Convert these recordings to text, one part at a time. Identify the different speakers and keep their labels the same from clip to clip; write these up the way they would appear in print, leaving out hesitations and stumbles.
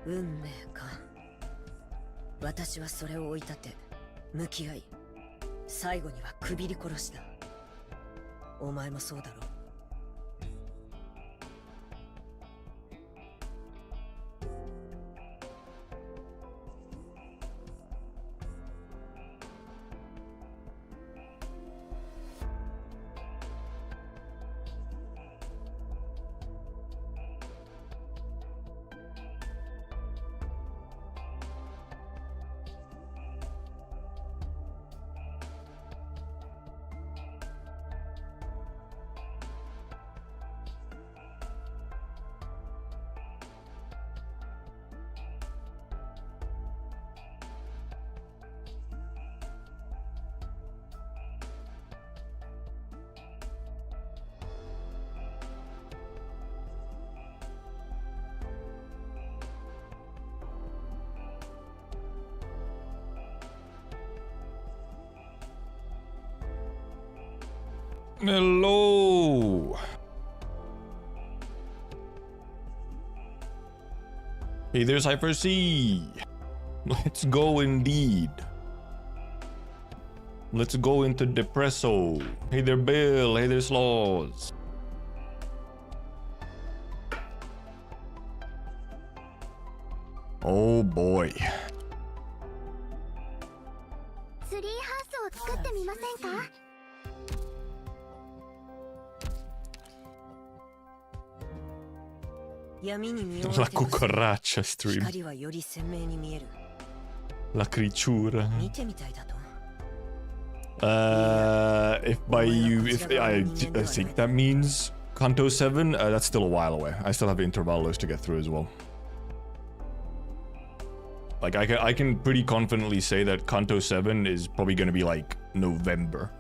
Speaker 1: 運命か。私はそれを追い立て、向き合い、最後にはくびり殺した。お前もそうだろう。
Speaker 2: Hello. Hey, there's Hyper C. Let's go indeed. Let's go into Depresso. Hey there, Bill. Hey there, Slurs. Oh boy.
Speaker 3: ツリーハウスを作ってみませんか?
Speaker 2: La cucaraccia stream. La creatura. If by you, if I think that means Kanto 7, that's still a while away. I still have intervalos to get through as well. Like I can pretty confidently say that Kanto 7 is probably going to be like November.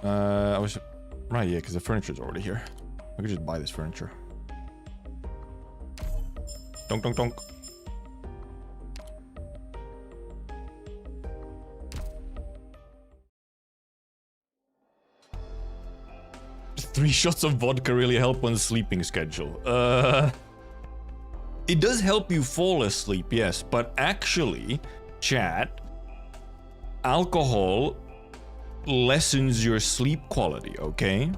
Speaker 2: I was right, yeah, because the furniture's already here. I could just buy this furniture. Donk donk donk. Three shots of vodka really help on the sleeping schedule. It does help you fall asleep, yes, but actually, chat, alcohol lessens your sleep quality, okay?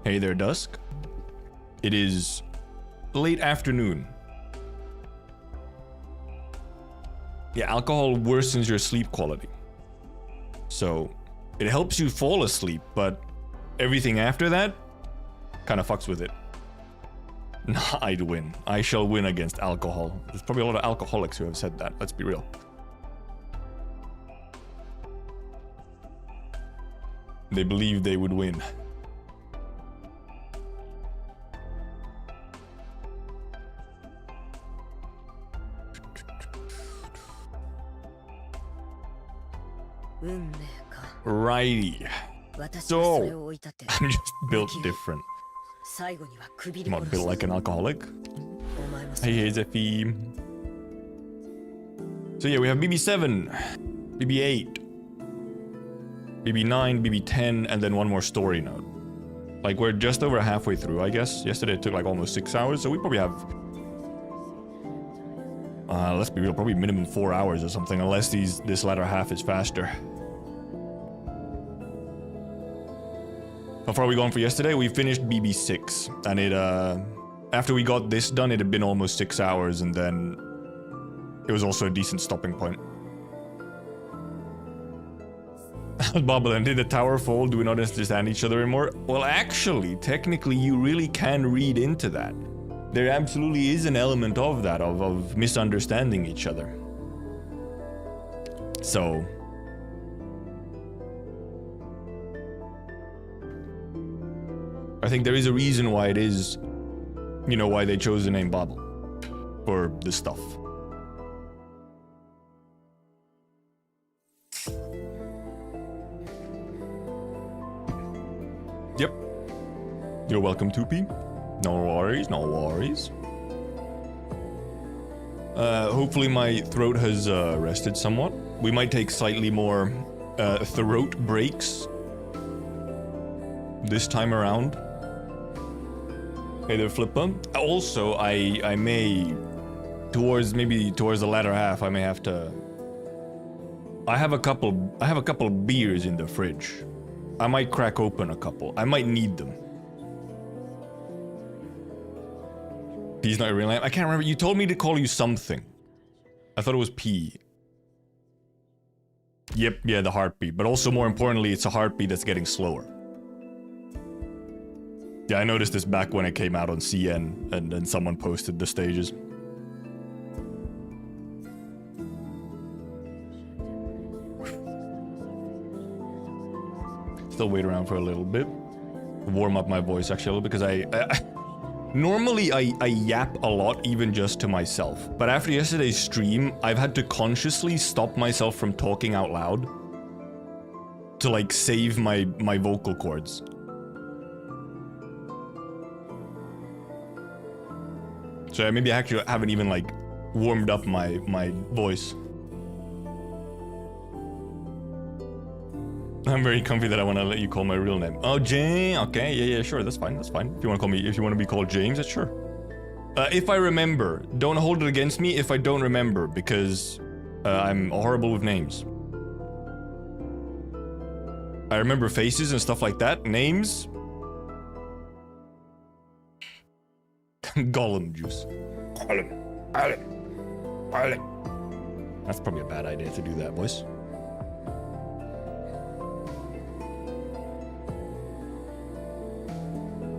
Speaker 2: Hey there, Dusk. It is late afternoon. Yeah, alcohol worsens your sleep quality. So, it helps you fall asleep, but everything after that kind of fucks with it. Nah, I'd win. I shall win against alcohol. There's probably a lot of alcoholics who have said that, let's be real. They believe they would win. Righty. So, I'm just built different. I'm not built like an alcoholic. Hey, Zephy. So yeah, we have BB7, BB8, BB9, BB10, and then one more story node. Like, we're just over halfway through, I guess. Yesterday it took like almost 6 hours, so we probably have... let's be real, probably minimum 4 hours or something, unless this latter half is faster. How far are we going for yesterday? We finished BB6, and it, after we got this done, it had been almost 6 hours, and then it was also a decent stopping point. Bubble, and did the tower fall? Do we not understand each other anymore? Well, actually, technically, you really can read into that. There absolutely is an element of that, of misunderstanding each other. So... I think there is a reason why it is, you know, why they chose the name BABEL for this stuff. Yep. You're welcome, 2P. No worries, no worries. Hopefully my throat has rested somewhat. We might take slightly more throat breaks this time around. Hey there, Flippa. Also, I may, maybe towards the latter half, I may have to. I have a couple beers in the fridge. I might crack open a couple. I might need them. P's not a real name. I can't remember. You told me to call you something. I thought it was P. Yep, yeah, the heartbeat. But also, more importantly, it's a heartbeat that's getting slower. Yeah, I noticed this back when it came out on CN, and then someone posted the stages. Still wait around for a little bit. Warm up my voice actually, because normally I yap a lot, even just to myself. But after yesterday's stream, I've had to consciously stop myself from talking out loud to like save my vocal cords. So maybe I actually haven't even like warmed up my voice. I'm very comfy that I want to let you call my real name. Oh, James. Okay, yeah, sure. That's fine. That's fine. If you want to call me, if you want to be called James, that's sure. If I remember, don't hold it against me if I don't remember, because I'm horrible with names. I remember faces and stuff like that. Names. Gollum juice. Gollum. That's probably a bad idea to do that, boys.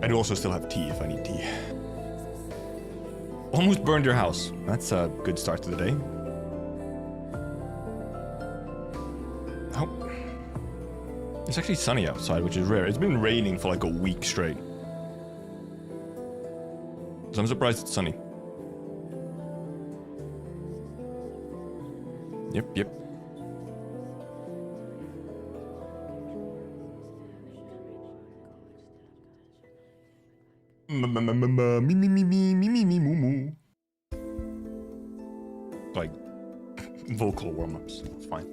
Speaker 2: I do also still have tea if I need tea. Almost burned your house. That's a good start to the day. Oh. It's actually sunny outside, which is rare. It's been raining for like a week straight. So I'm surprised it's sunny. Yep. Me. Like vocal warm-ups. It's fine.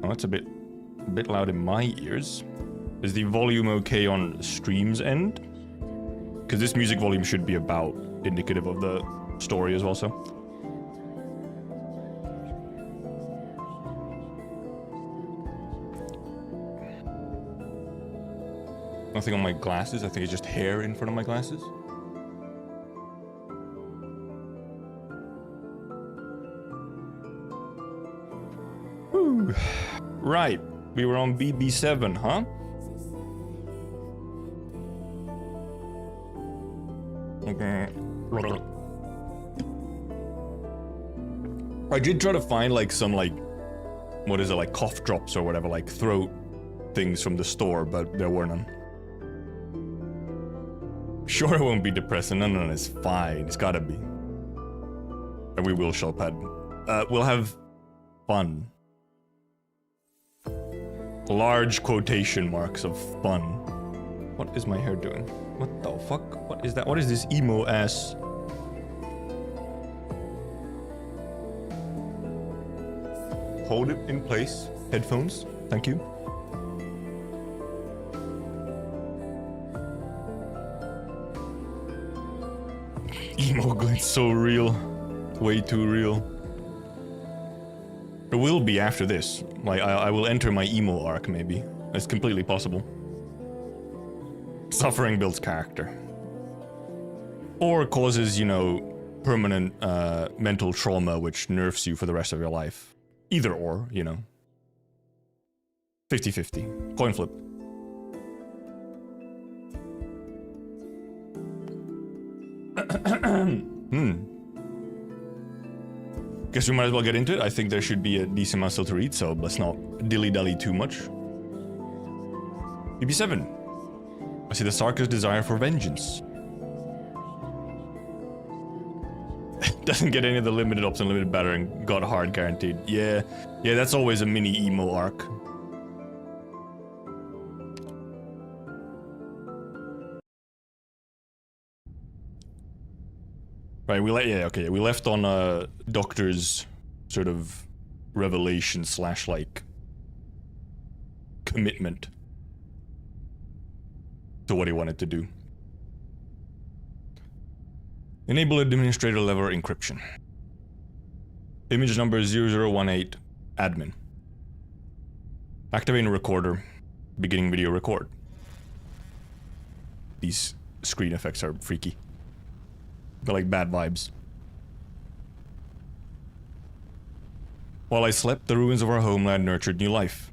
Speaker 2: Oh, that's a bit loud in my ears. Is the volume okay on stream's end? Because this music volume should be about indicative of the story as well, so. Nothing on my glasses. I think it's just hair in front of my glasses. Whew. Right. We were on BB7, huh? Okay. I did try to find like some like, what is it, like cough drops or whatever, like throat things from the store, but there were none. Sure, it won't be depressing. No, it's fine. It's gotta be. And we will, Shellpad. We'll have fun. Large quotation marks of fun. What is my hair doing? What the fuck? What is that? What is this emo ass? Hold it in place. Headphones. Thank you. Emo glitch so real. Way too real. It will be after this. Like, I will enter my emo arc, maybe. It's completely possible. Suffering builds character. Or causes, you know, permanent mental trauma which nerfs you for the rest of your life. Either or, you know. 50-50. Coin flip. Guess we might as well get into it. I think there should be a decent amount still to read, so let's not dilly-dally too much. BB7. I see the Sarka's desire for vengeance. Doesn't get any of the limited ops and limited battering. Got hard guaranteed. Yeah, that's always a mini emo arc. Right, we left on a doctor's sort of revelation slash like commitment to what he wanted to do. Enable administrator level encryption. Image number 0018, admin. Activating recorder, beginning video record. These screen effects are freaky. They're like bad vibes. While I slept, the ruins of our homeland nurtured new life.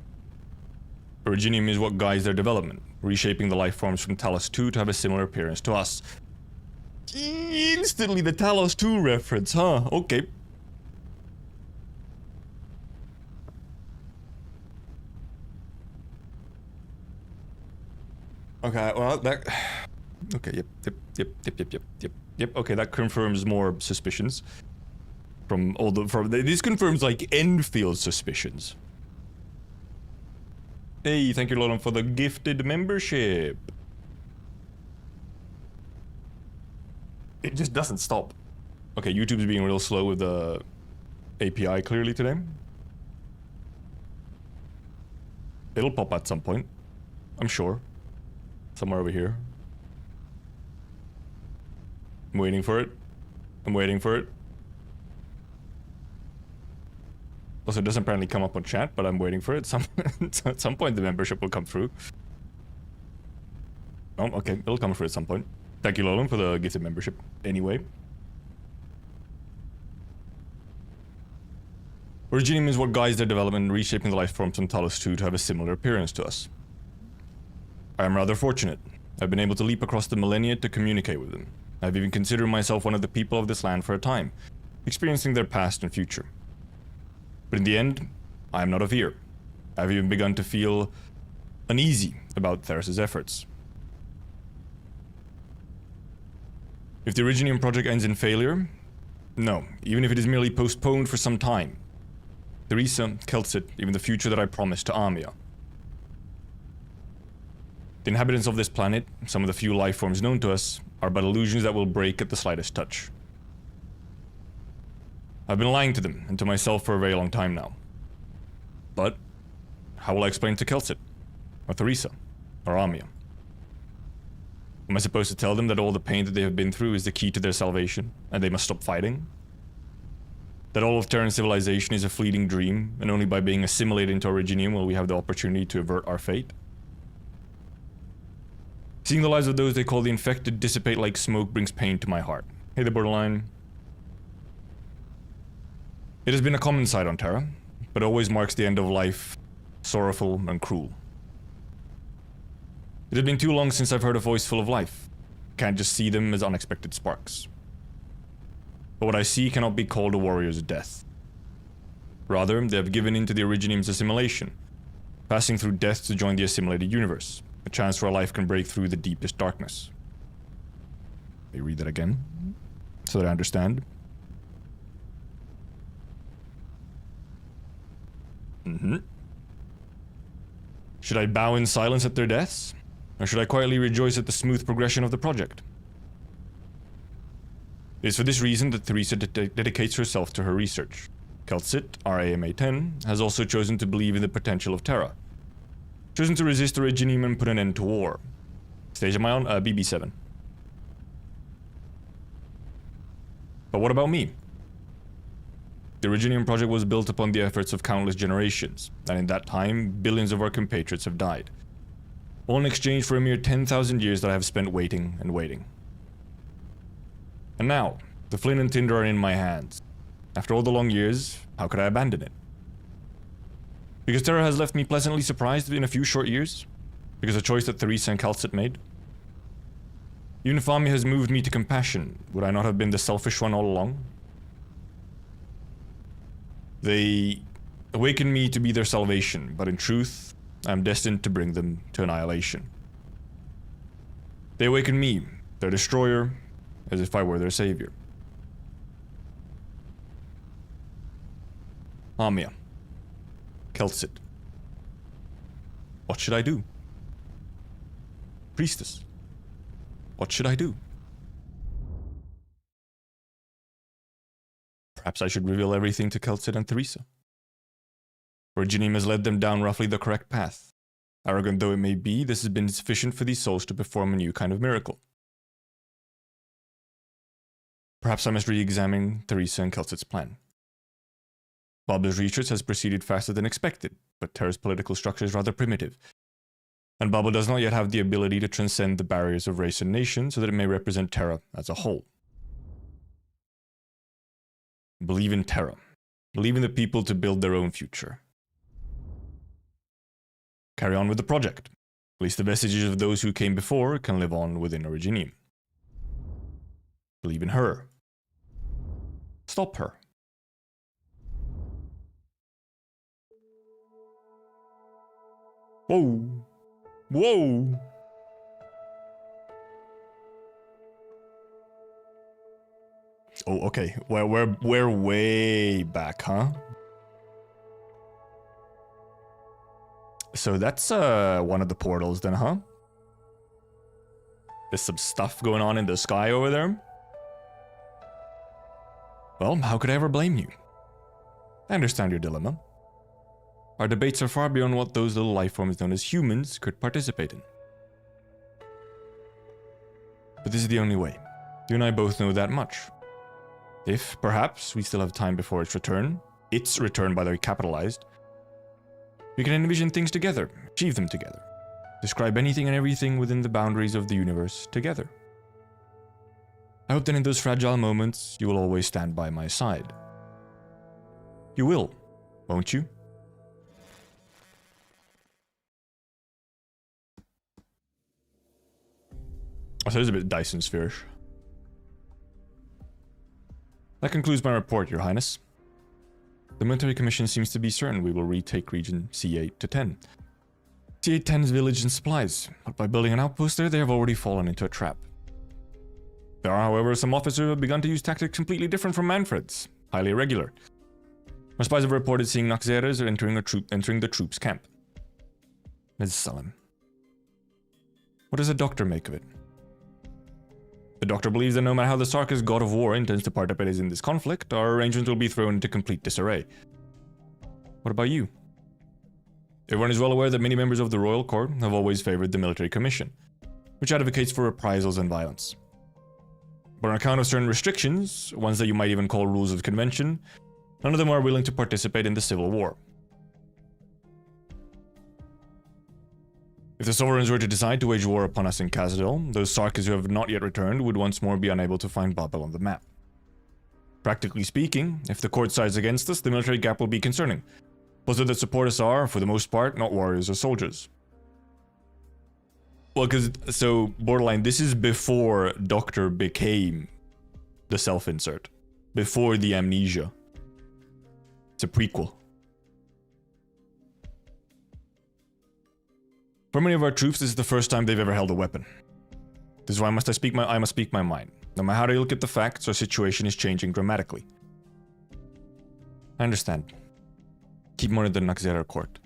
Speaker 2: Originium is what guides their development, reshaping the life forms from Talos 2 to have a similar appearance to us. Instantly the Talos 2 reference, huh? Okay. Okay, well, that... Okay, yep. Okay, that confirms more suspicions. This confirms, like, Enfield suspicions. Hey, thank you, Lolan, for the gifted membership. It just doesn't stop. Okay, YouTube's being real slow with the API clearly today. It'll pop at some point, I'm sure. Somewhere over here. I'm waiting for it. I'm waiting for it. Also, it doesn't apparently come up on chat, but I'm waiting for it. At some point the membership will come through. Oh, okay, it'll come through at some point. Thank you, Lolan, for the gifted membership. Anyway. Originium is what guides their development, reshaping the life forms from Talos 2 to have a similar appearance to us. I am rather fortunate. I've been able to leap across the millennia to communicate with them. I've even considered myself one of the people of this land for a time, experiencing their past and future. But in the end, I am not of here. I've even begun to feel uneasy about Theros' efforts. If the Originium project ends in failure, no, even if it is merely postponed for some time, Tryzyn, Kelsit, even the future that I promised to Amia. The inhabitants of this planet, some of the few life forms known to us, are but illusions that will break at the slightest touch. I've been lying to them and to myself for a very long time now. But how will I explain to Kelsit, or Tryzyn, or Amia? Am I supposed to tell them that all the pain that they have been through is the key to their salvation, and they must stop fighting? That all of Terran civilization is a fleeting dream, and only by being assimilated into Originium will we have the opportunity to avert our fate? Seeing the lives of those they call the infected dissipate like smoke brings pain to my heart. Hey there, Borderline. It has been a common sight on Terra, but always marks the end of life, sorrowful and cruel. It has been too long since I've heard a voice full of life. Can't just see them as unexpected sparks. But what I see cannot be called a warrior's death. Rather, they have given in to the Originium's assimilation, passing through death to join the assimilated universe, a chance where life can break through the deepest darkness. Let me read that again, so that I understand. Should I bow in silence at their deaths? Or should I quietly rejoice at the smooth progression of the project? It is for this reason that Tryzyn dedicates herself to her research. Kelsit, our AMA-10, has also chosen to believe in the potential of Terra. Chosen to resist Originium and put an end to war. Stage am I on? BB7. But what about me? The Originium project was built upon the efforts of countless generations, and in that time, billions of our compatriots have died. All in exchange for a mere 10,000 years that I have spent waiting and waiting. And now, the flint and tinder are in my hands. After all the long years, how could I abandon it? Because Terra has left me pleasantly surprised in a few short years? Because a choice that Theresa and Kelsit made? Even if Amia has moved me to compassion, would I not have been the selfish one all along? They awakened me to be their salvation, but in truth, I am destined to bring them to annihilation. They awakened me, their destroyer, as if I were their savior. Amia. Kelsit. What should I do? Priestess. What should I do? Perhaps I should reveal everything to Kelsit and Theresa. Regime has led them down roughly the correct path. Arrogant though it may be, this has been sufficient for these souls to perform a new kind of miracle. Perhaps I must re-examine Theresa and Kelsit's plan. BABEL's research has proceeded faster than expected, but Terra's political structure is rather primitive, and BABEL does not yet have the ability to transcend the barriers of race and nation so that it may represent Terra as a whole. Believe in Terra. Believe in the people to build their own future. Carry on with the project. At least the vestiges of those who came before can live on within Originium. Believe in her. Stop her. Whoa. Whoa. Oh, okay. We're way back, huh? So that's one of the portals then, huh? There's some stuff going on in the sky over there. Well, how could I ever blame you? I understand your dilemma. Our debates are far beyond what those little life forms known as humans could participate in. But this is the only way. You and I both know that much. If, perhaps, we still have time before its return, by the way, capitalized, we can envision things together, achieve them together, describe anything and everything within the boundaries of the universe together. I hope that in those fragile moments, you will always stand by my side. You will, won't you? Oh, so it's a bit Dyson Sphere-ish. That concludes my report, Your Highness. The military commission seems to be certain we will retake region C8 to 10. C8 10's village and supplies, but by building an outpost there, they have already fallen into a trap. There are, however, some officers who have begun to use tactics completely different from Manfred's, highly irregular. Our spies have reported seeing Naxxeras entering the troops' camp. Ms. Sullen. What does the doctor make of it? The doctor believes that no matter how the Sarkis god of war intends to participate in this conflict, our arrangements will be thrown into complete disarray. What about you? Everyone is well aware that many members of the royal court have always favored the military commission, which advocates for reprisals and violence. But on account of certain restrictions, ones that you might even call rules of convention, none of them are willing to participate in the civil war. If the sovereigns were to decide to wage war upon us in Khazad-dûm, those Sarkis who have not yet returned would once more be unable to find BABEL on the map. Practically speaking, if the court sides against us, the military gap will be concerning. Those that support us are, for the most part, not warriors or soldiers. Well, so, borderline, this is before Doctor became the self-insert. Before the amnesia. It's a prequel. For many of our troops, this is the first time they've ever held a weapon. This is why I must speak my mind. No matter how you look at the facts, our situation is changing dramatically. I understand. Keep monitoring the Naxxera court.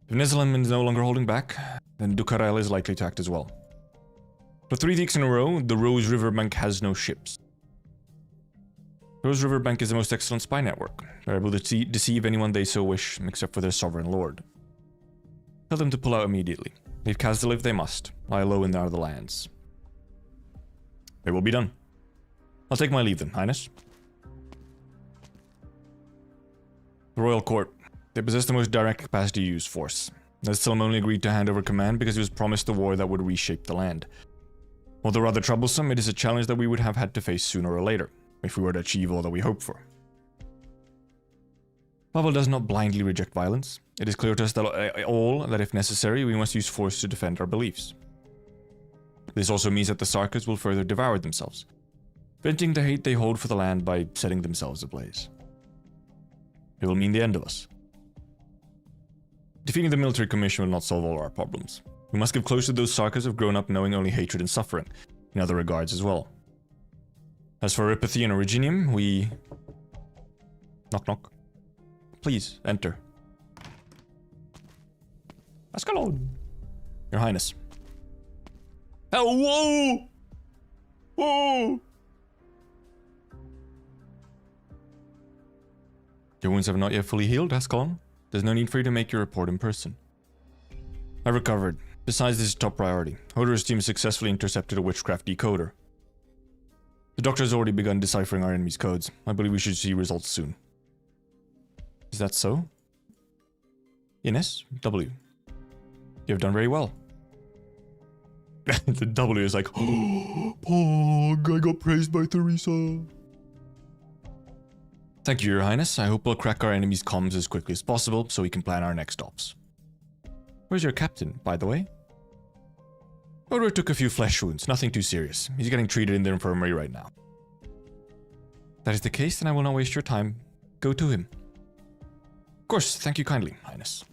Speaker 2: If Neslan is no longer holding back, then Dukarel is likely to act as well. For 3 weeks in a row, the Rose Riverbank has no ships. Rose Riverbank is the most excellent spy network. They're able to deceive anyone they so wish, except for their sovereign lord. Tell them to pull out immediately. Leave Khazad if they must. Lie low in the other lands. It will be done. I'll take my leave then, Highness. The Royal Court. They possess the most direct capacity to use force. Neslan only agreed to hand over command because he was promised a war that would reshape the land. Although rather troublesome, it is a challenge that we would have had to face sooner or later, if we were to achieve all that we hoped for. BABEL does not blindly reject violence. It is clear to us that if necessary, we must use force to defend our beliefs. This also means that the Sarkis will further devour themselves, venting the hate they hold for the land by setting themselves ablaze. It will mean the end of us. Defeating the military commission will not solve all our problems. We must give close to those Sarkis who have grown up knowing only hatred and suffering, in other regards as well. As for Ripathy and Originium, we... Knock knock. Please, enter. Ascalon! Your Highness. Oh, whoa! Whoa! Your wounds have not yet fully healed, Ascalon. There's no need for you to make your report in person. I've recovered. Besides, this is top priority. Hodor's team successfully intercepted a witchcraft decoder. The doctor has already begun deciphering our enemy's codes. I believe we should see results soon. Is that so? Ines? W. You have done very well. The W is like, oh, Pog, I got praised by Theresa. Thank you, Your Highness. I hope we'll crack our enemy's comms as quickly as possible so we can plan our next stops. Where's your captain, by the way? Hodor took a few flesh wounds, nothing too serious. He's getting treated in the infirmary right now. If that is the case, then I will not waste your time. Go to him. Of course, thank you kindly, Highness.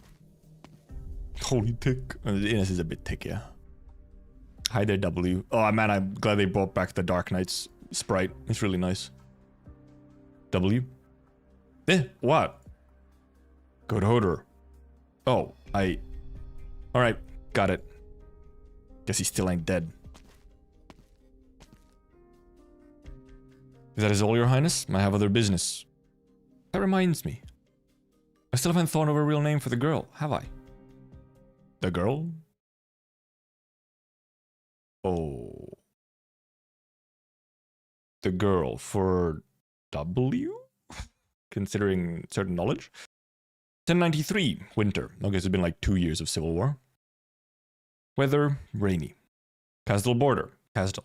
Speaker 2: Holy tick. Ines is a bit tick, yeah. Hi there, W. Oh man, I'm glad they brought back the Arknights sprite. It's really nice. W? Eh, what? Go to Hodor. Oh, Alright, got it. Guess he still ain't dead. If that is all, Your Highness, I have other business. That reminds me. I still haven't thought of a real name for the girl, have I? The girl? Oh. The girl for W? Considering certain knowledge? 1093, winter. Okay, it's been like 2 years of civil war. Weather, rainy. Casdal border, Casdal.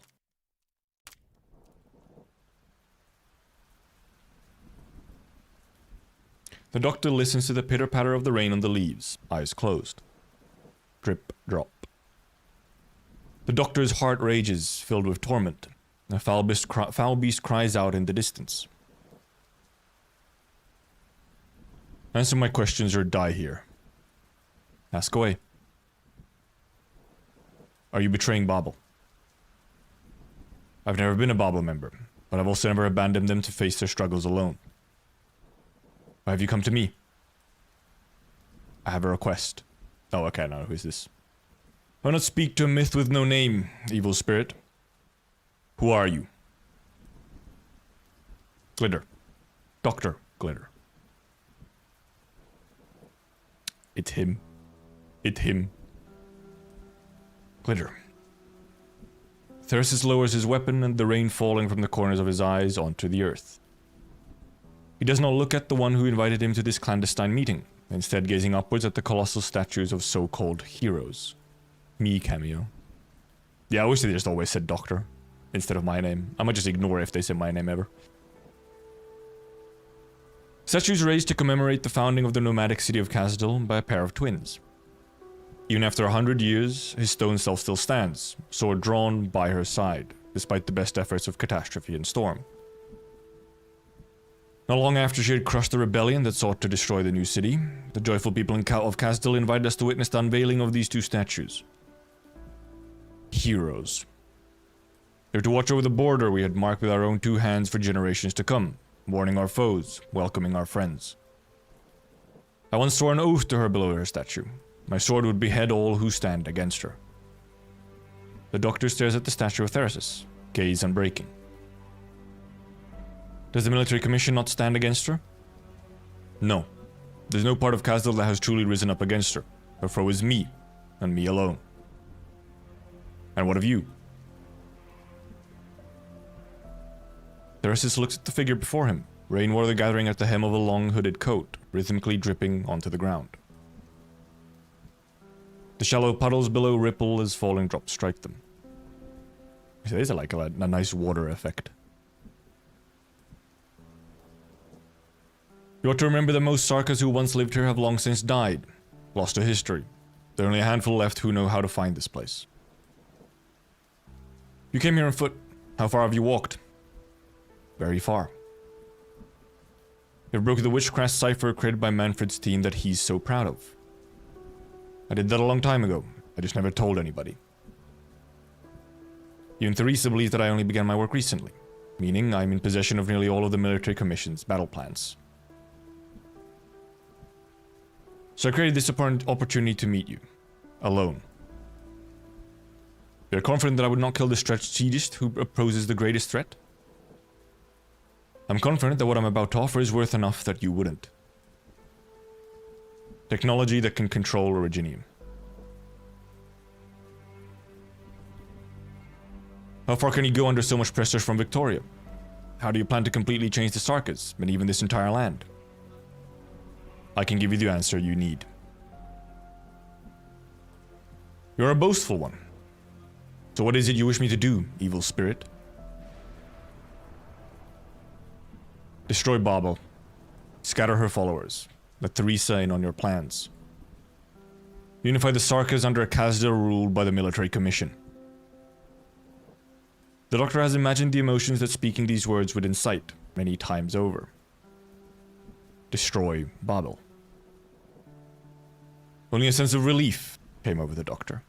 Speaker 2: The doctor listens to the pitter-patter of the rain on the leaves, eyes closed. Drip, drop. The doctor's heart rages, filled with torment. A foul beast cries out in the distance. Answer my questions or die here. Ask away. Are you betraying BABEL? I've never been a BABEL member, but I've also never abandoned them to face their struggles alone. Why have you come to me? I have a request. Oh, okay, now who is this? Why not speak to a myth with no name, evil spirit? Who are you? Glitter. Dr. Glitter. It's him. It's him. Glitter. Thersis lowers his weapon and the rain falling from the corners of his eyes onto the earth. He does not look at the one who invited him to this clandestine meeting, instead gazing upwards at the colossal statues of so-called heroes. Me cameo. Yeah, I wish they just always said doctor instead of my name. I might just ignore if they say my name ever. Statues raised to commemorate the founding of the nomadic city of Casdal by a pair of twins. Even after 100 years, his stone self still stands, sword drawn by her side, despite the best efforts of catastrophe and storm. Not long after she had crushed the rebellion that sought to destroy the new city, the joyful people of Casdal invited us to witness the unveiling of these two statues. Heroes. They were to watch over the border we had marked with our own two hands for generations to come, warning our foes, welcoming our friends. I once swore an oath to her below her statue. My sword would behead all who stand against her. The doctor stares at the statue of Thersis, gaze unbreaking. Does the military commission not stand against her? No. There's no part of Casdal that has truly risen up against her. Her foe is me, and me alone. And what of you? Thersis looks at the figure before him, rainwater gathering at the hem of a long hooded coat, rhythmically dripping onto the ground. The shallow puddles below ripple as falling drops strike them. It is like a nice water effect. You ought to remember that most Sarkas who once lived here have long since died, lost to history. There are only a handful left who know how to find this place. You came here on foot. How far have you walked? Very far. You have broken the witchcraft cipher created by Manfred's team that he's so proud of. I did that a long time ago. I just never told anybody. Even Theresa believes that I only began my work recently, meaning I'm in possession of nearly all of the military commission's battle plans. So I created this opportunity to meet you, alone. You're confident that I would not kill the stretched siegist who poses the greatest threat? I'm confident that what I'm about to offer is worth enough that you wouldn't. Technology that can control Originium. How far can you go under so much pressure from Victoria? How do you plan to completely change the Sarkas, and even this entire land? I can give you the answer you need. You're a boastful one. So what is it you wish me to do, evil spirit? Destroy BABEL. Scatter her followers. Let Tryzyn in on your plans. Unify the Sarkas under a Kasdil ruled by the military commission. The Doctor has imagined the emotions that speaking these words would incite many times over. Destroy BABEL. Only a sense of relief came over the Doctor.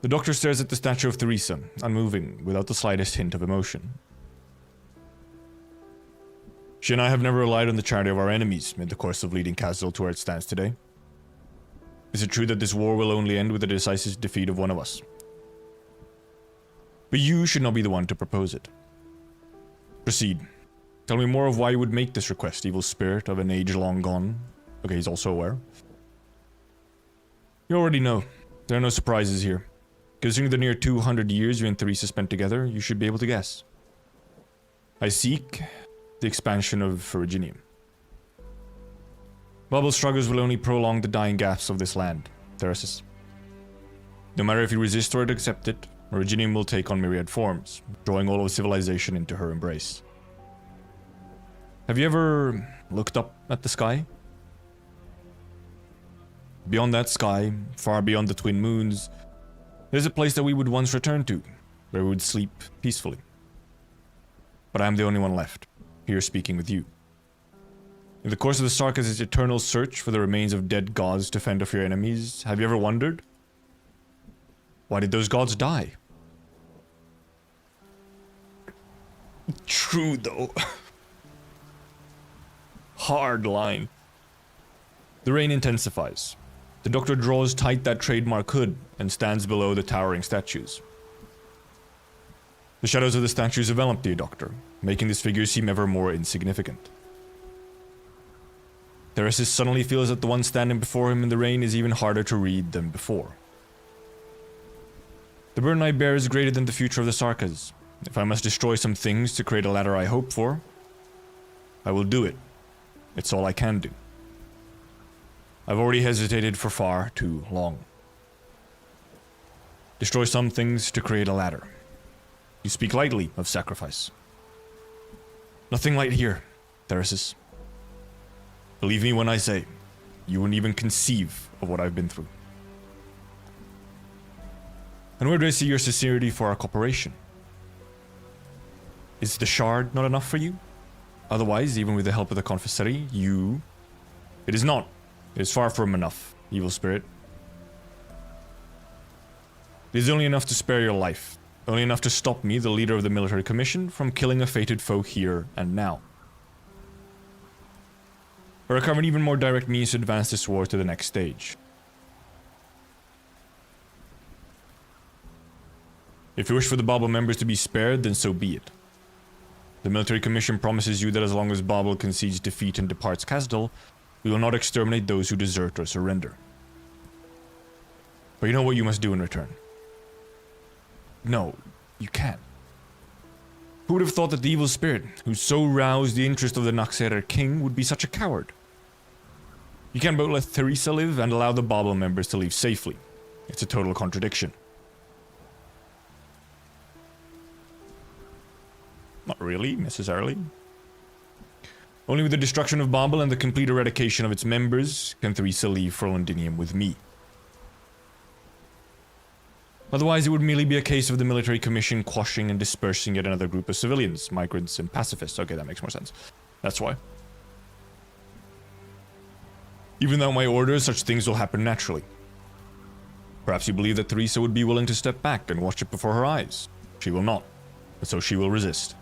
Speaker 2: The Doctor stares at the statue of Tryzyn, unmoving, without the slightest hint of emotion. She and I have never relied on the charity of our enemies in the course of leading Kasdil to where it stands today. Is it true that this war will only end with the decisive defeat of one of us? But you should not be the one to propose it. Proceed. Tell me more of why you would make this request, evil spirit of an age long gone. Okay, he's also aware. You already know. There are no surprises here. Considering the near 200 years you and Theresa spent together, you should be able to guess. I seek the expansion of Originium. BABEL's struggles will only prolong the dying gasps of this land, Theresis. No matter if you resist or accept it, Originium will take on myriad forms, drawing all of civilization into her embrace. Have you ever looked up at the sky? Beyond that sky, far beyond the twin moons, there's a place that we would once return to, where we would sleep peacefully. But I am the only one left, here speaking with you. In the course of the Sarkas' eternal search for the remains of dead gods to fend off your enemies, have you ever wondered? Why did those gods die? True, though. Hard line. The rain intensifies. The Doctor draws tight that trademark hood and stands below the towering statues. The shadows of the statues envelop the Doctor, making this figure seem ever more insignificant. Theresis suddenly feels that the one standing before him in the rain is even harder to read than before. The burden I bear is greater than the future of the Sarkas. If I must destroy some things to create a ladder I hope for, I will do it. It's all I can do. I've already hesitated for far too long. Destroy some things to create a ladder. You speak lightly of sacrifice. Nothing light here, Theresis. Believe me when I say, you wouldn't even conceive of what I've been through. And where do I see your sincerity for our cooperation? Is the shard not enough for you? Otherwise, even with the help of the Confessory, you... It is not. It is far from enough, evil spirit. It is only enough to spare your life. Only enough to stop me, the leader of the military commission, from killing a fated foe here and now. Or recover an even more direct means to advance this war to the next stage. If you wish for the BABEL members to be spared, then so be it. The military commission promises you that as long as BABEL concedes defeat and departs Kasdil, we will not exterminate those who desert or surrender. But you know what you must do in return? No, you can't. Who would have thought that the evil spirit, who so roused the interest of the Naxerer king, would be such a coward? You can't both let Theresa live and allow the BABEL members to leave safely. It's a total contradiction. Not really, necessarily. Only with the destruction of BABEL and the complete eradication of its members can Theresa leave for Londinium with me. Otherwise, it would merely be a case of the military commission quashing and dispersing yet another group of civilians, migrants, and pacifists. Okay, that makes more sense. That's why. Even though my orders, such things will happen naturally. Perhaps you believe that Theresa would be willing to step back and watch it before her eyes. She will not, and so she will resist.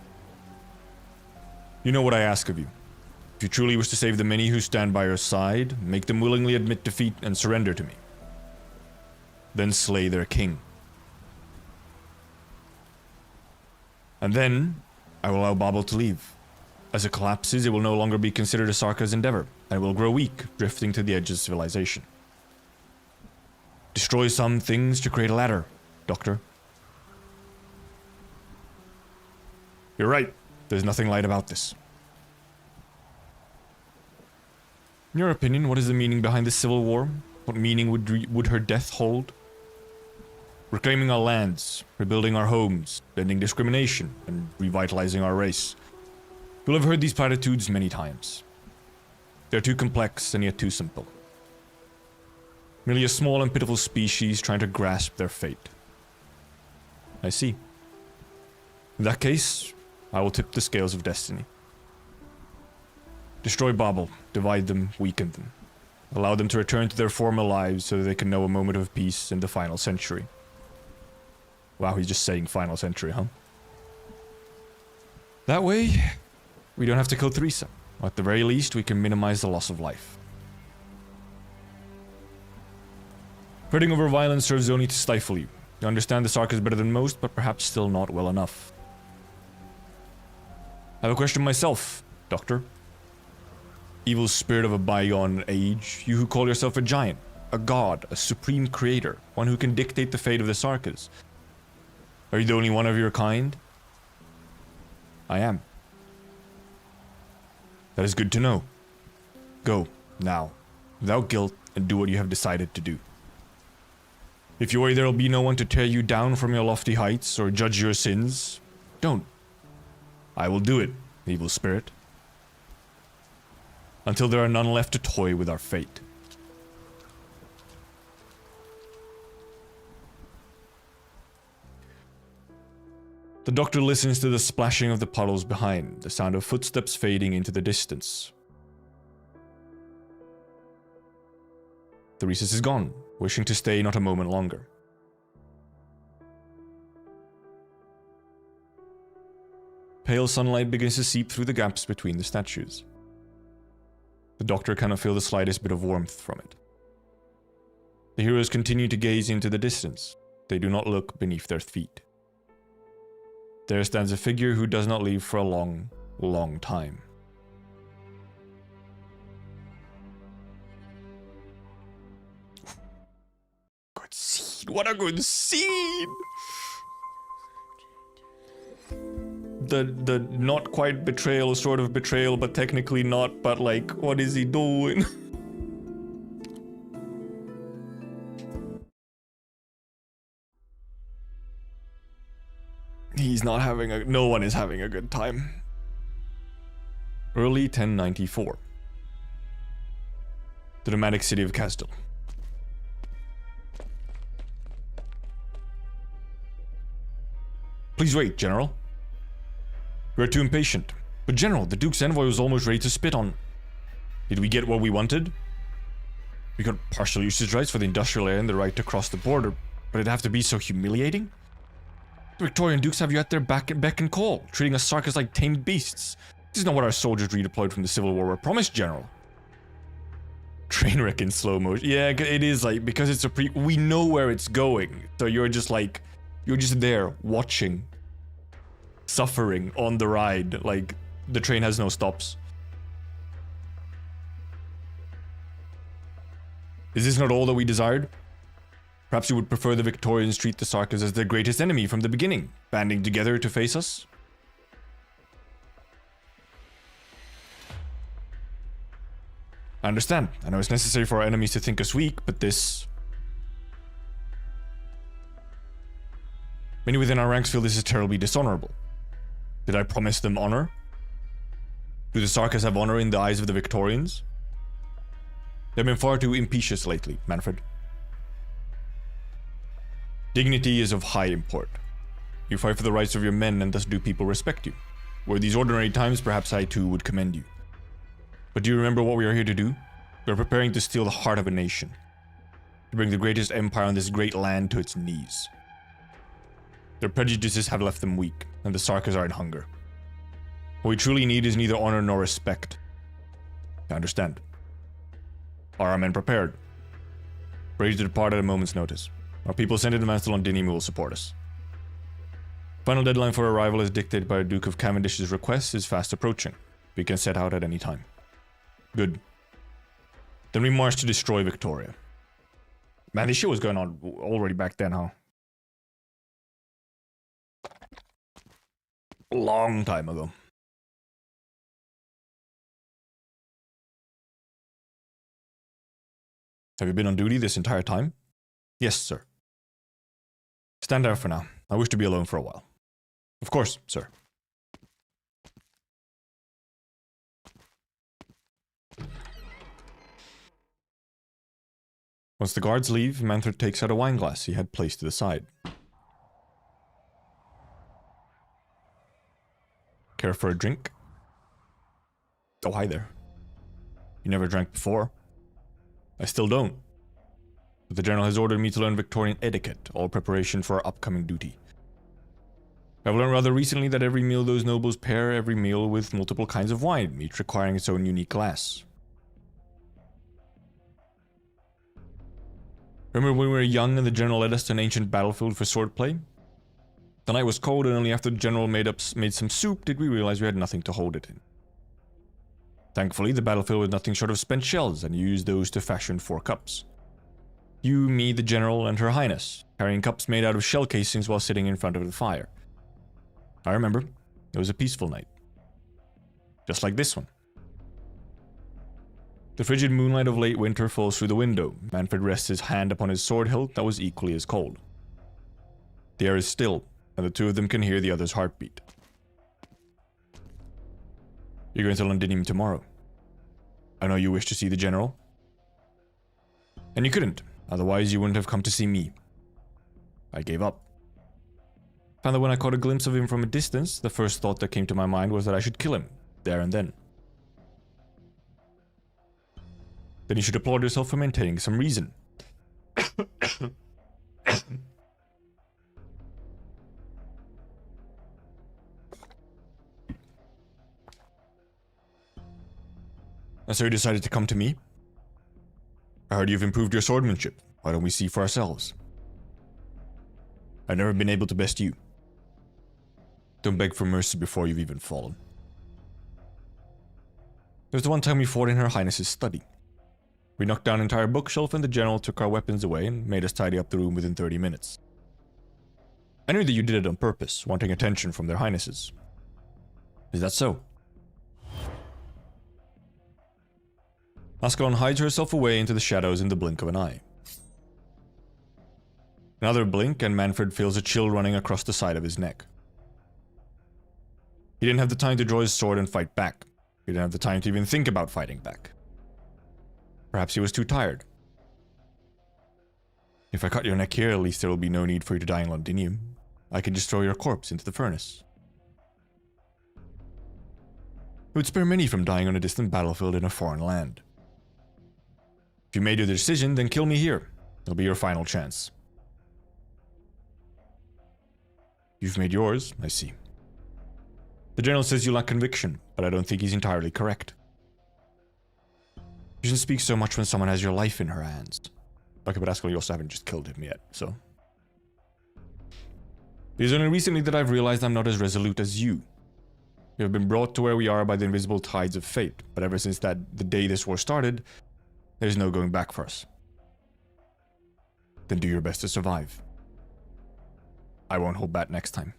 Speaker 2: You know what I ask of you. If you truly wish to save the many who stand by your side, make them willingly admit defeat and surrender to me. Then slay their king. And then, I will allow BABEL to leave. As it collapses, it will no longer be considered a Sarka's endeavor, and it will grow weak, drifting to the edge of civilization. Destroy some things to create a ladder, Doctor. You're right. There's nothing light about this. In your opinion, what is the meaning behind this civil war? What meaning would her death hold? Reclaiming our lands, rebuilding our homes, ending discrimination, and revitalizing our race. You'll have heard these platitudes many times. They're too complex and yet too simple. Merely a small and pitiful species trying to grasp their fate. I see. In that case, I will tip the scales of destiny. Destroy BABEL, divide them, weaken them. Allow them to return to their former lives so that they can know a moment of peace in the final century. Wow, he's just saying final century, huh? That way, we don't have to kill Tryzyn. Or at the very least, we can minimize the loss of life. Fretting over violence serves only to stifle you. You understand the Sarkas better than most, but perhaps still not well enough. I have a question myself, Doctor. Evil spirit of a bygone age, you who call yourself a giant, a god, a supreme creator, one who can dictate the fate of the Sarkas. Are you the only one of your kind? I am. That is good to know. Go, now, without guilt, and do what you have decided to do. If you worry there will be no one to tear you down from your lofty heights or judge your sins, don't. I will do it, evil spirit. Until there are none left to toy with our fate. The Doctor listens to the splashing of the puddles behind, the sound of footsteps fading into the distance. The Rhesus is gone, wishing to stay not a moment longer. Pale sunlight begins to seep through the gaps between the statues. The Doctor cannot feel the slightest bit of warmth from it. The heroes continue to gaze into the distance. They do not look beneath their feet. There stands a figure who does not leave for a long, long time. Good scene! What a good scene! The not quite betrayal, sort of betrayal, but technically not, but like, what is he doing? He's not having a... No one is having a good time. Early 1094. The dramatic city of Kastel. Please wait, General. We are too impatient. But General, the Duke's envoy was almost ready to spit on... Did we get what we wanted? We got partial usage rights for the industrial area and the right to cross the border, but it'd have to be so humiliating? The Victorian Dukes have you at their beck and call, treating us Sarkas like tamed beasts. This is not what our soldiers redeployed from the Civil War were promised, General. Trainwreck in slow motion. Yeah, it is like, because it's a we know where it's going. So you're just like, you're just there, watching. Suffering on the ride, like, the train has no stops. Is this not all that we desired? Perhaps you would prefer the Victorians treat the Sarkas as their greatest enemy from the beginning, banding together to face us? I understand. I know it's necessary for our enemies to think us weak, but this... Many within our ranks feel this is terribly dishonorable. Did I promise them honor? Do the Sarkas have honor in the eyes of the Victorians? They've been far too impetuous lately, Manfred. Dignity is of high import. You fight for the rights of your men, and thus do people respect you. Were these ordinary times, perhaps I too would commend you. But do you remember what we are here to do? We are preparing to steal the heart of a nation. To bring the greatest empire on this great land to its knees. Their prejudices have left them weak, and the Sarkas are in hunger. What we truly need is neither honor nor respect. I understand. Are our men prepared? Ready to depart at a moment's notice. Our people sent in advance to Londinium will support us. Final deadline for arrival as dictated by Duke of Cavendish's request is fast approaching. We can set out at any time. Good. Then we march to destroy Victoria. Man, this shit was going on already back then, huh? A long time ago. Have you been on duty this entire time? Yes, sir. Stand down for now. I wish to be alone for a while. Of course, sir. Once the guards leave, Banter takes out a wine glass he had placed to the side. Care for a drink? Oh, hi there. You never drank before. I still don't. But the general has ordered me to learn Victorian etiquette, all preparation for our upcoming duty. I've learned rather recently that every meal those nobles pair every meal with multiple kinds of wine, each requiring its own unique glass. Remember when we were young and the general led us to an ancient battlefield for swordplay? The night was cold and only after the general made some soup did we realize we had nothing to hold it in. Thankfully, the battlefield was nothing short of spent shells, and you used those to fashion 4 cups. You, me, the general, and her highness, carrying cups made out of shell casings while sitting in front of the fire. I remember. It was a peaceful night. Just like this one. The frigid moonlight of late winter falls through the window. Manfred rests his hand upon his sword hilt that was equally as cold. The air is still, and the two of them can hear the other's heartbeat. You're going to Londinium tomorrow. I know you wish to see the general. And you couldn't, otherwise you wouldn't have come to see me. I gave up. Found that when I caught a glimpse of him from a distance, the first thought that came to my mind was that I should kill him, there and then. Then you should applaud yourself for maintaining some reason. And so you decided to come to me? I heard you've improved your swordsmanship. Why don't we see for ourselves? I've never been able to best you. Don't beg for mercy before you've even fallen. There's the one time we fought in Her Highness's study. We knocked down an entire bookshelf and the general took our weapons away and made us tidy up the room within 30 minutes. I knew that you did it on purpose, wanting attention from their highnesses. Is that so? Ascalon hides herself away into the shadows in the blink of an eye. Another blink and Manfred feels a chill running across the side of his neck. He didn't have the time to draw his sword and fight back. He didn't have the time to even think about fighting back. Perhaps he was too tired. If I cut your neck here, at least there will be no need for you to die in Londinium. I can just throw your corpse into the furnace. It would spare many from dying on a distant battlefield in a foreign land. If you made your decision, then kill me here. It'll be your final chance. You've made yours, I see. The general says you lack conviction, but I don't think he's entirely correct. You shouldn't speak so much when someone has your life in her hands. Okay, but Askel, you also haven't just killed him yet, so... It is only recently that I've realized I'm not as resolute as you. We have been brought to where we are by the invisible tides of fate, but ever since the day this war started, there's no going back for us. Then do your best to survive. I won't hold back next time.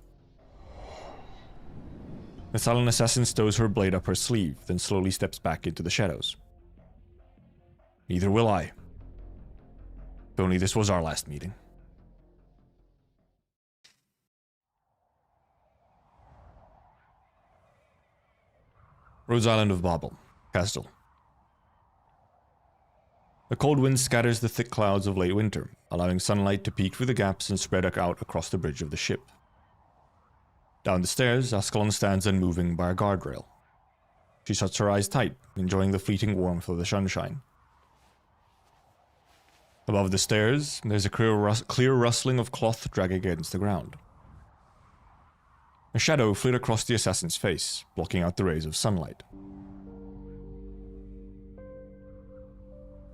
Speaker 2: The silent assassin stows her blade up her sleeve, then slowly steps back into the shadows. Neither will I. If only this was our last meeting. Rhodes Island of Babel, Castle. A cold wind scatters the thick clouds of late winter, allowing sunlight to peek through the gaps and spread out across the bridge of the ship. Down the stairs, Ascalon stands unmoving by a guardrail. She shuts her eyes tight, enjoying the fleeting warmth of the sunshine. Above the stairs, there's a clear rustling of cloth dragging against the ground. A shadow flit across the assassin's face, blocking out the rays of sunlight.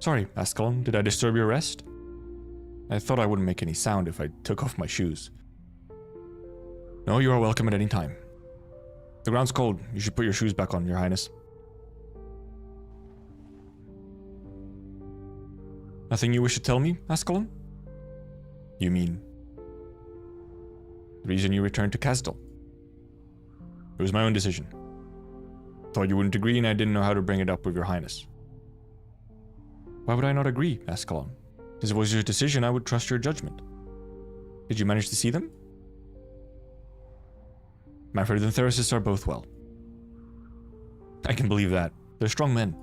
Speaker 2: Sorry, Ascalon, did I disturb your rest? I thought I wouldn't make any sound if I took off my shoes. No, you are welcome at any time. The ground's cold. You should put your shoes back on, Your Highness. Nothing you wish to tell me, Ascalon? You mean the reason you returned to Castle? It was my own decision. Thought you wouldn't agree and I didn't know how to bring it up with Your Highness. Why would I not agree, Ascalon? If it was your decision, I would trust your judgment. Did you manage to see them? Manfred and Therasis are both well. I can believe that. They're strong men.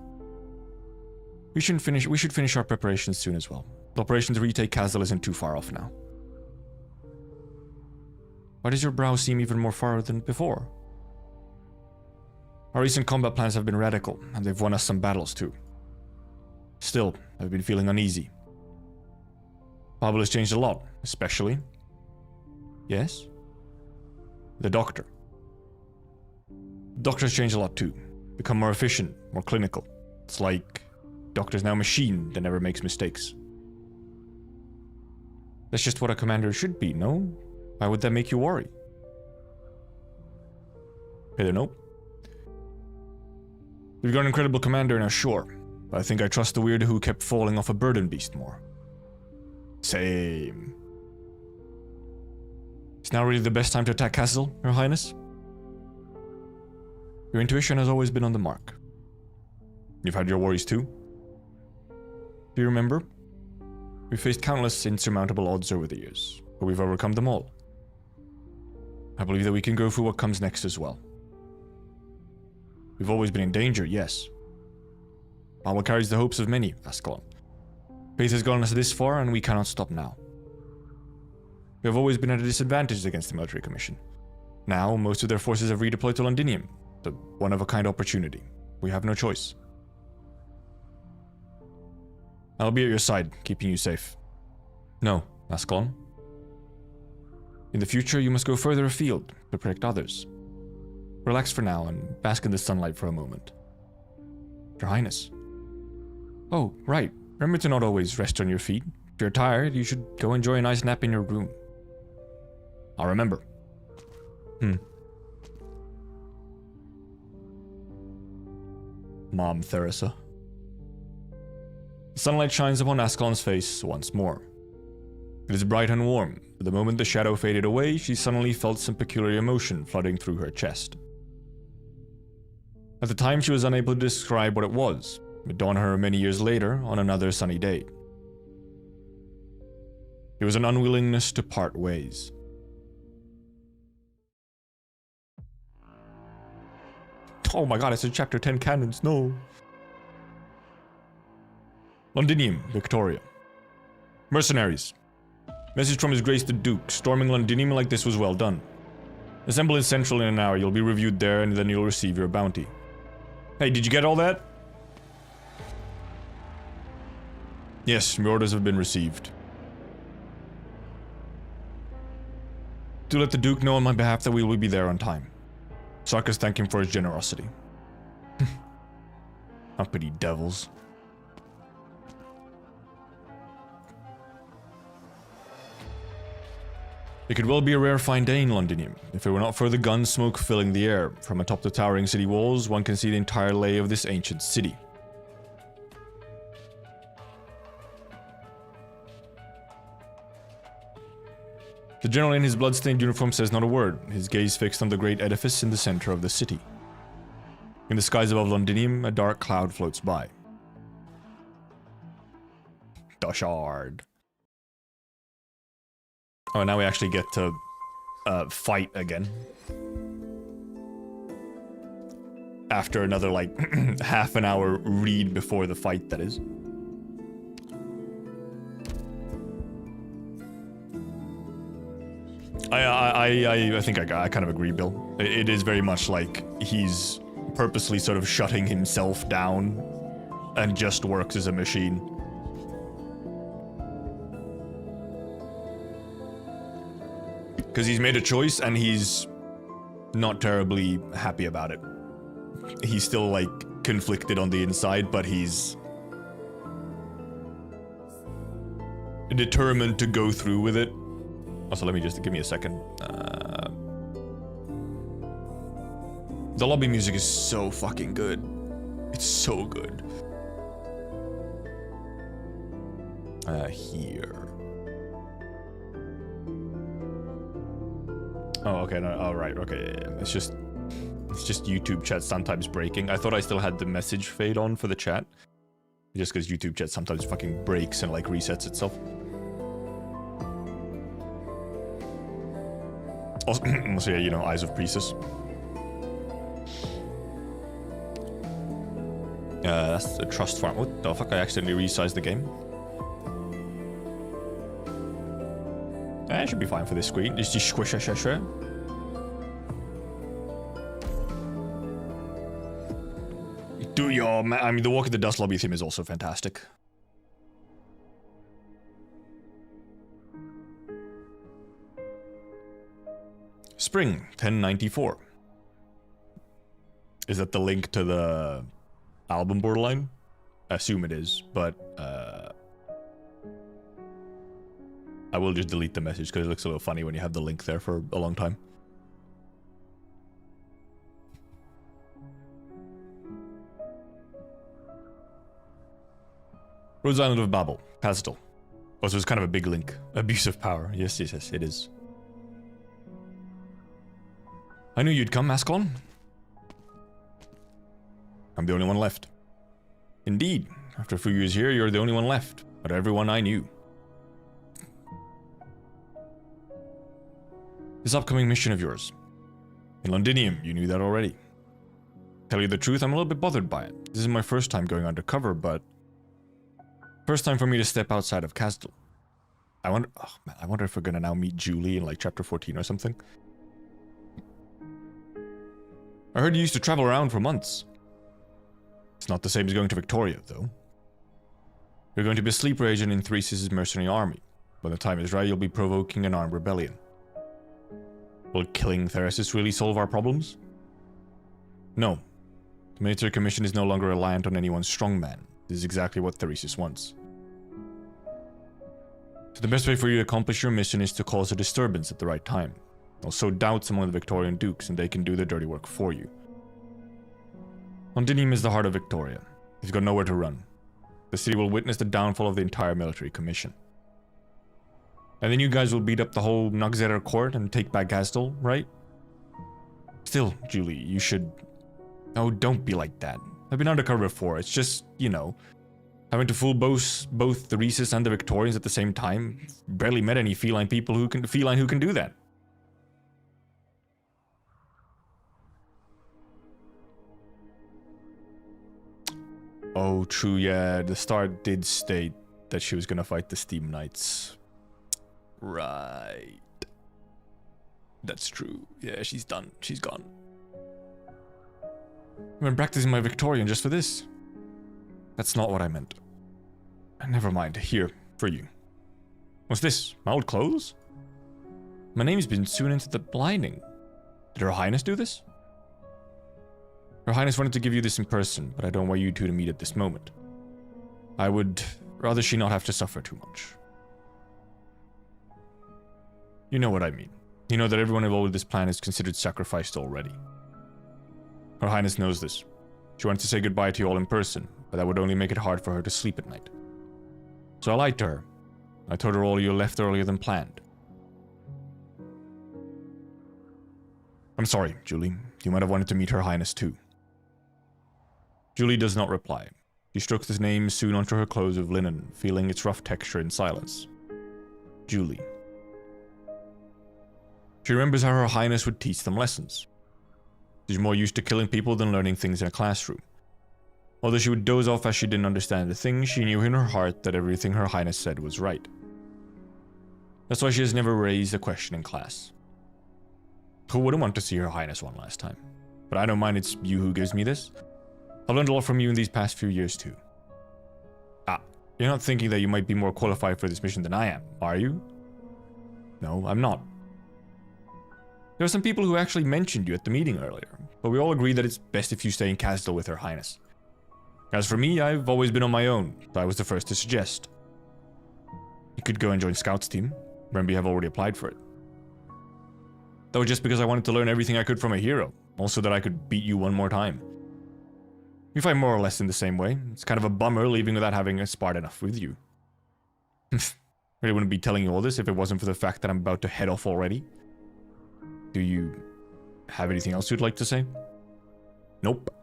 Speaker 2: We should finish our preparations soon as well. The operation to retake Castle isn't too far off now. Why does your brow seem even more far than before? Our recent combat plans have been radical, and they've won us some battles too. Still, I've been feeling uneasy. BABEL has changed a lot, especially... Yes? The Doctor. The Doctor's changed a lot too. Become more efficient, more clinical. It's like... Doctor's now a machine that never makes mistakes. That's just what a commander should be, no? Why would that make you worry? I don't know. We've got an incredible commander now, sure. But I think I trust the weirdo who kept falling off a burden beast more. Same. Is now really the best time to attack Castle, Your Highness? Your intuition has always been on the mark. You've had your worries too? Do you remember? We've faced countless insurmountable odds over the years, but we've overcome them all. I believe that we can go through what comes next as well. We've always been in danger, yes. BABEL carries the hopes of many, Ascalon. Faith has gotten us this far, and we cannot stop now. We have always been at a disadvantage against the military commission. Now, most of their forces have redeployed to Londinium, the one-of-a-kind opportunity. We have no choice. I'll be at your side, keeping you safe. No, Ascalon. In the future, you must go further afield to protect others. Relax for now and bask in the sunlight for a moment. Your Highness. Oh, right. Remember to not always rest on your feet. If you're tired, you should go enjoy a nice nap in your room. I'll remember. Mom Theresa. The sunlight shines upon Ascalon's face once more. It is bright and warm, but the moment the shadow faded away, she suddenly felt some peculiar emotion flooding through her chest. At the time, she was unable to describe what it was. It dawned on her many years later, on another sunny day. It was an unwillingness to part ways. Oh my god, it's in chapter 10 cannons, no. Londinium, Victoria. Mercenaries. Message from His Grace the Duke. Storming Londinium like this was well done. Assemble in Central in an hour. You'll be reviewed there and then you'll receive your bounty. Hey, did you get all that? Yes, your orders have been received. Do let the Duke know on my behalf that we will be there on time. Sarkis thank him for his generosity. Uppity devils. It could well be a rare fine day in Londinium, if it were not for the gun smoke filling the air. From atop the towering city walls, one can see the entire lay of this ancient city. The general in his blood-stained uniform says not a word, his gaze fixed on the great edifice in the center of the city. In the skies above Londinium, a dark cloud floats by. Doshard. Oh, now we actually get to fight again. After another, like, half an hour read before the fight, that is. I think I kind of agree, Bill. It is very much like he's purposely sort of shutting himself down and just works as a machine. Because he's made a choice and he's not terribly happy about it. He's still, like, conflicted on the inside, but he's determined to go through with it. Also, let me just give me a second. The lobby music is so fucking good. It's so good. Here. Oh, okay. No, oh, right. Okay. Yeah. It's just YouTube chat sometimes breaking. I thought I still had the message fade on for the chat. Just because YouTube chat sometimes fucking breaks and like resets itself. Also, yeah, you know, Eyes of Priestess. That's the trust farm. What the fuck? I accidentally resized the game. It should be fine for this screen. Just squish. Do your I mean, the Walk in the Dust lobby theme is also fantastic. Spring 1094. Is that the link to the album Borderline? I assume it is, but I will just delete the message because it looks a little funny when you have the link there for a long time. Rose Island of Babel, Pastel. Also, it's kind of a big link. Abuse of power. Yes, it is. I knew you'd come, Ascalon. I'm the only one left. Indeed, after a few years here, you're the only one left, but everyone I knew. This upcoming mission of yours. In Londinium, you knew that already. Tell you the truth, I'm a little bit bothered by it. This is my first time going undercover, but first time for me to step outside of Castle. I wonder if we're gonna now meet Julie in like chapter 14 or something. I heard you used to travel around for months. It's not the same as going to Victoria, though. You're going to be a sleeper agent in Thrys's mercenary army. When the time is right, you'll be provoking an armed rebellion. Will killing Theresis really solve our problems? No. The military commission is no longer reliant on any one strongman. This is exactly what Theresis wants. So the best way for you to accomplish your mission is to cause a disturbance at the right time. I'll sow doubts among the Victorian dukes, and they can do the dirty work for you. Londinium is the heart of Victoria. He's got nowhere to run. The city will witness the downfall of the entire military commission. And then you guys will beat up the whole Nogzerer court and take back Gastel, right? Still, Julie, you should... Oh, don't be like that. I've been undercover before. It's just, you know, having to fool both the Rhesus and the Victorians at the same time. Barely met any feline people who can do that. Oh, true, yeah. The star did state that she was gonna fight the Steam Knights. Right. That's true. Yeah, she's done. She's gone. I've been practicing my Victorian just for this. That's not what I meant. Never mind. Here, for you. What's this? My old clothes? My name's been sewn into the lining. Did Her Highness do this? Her Highness wanted to give you this in person, but I don't want you two to meet at this moment. I would rather she not have to suffer too much. You know what I mean. You know that everyone involved with this plan is considered sacrificed already. Her Highness knows this. She wanted to say goodbye to you all in person, but that would only make it hard for her to sleep at night. So I lied to her. I told her all you left earlier than planned. I'm sorry, Julie. You might have wanted to meet Her Highness too. Julie does not reply. She strokes his name sewn onto her clothes of linen, feeling its rough texture in silence. Julie. She remembers how Her Highness would teach them lessons. She's more used to killing people than learning things in a classroom. Although she would doze off as she didn't understand the things, she knew in her heart that everything Her Highness said was right. That's why she has never raised a question in class. Who wouldn't want to see Her Highness one last time? But I don't mind, it's you who gives me this. I've learned a lot from you in these past few years too. Ah, you're not thinking that you might be more qualified for this mission than I am, are you? No, I'm not. There are some people who actually mentioned you at the meeting earlier, but we all agree that it's best if you stay in Castle with Her Highness. As for me, I've always been on my own, so I was the first to suggest. You could go and join Scout's team. Remember, you have already applied for it. That was just because I wanted to learn everything I could from a hero. Also that I could beat you one more time. We fight more or less in the same way. It's kind of a bummer leaving without having sparred enough with you. Really wouldn't be telling you all this if it wasn't for the fact that I'm about to head off already. Do you have anything else you'd like to say? Nope.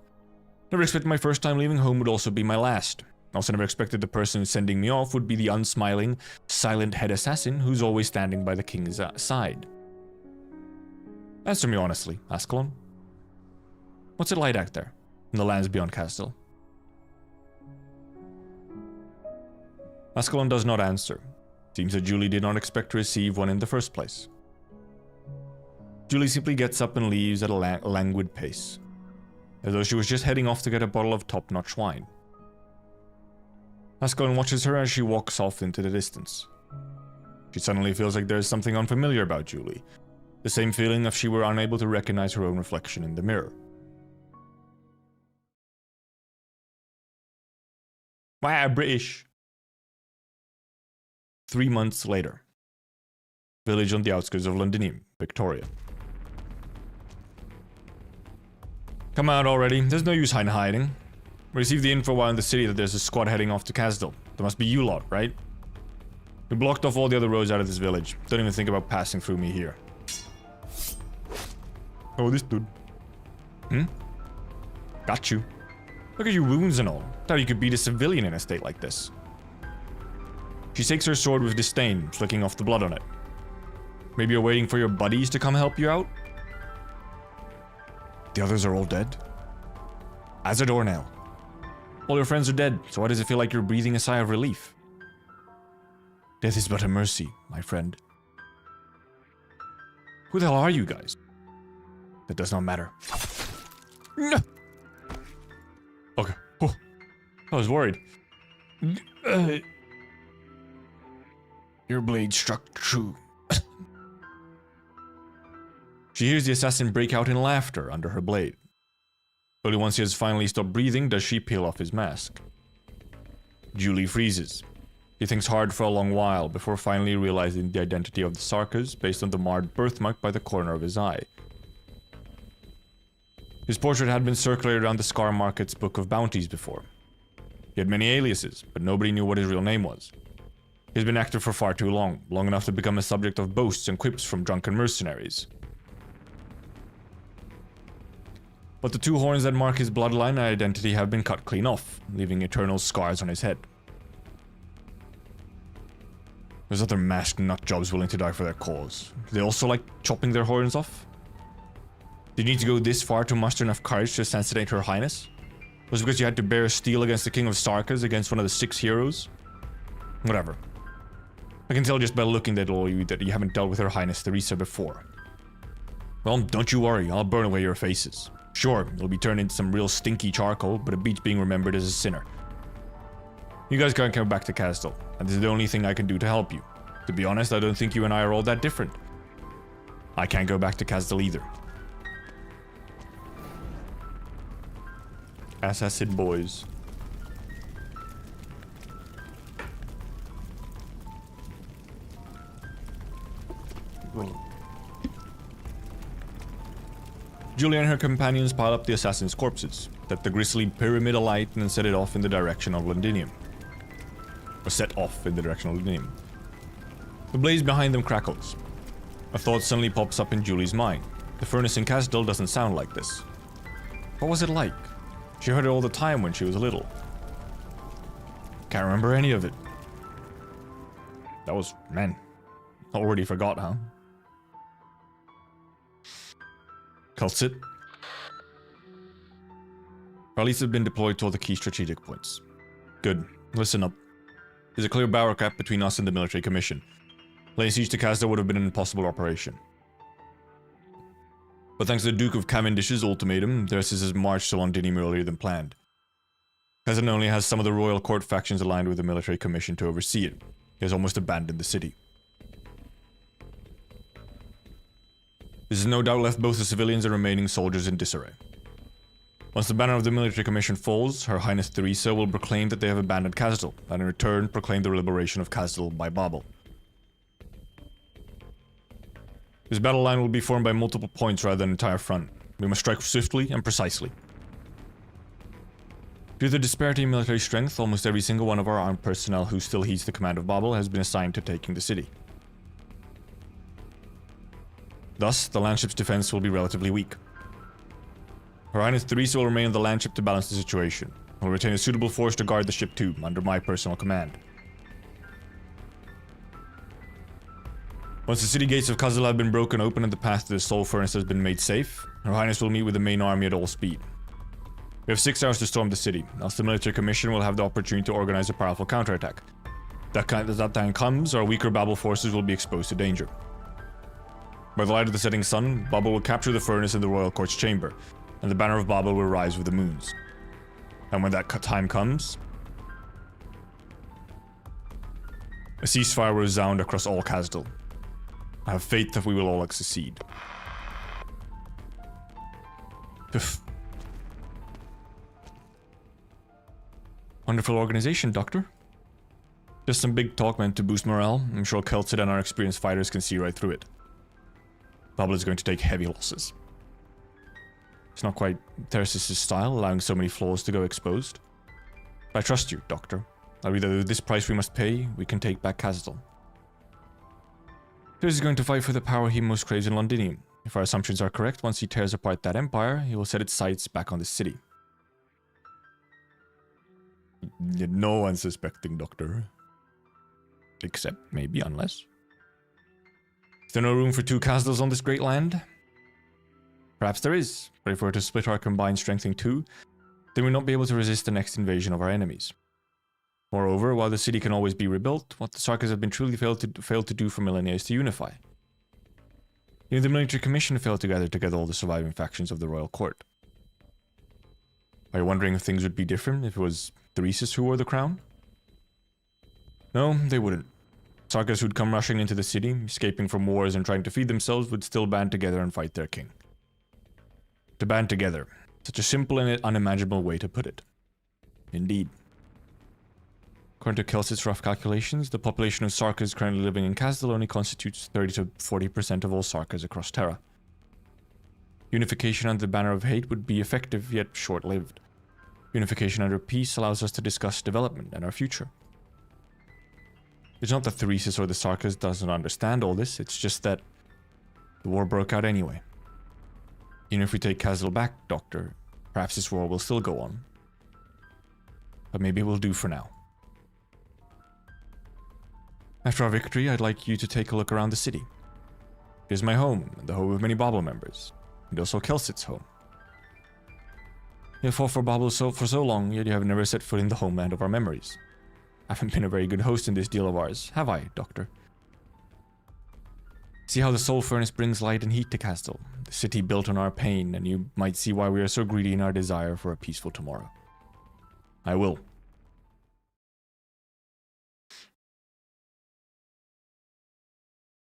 Speaker 2: Never expected my first time leaving home would also be my last. Also never expected the person sending me off would be the unsmiling, silent head assassin who's always standing by the king's side. Answer me honestly, Ascalon. What's it like out there, in the lands beyond Castle? Ascalon does not answer. Seems that Julie did not expect to receive one in the first place. Julie simply gets up and leaves at a languid pace, as though she was just heading off to get a bottle of top-notch wine. Ascalon watches her as she walks off into the distance. She suddenly feels like there is something unfamiliar about Julie, the same feeling if she were unable to recognize her own reflection in the mirror. Wow, British! 3 months later. Village on the outskirts of Londinium, Victoria. Come out already, there's no use hiding. We received the info while in the city that there's a squad heading off to Casdal. There must be you lot, right? We blocked off all the other roads out of this village. Don't even think about passing through me here. Oh, this dude. Got you. Look at your wounds and all. Thought you could beat a civilian in a state like this. She shakes her sword with disdain, flicking off the blood on it. Maybe you're waiting for your buddies to come help you out? The others are all dead? As a doornail. All your friends are dead, so why does it feel like you're breathing a sigh of relief? Death is but a mercy, my friend. Who the hell are you guys? That does not matter. No. Okay. Oh, I was worried. Your blade struck true. She hears the assassin break out in laughter under her blade. Only once he has finally stopped breathing does she peel off his mask. Julie freezes. He thinks hard for a long while before finally realizing the identity of the Sarkas based on the marred birthmark by the corner of his eye. His portrait had been circulated around the Scar Market's book of bounties before. He had many aliases, but nobody knew what his real name was. He's been active for far too long enough to become a subject of boasts and quips from drunken mercenaries. But the two horns that mark his bloodline and identity have been cut clean off, leaving eternal scars on his head. There's other masked nutjobs willing to die for their cause. Do they also like chopping their horns off? Did you need to go this far to muster enough courage to assassinate her highness? Was it because you had to bear steel against the king of Sarkas, against one of the 6 heroes? Whatever. I can tell just by looking at all you that you haven't dealt with her highness Theresa before. Well, don't you worry, I'll burn away your faces. Sure, it'll be turned into some real stinky charcoal, but it beats being remembered as a sinner. You guys can't come back to Castle, and this is the only thing I can do to help you. To be honest, I don't think you and I are all that different. I can't go back to Castle either. Assassin boys. Julia and her companions pile up the assassin's corpses, set the grisly pyramid alight, and set it off in the direction of Londinium. Or set off in the direction of Londinium. The blaze behind them crackles. A thought suddenly pops up in Julie's mind. The furnace in Casdal doesn't sound like this. What was it like? She heard it all the time when she was little. Can't remember any of it. That was, man, already forgot, huh? Cultsit. Rallies have been deployed to all the key strategic points. Good. Listen up. There's a clear barrier gap between us and the military commission. Laying siege to Casdal would have been an impossible operation. But thanks to the Duke of Cavendish's ultimatum, the Resistance has marched to Londinium earlier than planned. Casdal only has some of the royal court factions aligned with the military commission to oversee it. He has almost abandoned the city. This has no doubt left both the civilians and remaining soldiers in disarray. Once the banner of the military commission falls, Her Highness Theresa will proclaim that they have abandoned Casdal, and in return proclaim the liberation of Casdal by BABEL. This battle line will be formed by multiple points rather than an entire front. We must strike swiftly and precisely. Due to the disparity in military strength, almost every single one of our armed personnel who still heeds the command of BABEL has been assigned to taking the city. Thus, the landship's defense will be relatively weak. Her Highness Theresa will remain on the landship to balance the situation, and will retain a suitable force to guard the ship too, under my personal command. Once the city gates of Kazel have been broken open and the path to the Soul Furnace has been made safe, Her Highness will meet with the main army at all speed. We have 6 hours to storm the city, else the military commission will have the opportunity to organize a powerful counterattack. As that time comes, our weaker BABEL forces will be exposed to danger. By the light of the setting sun, BABEL will capture the furnace in the royal court's chamber, and the banner of BABEL will rise with the moons. And when that time comes, a ceasefire will resound across all Kazdal. I have faith that we will all succeed. Wonderful organization, Doctor. Just some big talk meant to boost morale. I'm sure Keltsid and our experienced fighters can see right through it. BABEL is going to take heavy losses. It's not quite Theresis' style, allowing so many flaws to go exposed. But I trust you, Doctor. Either with this price we must pay, we can take back Kazdal. Theresis is going to fight for the power he most craves in Londinium. If our assumptions are correct, once he tears apart that empire, he will set its sights back on the city. No one's suspecting, Doctor. Except maybe, unless. Is there no room for 2 Kazdals on this great land? Perhaps there is, but if we were to split our combined strength in 2, then we'll not be able to resist the next invasion of our enemies. Moreover, while the city can always be rebuilt, what the Sarkas have been truly failed to do for millennia is to unify. Even the military commission failed to gather together all the surviving factions of the royal court. Are you wondering if things would be different if it was Theresis who wore the crown? No, they wouldn't. Sarkas who'd come rushing into the city, escaping from wars and trying to feed themselves, would still band together and fight their king. To band together. Such a simple and unimaginable way to put it. Indeed. According to Keltsid's rough calculations, the population of Sarkas currently living in Kazdal only constitutes 30 to 40% of all Sarkas across Terra. Unification under the banner of hate would be effective, yet short-lived. Unification under peace allows us to discuss development and our future. It's not that Theresis or the Sarkas doesn't understand all this, it's just that the war broke out anyway. Even if we take Kazdal back, Doctor, perhaps this war will still go on. But maybe it will do for now. After our victory, I'd like you to take a look around the city. It is my home, and the home of many BABEL members, and also Keltsid's home. You have fought for BABEL for so long, yet you have never set foot in the homeland of our memories. I haven't been a very good host in this deal of ours, have I, Doctor? See how the Soul Furnace brings light and heat to Kazdal, the city built on our pain, and you might see why we are so greedy in our desire for a peaceful tomorrow. I will.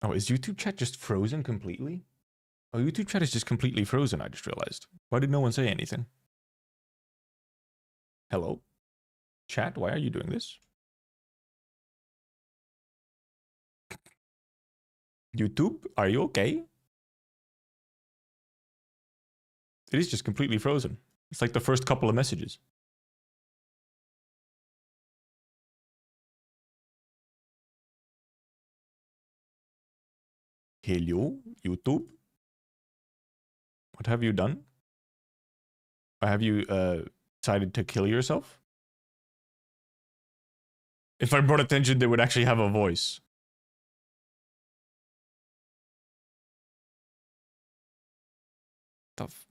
Speaker 2: Oh, is YouTube chat just frozen completely? Oh, YouTube chat is just completely frozen, I just realized. Why did no one say anything? Hello? Chat, why are you doing this? YouTube, are you okay? It is just completely frozen. It's like the first couple of messages. Hello, YouTube? What have you done? Or have you decided to kill yourself? If I brought attention, they would actually have a voice. Tough.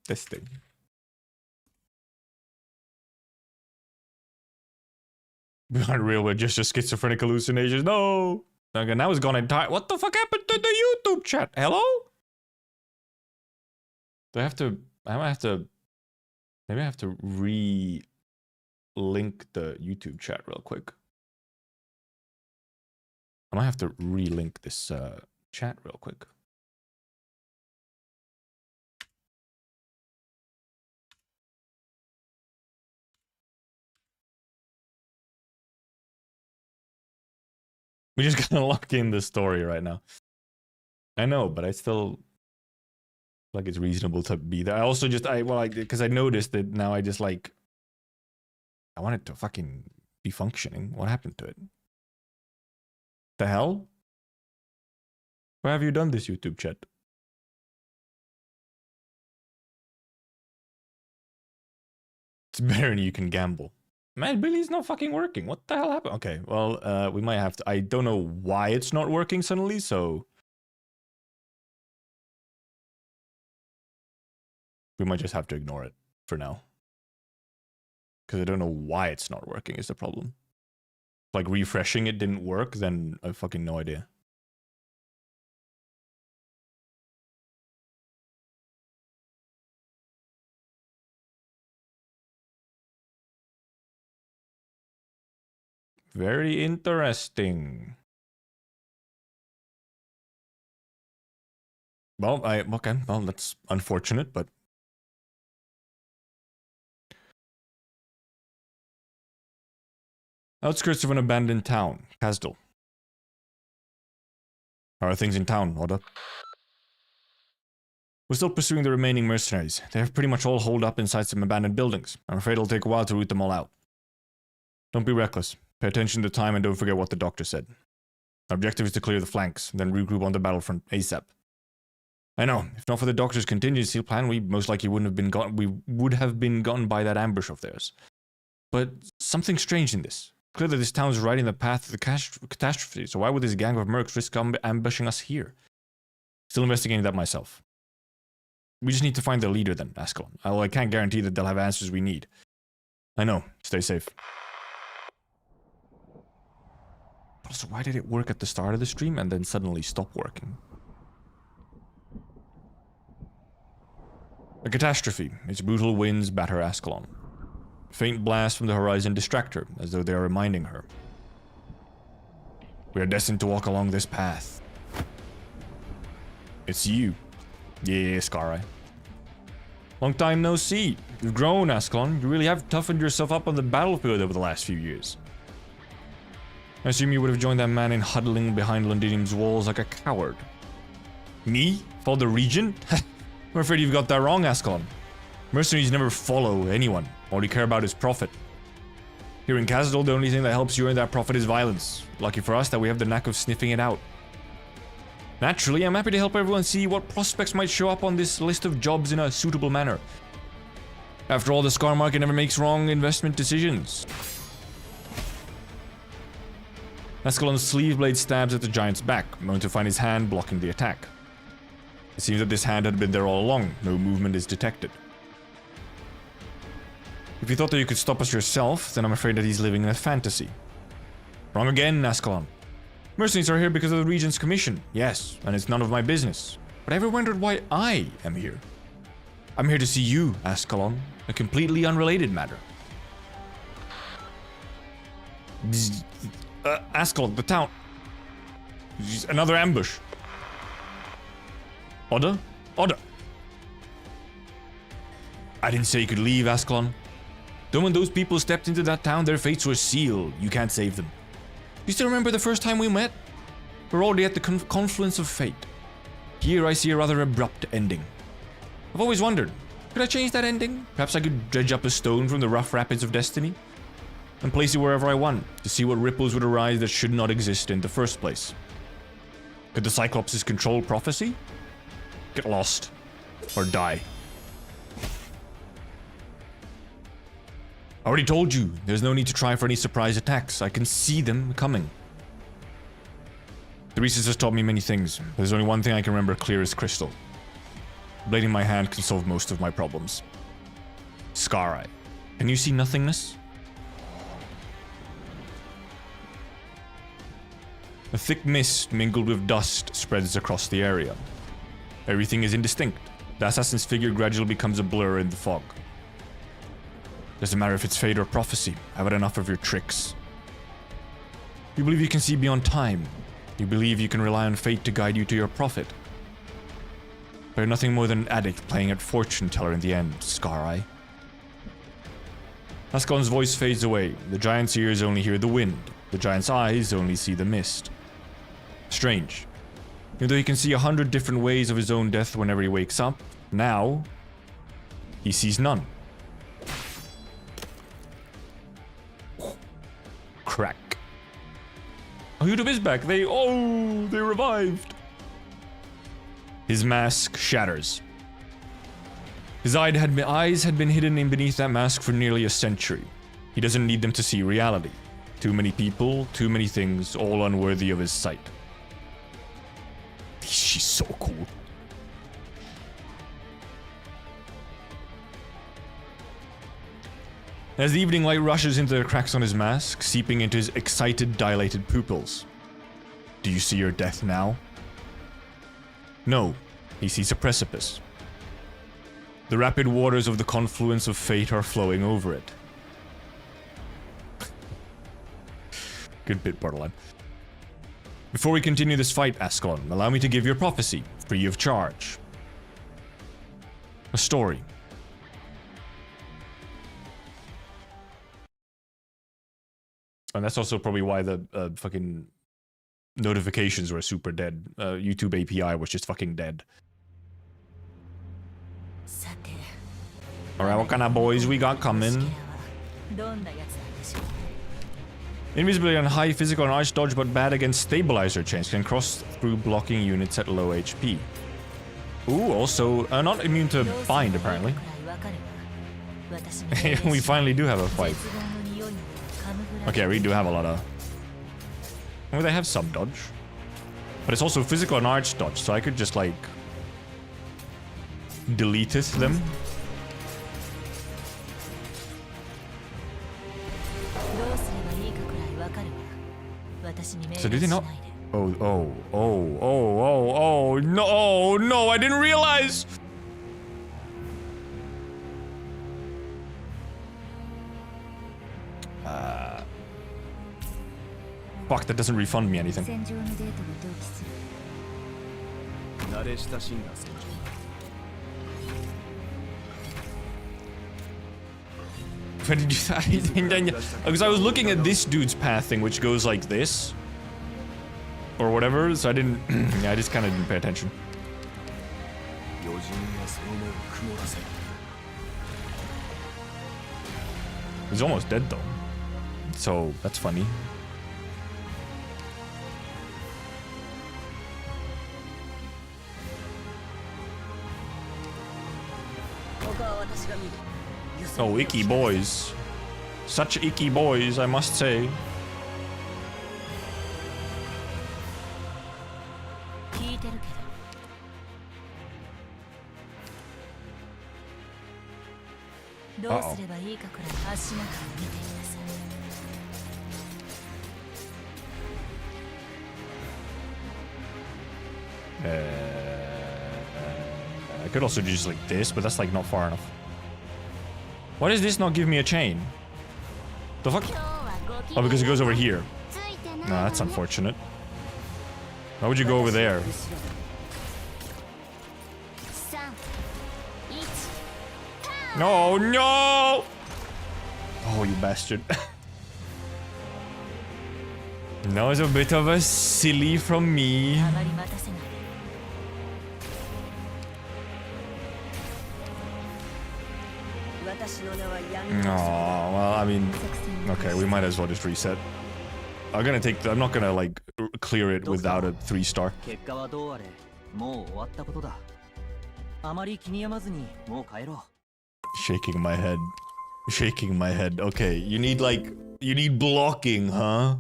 Speaker 2: This thing. Behind real, we're just schizophrenic hallucinations. No! Okay, now it's gone entire. What the fuck happened to the YouTube chat? Hello? Do I have to? I might have to. Maybe I have to re-link the YouTube chat real quick. I might have to re-link this chat real quick. We just gotta lock in the story right now. I know, but I still like it's reasonable to be there. I also just because I noticed that now I just like I want it to fucking be functioning. What happened to it? The hell? Why have you done this, YouTube chat? It's better than you can gamble. Man, Billy's not fucking working. What the hell happened? Okay, well, we might have to... I don't know why it's not working suddenly, so... we might just have to ignore it for now. Because I don't know why it's not working is the problem. Like, refreshing it didn't work, then I have fucking no idea. Very interesting. Well, okay, well, that's unfortunate, but... outskirts of an abandoned town, Kasdal. How are things in town, Oda? We're still pursuing the remaining mercenaries. They have pretty much all holed up inside some abandoned buildings. I'm afraid it'll take a while to root them all out. Don't be reckless. Pay attention to time and don't forget what the doctor said. Our objective is to clear the flanks, then regroup on the battlefront ASAP. I know, if not for the doctor's contingency plan, we most likely would have been gotten by that ambush of theirs. But something strange in this. Clearly this town is right in the path of the catastrophe, so why would this gang of mercs risk ambushing us here? Still investigating that myself. We just need to find the leader then, Ascalon. I can't guarantee that they'll have answers we need. I know, stay safe. Also, why did it work at the start of the stream and then suddenly stop working? A catastrophe. Its brutal winds batter Ascalon. Faint blasts from the horizon distract her, as though they are reminding her. We are destined to walk along this path. It's you. Yeah, Scarai. Long time no see. You've grown, Ascalon. You really have toughened yourself up on the battlefield over the last few years. I assume you would have joined that man in huddling behind Londinium's walls like a coward. Me? Follow the Regent? I'm afraid you've got that wrong, Ascalon. Mercenaries never follow anyone. All you care about is profit. Here in Kasdal, the only thing that helps you earn that profit is violence. Lucky for us that we have the knack of sniffing it out. Naturally, I'm happy to help everyone see what prospects might show up on this list of jobs in a suitable manner. After all, the Scar market never makes wrong investment decisions. Ascalon's sleeve blade stabs at the giant's back, only to find his hand blocking the attack. It seems that this hand had been there all along. No movement is detected. If you thought that you could stop us yourself, then I'm afraid that he's living in a fantasy. Wrong again, Ascalon. Mercenaries are here because of the Regent's commission, yes, and it's none of my business. But I ever wondered why I am here? I'm here to see you, Ascalon, a completely unrelated matter. Ascalon, the town. Another ambush. Oda? Oda! I didn't say you could leave, Ascalon. Then when those people stepped into that town, their fates were sealed. You can't save them. You still remember the first time we met? We're already at the confluence of fate. Here I see a rather abrupt ending. I've always wondered, could I change that ending? Perhaps I could dredge up a stone from the rough rapids of destiny and place it wherever I want to see what ripples would arise that should not exist in the first place. Could the Cyclops' control prophecy? Get lost. Or die. I already told you, there's no need to try for any surprise attacks. I can see them coming. The Reese's has taught me many things, but there's only one thing I can remember clear as crystal. Blade in my hand can solve most of my problems. Scarai. Can you see nothingness? A thick mist mingled with dust spreads across the area. Everything is indistinct. The assassin's figure gradually becomes a blur in the fog. Doesn't matter if it's fate or prophecy. I've had enough of your tricks. You believe you can see beyond time. You believe you can rely on fate to guide you to your profit. But you're nothing more than an addict playing at fortune teller in the end, Scarai. Ascalon's voice fades away. The giant's ears only hear the wind. The giant's eyes only see the mist. Strange. Even though he can see 100 different ways of his own death whenever he wakes up, now he sees none. Crack. Oh, YouTube is back. They revived. His mask shatters. His eyes had been hidden in beneath that mask for nearly a century. He doesn't need them to see reality. Too many people, too many things, all unworthy of his sight. She's so cool. As the evening light rushes into the cracks on his mask, seeping into his excited, dilated pupils. Do you see your death now? No, he sees a precipice. The rapid waters of the confluence of fate are flowing over it. Good bit, Borderline. Before we continue this fight, Ascalon, allow me to give your prophecy, free of charge. A story. And that's also probably why the fucking notifications were super dead. YouTube API was just fucking dead. Alright, what kind of boys we got coming? Invisibility on high physical and arch dodge, but bad against stabilizer chains. Can cross through blocking units at low HP. Ooh, also not immune to bind, apparently. We finally do have a fight. Okay, we do have a lot of... Well, they have some dodge. But it's also physical and arch dodge, so I could just, like... delete them. So do they not... Oh, no, I didn't realize! Fuck, that doesn't refund me anything. When did you... Because I was looking at this dude's path thing, which goes like this. Or whatever, so I didn't... yeah, I just kind of didn't pay attention. He's almost dead though. So, that's funny. Oh, icky boys. Such icky boys, I must say. Uh-oh. I could also do just like this, but that's like not far enough. Why does this not give me a chain? The fuck? Oh, because it goes over here. Nah, that's unfortunate. Why would you go over there? No, no! Oh, you bastard. That was a bit of a silly from me. Oh, well, I mean, okay, we might as well just reset. I'm not gonna like clear it without a 3-star. Shaking my head. Shaking my head. Okay, you need blocking, huh?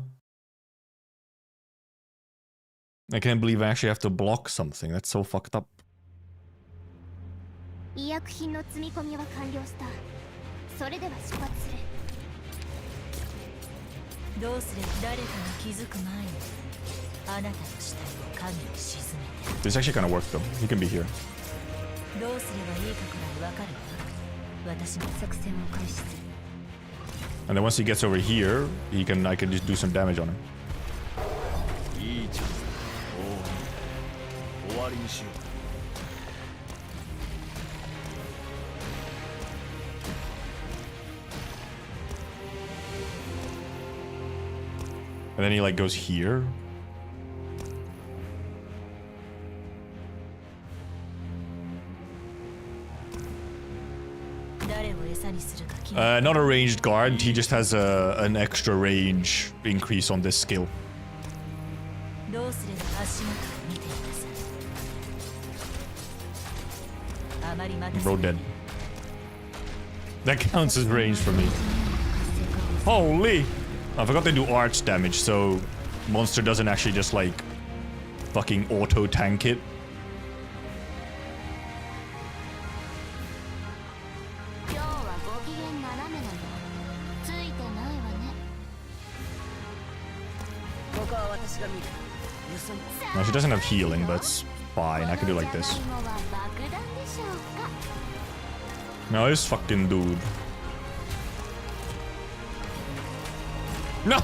Speaker 2: I can't believe I actually have to block something. That's so fucked up. This actually kind of worked though. He can be here. And then once he gets over here, I can just do some damage on him. And then he like goes here. Not a ranged guard, he just has an extra range increase on this skill. Bro dead. That counts as range for me. Holy! I forgot they do arch damage, so monster doesn't actually just like fucking auto tank it. No, she doesn't have healing, but it's fine. I can do like this. No, this fucking dude. No!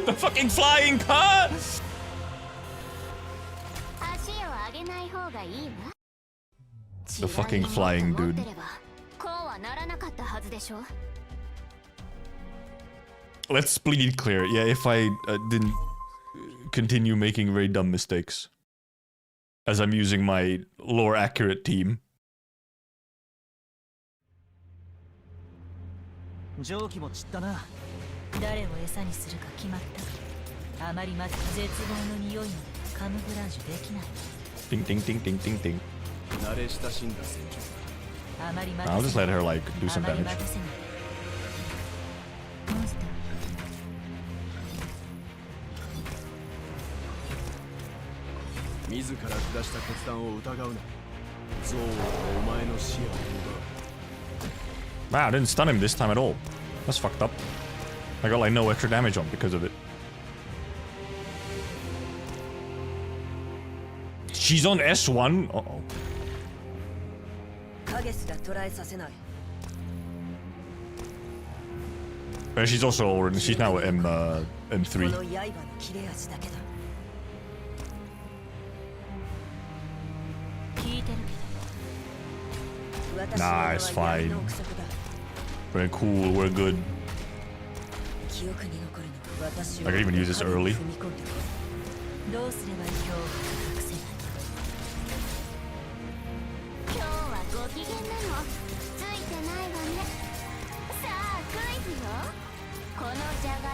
Speaker 2: The fucking flying car! The fucking flying dude. Let's split it clear. Yeah, if I didn't continue making very dumb mistakes. As I'm using my lore accurate team.
Speaker 4: 蒸気も散ったな。誰を餌にするか決まった。あまりまだ絶望の匂いまでカムフラージュできない。
Speaker 2: Ding ding ding ding ding ding.
Speaker 4: 慣れ親しんだ戦場。
Speaker 2: I'll just let her like do some damage.
Speaker 4: 自ら下した決断を疑うな。憎悪はお前の視野を奪う。
Speaker 2: Wow, I didn't stun him this time at all. That's fucked up. I got like no extra damage on because of it. She's on S1? Uh-oh. She's also already, she's now M3. Nice, fine. We're cool, we're good. I can even use this early.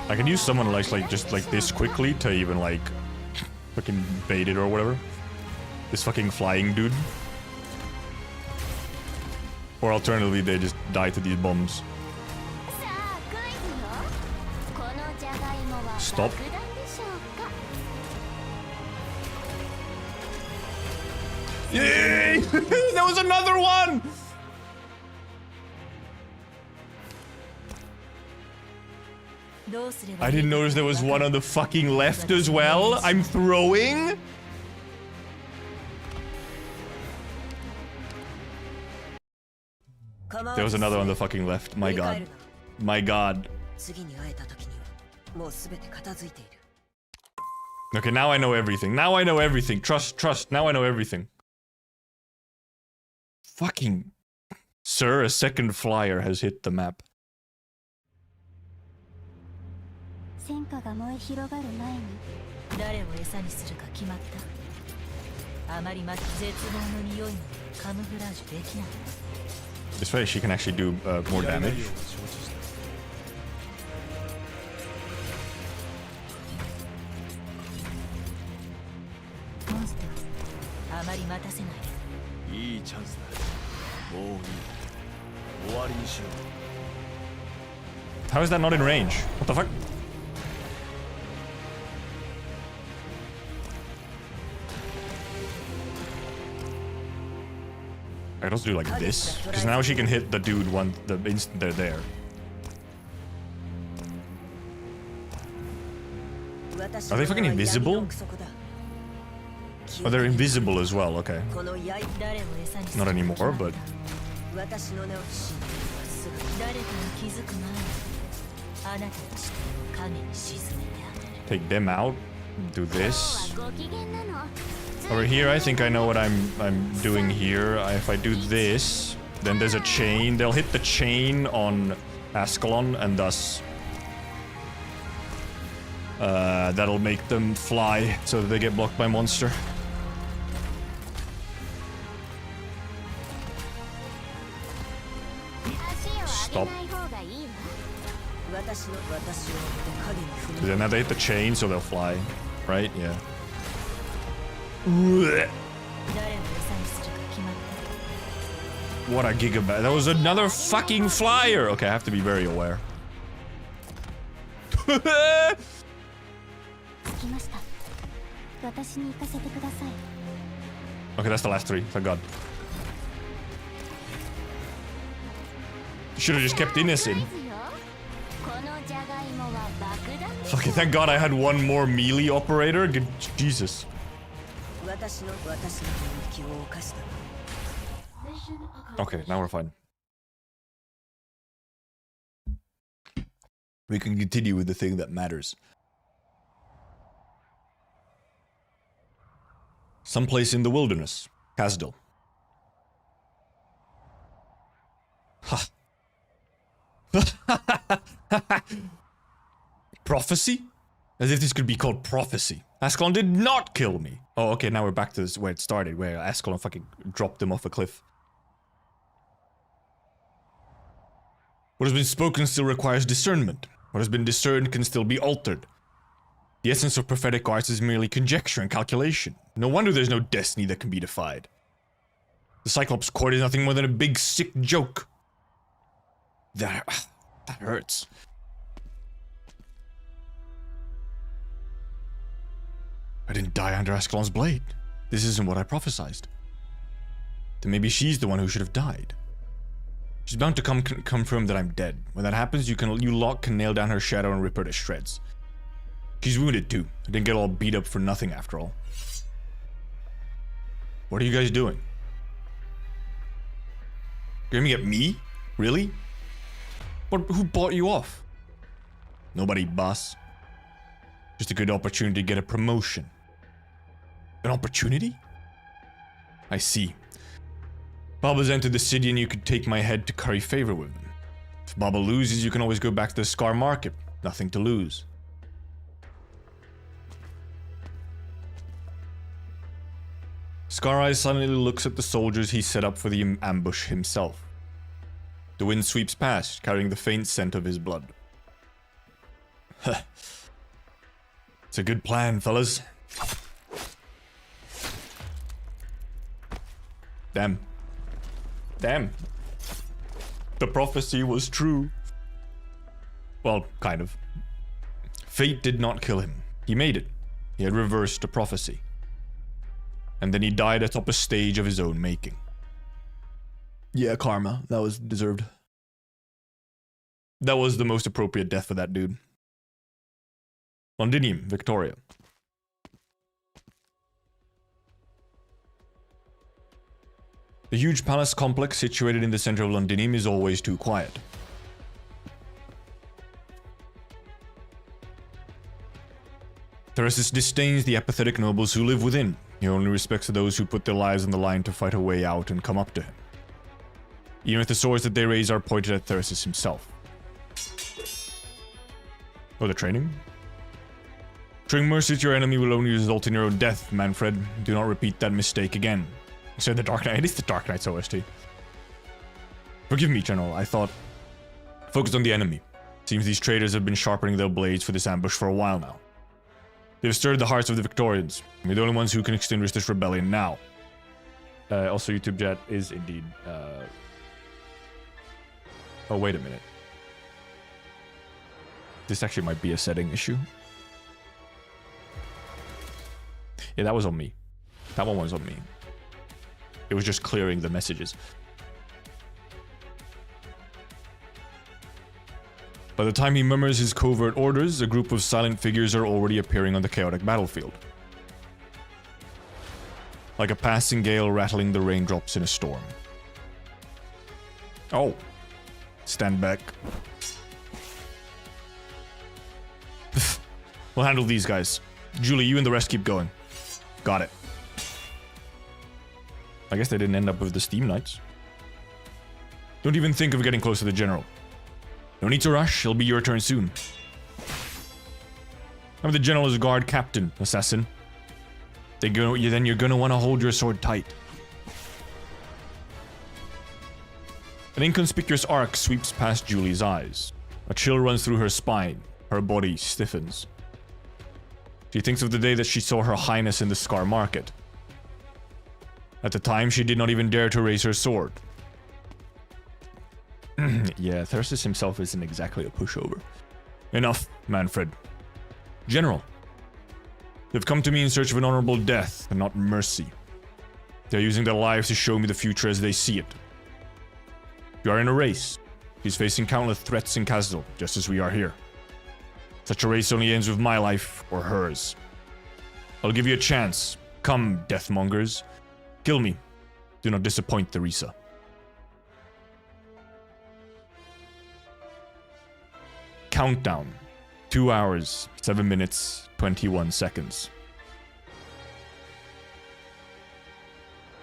Speaker 2: I can use someone like just like this quickly to even like fucking bait it or whatever. This fucking flying dude. Or alternatively, they just die to these bombs. Stop. Yay! There was another one! I didn't notice there was one on the fucking left as well. I'm throwing. There was another on the fucking left. My god. My god. Okay, now I know everything. Now I know everything. Trust, trust. Now I know everything. Fucking... Sir, a second flyer has hit the map. This way she can actually do more damage. How is that not in range? What the fuck? I can also do like this, because now she can hit the dude the instant they're there. Are they fucking invisible? Oh, they're invisible as well, okay. Not anymore, but... Take them out, do this. Over here, I think I know what I'm doing here. If I do this, then there's a chain. They'll hit the chain on Ascalon, and thus that'll make them fly so that they get blocked by monster. stop. Then now they hit the chain, so they'll fly. Right? Yeah. What a gigabyte. That was another fucking flyer! Okay, I have to be very aware. Okay, that's the last three, thank god. Should have just kept Ines in. Okay, thank god I had one more melee operator. Good Jesus. Okay, now we're fine. We can continue with the thing that matters. Someplace in the wilderness. Kasdil. Ha. Prophecy? As if this could be called prophecy. Ascalon did not kill me. Oh, okay, now we're back to this where it started, where Ascalon fucking dropped him off a cliff. What has been spoken still requires discernment. What has been discerned can still be altered. The essence of prophetic arts is merely conjecture and calculation. No wonder there's no destiny that can be defied. The Cyclops court is nothing more than a big sick joke. That hurts. I didn't die under Ascalon's blade. This isn't what I prophesied. Then maybe she's the one who should have died. She's bound to confirm that I'm dead. When that happens, you lot can nail down her shadow and rip her to shreds. She's wounded too. I didn't get all beat up for nothing after all. What are you guys doing? You're aiming at me? Really? Who bought you off? Nobody, boss. Just a good opportunity to get a promotion. An opportunity? I see. Baba's entered the city and you could take my head to curry favor with him. If Baba loses, you can always go back to the Scar Market. Nothing to lose. Scar Eyes suddenly looks at the soldiers he set up for the ambush himself. The wind sweeps past, carrying the faint scent of his blood. It's a good plan, fellas. Damn. Damn. The prophecy was true. Well, kind of. Fate did not kill him. He made it. He had reversed the prophecy. And then he died atop a stage of his own making. Yeah, karma. That was deserved. That was the most appropriate death for that dude. Londinium, Victoria. The huge palace complex situated in the center of Londinium is always too quiet. Theresis disdains the apathetic nobles who live within. He only respects those who put their lives on the line to fight a way out and come up to him. Even if the swords that they raise are pointed at Theresis himself. Oh, the training? Showing mercy to your enemy will only result in your own death, Manfred. Do not repeat that mistake again. So the Dark Knight, it is the Dark Knight's OST. Forgive me, General, I thought... Focus on the enemy. Seems these traitors have been sharpening their blades for this ambush for a while now. They've stirred the hearts of the Victorians. We're the only ones who can extinguish this rebellion now. Also, YouTube chat is indeed... Oh, wait a minute. This actually might be a setting issue. Yeah, that was on me. That one was on me. It was just clearing the messages. By the time he murmurs his covert orders, a group of silent figures are already appearing on the chaotic battlefield. Like a passing gale rattling the raindrops in a storm. Oh. Stand back. We'll handle these guys. Julie, you and the rest keep going. Got it. I guess they didn't end up with the Steam Knights. Don't even think of getting close to the General. No need to rush, it'll be your turn soon. I'm the General's guard captain, assassin. Then you're gonna want to hold your sword tight. An inconspicuous arc sweeps past Julie's eyes. A chill runs through her spine. Her body stiffens. She thinks of the day that she saw Her Highness in the Scar Market. At the time, she did not even dare to raise her sword. Yeah, Thyresis himself isn't exactly a pushover. Enough, Manfred. General. They've come to me in search of an honorable death, and not mercy. They're using their lives to show me the future as they see it. We are in a race. He's facing countless threats in Kazdal, just as we are here. Such a race only ends with my life, or hers. I'll give you a chance. Come, deathmongers. Kill me. Do not disappoint Theresa. Countdown. 2 hours, 7 minutes, 21 seconds.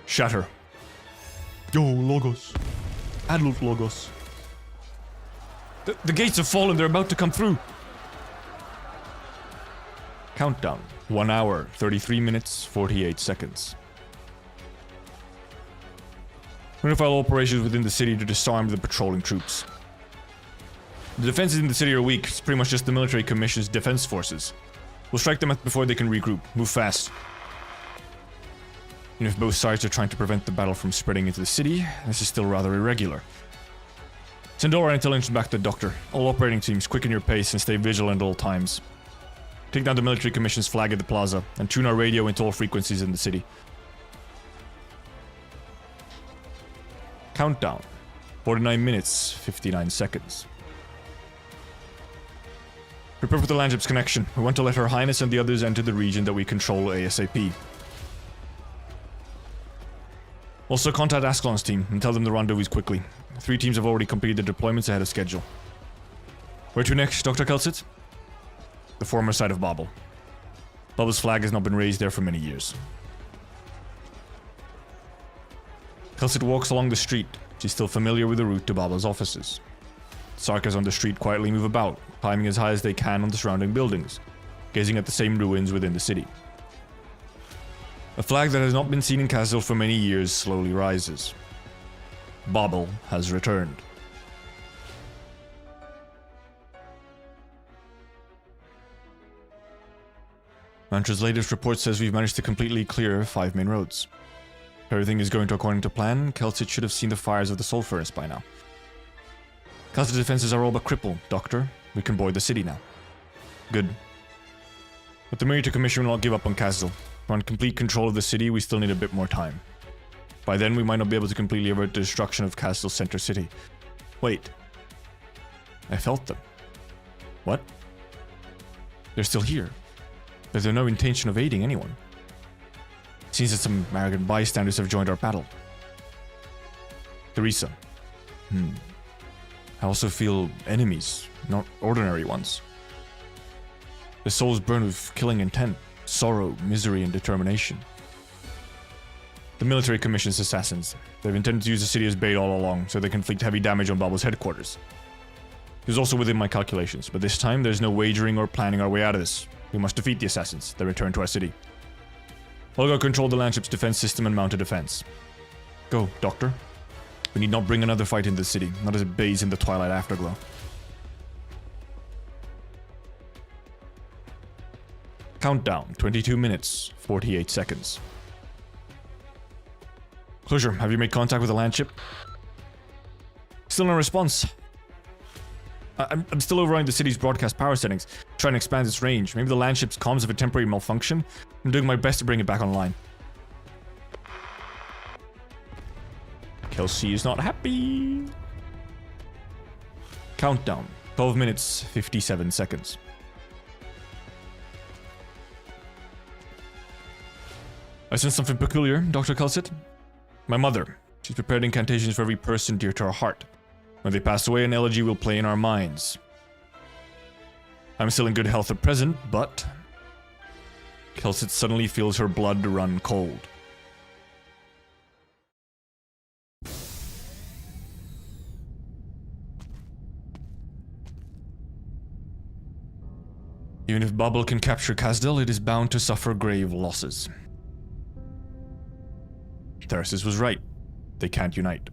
Speaker 2: Shatter. Yo, Logos. Adult Logos. The gates have fallen, they're about to come through. Countdown. 1 hour, 33 minutes, 48 seconds. Unify operations within the city to disarm the patrolling troops. The defenses in the city are weak. It's pretty much just the military commission's defense forces. We'll strike them before they can regroup. Move fast. Even if both sides are trying to prevent the battle from spreading into the city, this is still rather irregular. Send all our intelligence back to the Doctor. All operating teams, quicken your pace and stay vigilant at all times. Take down the military commission's flag at the plaza, and tune our radio into all frequencies in the city. Countdown. 49 minutes, 59 seconds. Prepare for the landship's connection. We want to let Her Highness and the others enter the region that we control ASAP. Also contact Ascalon's team and tell them the rendezvous quickly. 3 teams have already completed their deployments ahead of schedule. Where to next, Dr. Kelsit? The former site of BABEL. BABEL's flag has not been raised there for many years. Kelsit walks along the street. She's still familiar with the route to BABEL's offices. Sarkas on the street quietly move about, climbing as high as they can on the surrounding buildings, gazing at the same ruins within the city. A flag that has not been seen in Kazdal for many years slowly rises. BABEL has returned. Mantra's latest report says we've managed to completely clear 5 main roads. If everything is going according to plan, Kelsit should have seen the fires of the Soul Furnace by now. Kazdal's defenses are all but crippled, Doctor. We can board the city now. Good. But the military commission will not give up on Kazdal. If we're in complete control of the city, we still need a bit more time. By then, we might not be able to completely avert the destruction of Kazdal's center city. Wait. I felt them. What? They're still here. But there's no intention of aiding anyone. It seems that some arrogant bystanders have joined our battle. Theresa. I also feel enemies, not ordinary ones. Their souls burn with killing intent, sorrow, misery, and determination. The military commission's assassins. They've intended to use the city as bait all along, so they can inflict heavy damage on BABEL's headquarters. It was also within my calculations, but this time there's no wagering or planning our way out of this. We must defeat the assassins, then return to our city. Olga controlled the landship's defense system and mount a defense. Go, Doctor. We need not bring another fight into the city, not as it bathes in the twilight afterglow. Countdown, 22 minutes, 48 seconds. Closure, have you made contact with the landship? Still no response. I'm still overriding the city's broadcast power settings, trying to expand its range. Maybe the landship's comms have a temporary malfunction. I'm doing my best to bring it back online. Kelsey is not happy. Countdown, 12 minutes, 57 seconds. I sense something peculiar, Dr. Kelsit. My mother. She's prepared incantations for every person dear to her heart. When they pass away, an elegy will play in our minds. I'm still in good health at present, but... Kelsit suddenly feels her blood run cold. Even if BABEL can capture Kazdal, it is bound to suffer grave losses. Thyresis was right. They can't unite.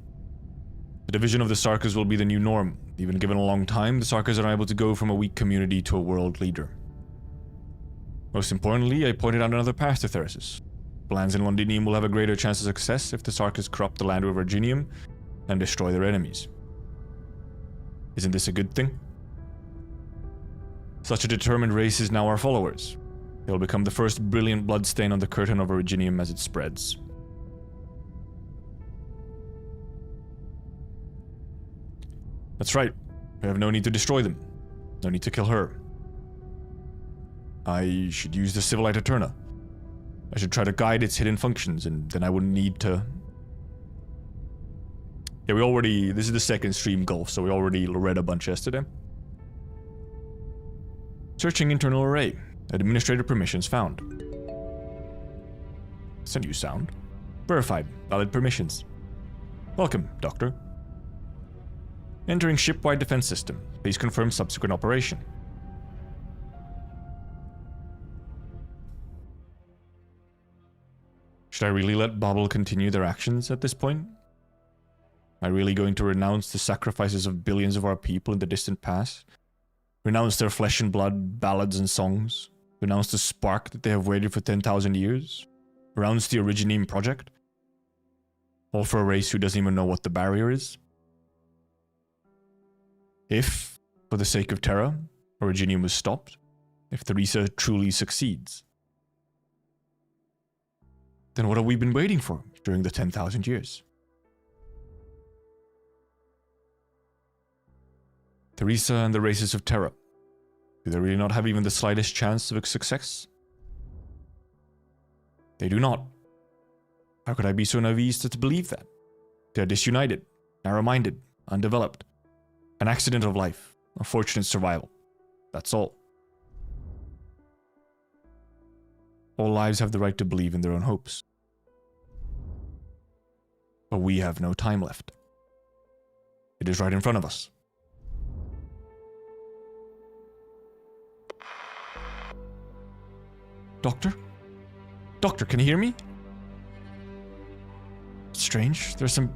Speaker 2: The division of the Sarkas will be the new norm. Even given a long time, the Sarkas are able to go from a weak community to a world leader. Most importantly, I pointed out another path to Therasis. Lands in Londinium will have a greater chance of success if the Sarkas corrupt the land of Virginium and destroy their enemies. Isn't this a good thing? Such a determined race is now our followers. They will become the first brilliant bloodstain on the curtain of Virginium as it spreads. That's right. We have no need to destroy them. No need to kill her. I should use the Civilite Eterna. I should try to guide its hidden functions, and then I wouldn't need to... Yeah, this is the second stream golf, so we already read a bunch yesterday. Searching internal array. Administrator permissions found. It's a new sound. Verified. Valid permissions. Welcome, Doctor. Entering ship-wide defense system. Please confirm subsequent operation. Should I really let BABEL continue their actions at this point? Am I really going to renounce the sacrifices of billions of our people in the distant past? Renounce their flesh and blood, ballads and songs? Renounce the spark that they have waited for 10,000 years? Renounce the Originium project? All for a race who doesn't even know what the barrier is? If, for the sake of Terra, Originium was stopped, if Theresa truly succeeds, then what have we been waiting for during the 10,000 years? Theresa and the races of Terra, do they really not have even the slightest chance of success? They do not. How could I be so naive to believe that? They are disunited, narrow-minded, undeveloped. An accident of life, a fortunate survival. That's all. All lives have the right to believe in their own hopes. But we have no time left. It is right in front of us. Doctor? Doctor, can you hear me? Strange, there's some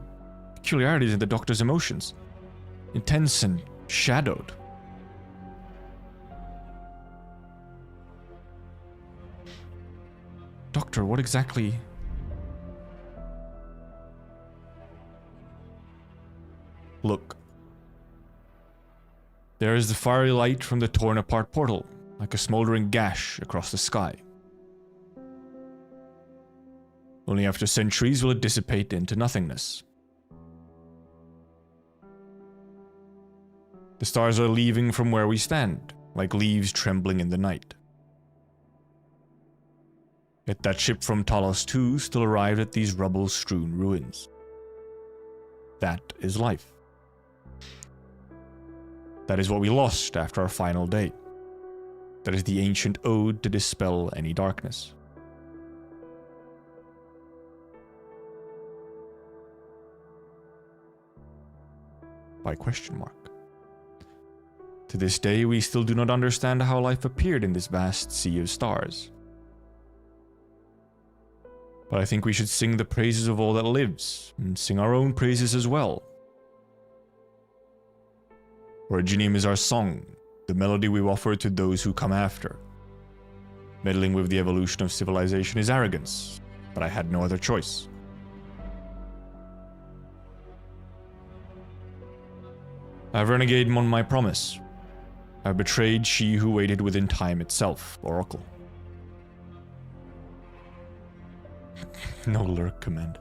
Speaker 2: peculiarities in the Doctor's emotions. Intense and shadowed. Doctor, what exactly... Look. There is the fiery light from the torn apart portal, like a smoldering gash across the sky. Only after centuries will it dissipate into nothingness. The stars are leaving from where we stand, like leaves trembling in the night. Yet that ship from Talos 2 still arrived at these rubble-strewn ruins. That is life. That is what we lost after our final day. That is the ancient ode to dispel any darkness. By question mark. To this day, we still do not understand how life appeared in this vast sea of stars. But I think we should sing the praises of all that lives, and sing our own praises as well. Originium is our song, the melody we offer to those who come after. Meddling with the evolution of civilization is arrogance, but I had no other choice. I have renegade on my promise. I have betrayed she who waited within time itself, Oracle. No lurk command.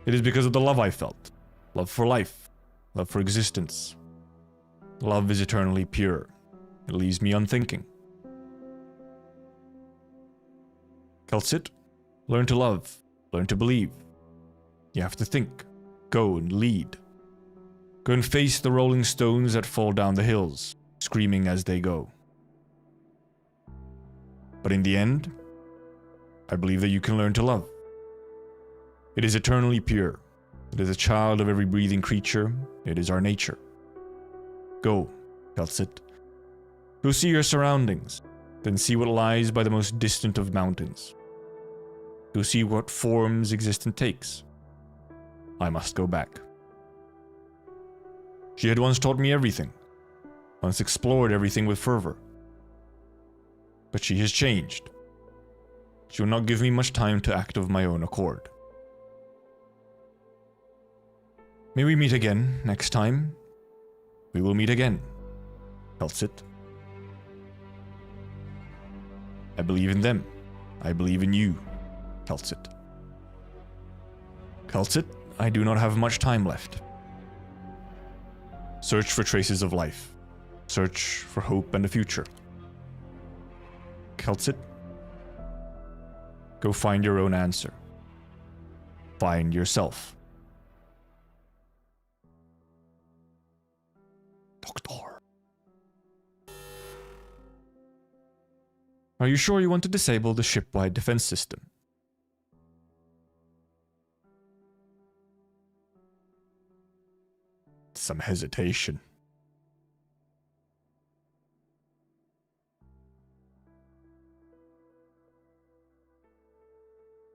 Speaker 2: It is because of the love I felt. Love for life. Love for existence. Love is eternally pure. It leaves me unthinking. Kelsit, learn to love. Learn to believe. You have to think. Go and lead. Go and face the rolling stones that fall down the hills, screaming as they go. But in the end, I believe that you can learn to love. It is eternally pure. It is a child of every breathing creature. It is our nature. Go, Kelsit. Go see your surroundings, then see what lies by the most distant of mountains. Go see what forms existence takes. I must go back. She had once taught me everything, once explored everything with fervor. But she has changed. She will not give me much time to act of my own accord. May we meet again next time? We will meet again. Kelsit. I believe in them. I believe in you, Kelsit. Kelsit, I do not have much time left. Search for traces of life. Search for hope and a future. Kelsit, go find your own answer. Find yourself. Doctor. Are you sure you want to disable the ship-wide defense system? Some hesitation.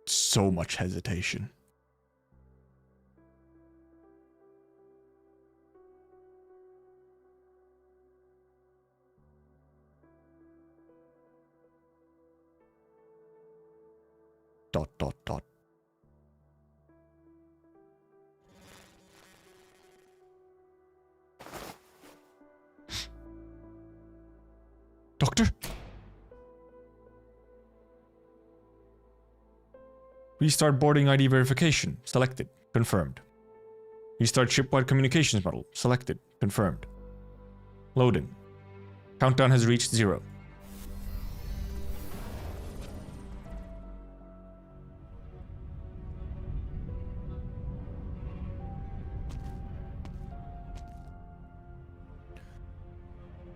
Speaker 2: So much hesitation. Dot dot dot. Doctor? Restart boarding ID verification. Selected. Confirmed. Restart shipwide communications model. Selected. Confirmed. Loading. Countdown has reached 0.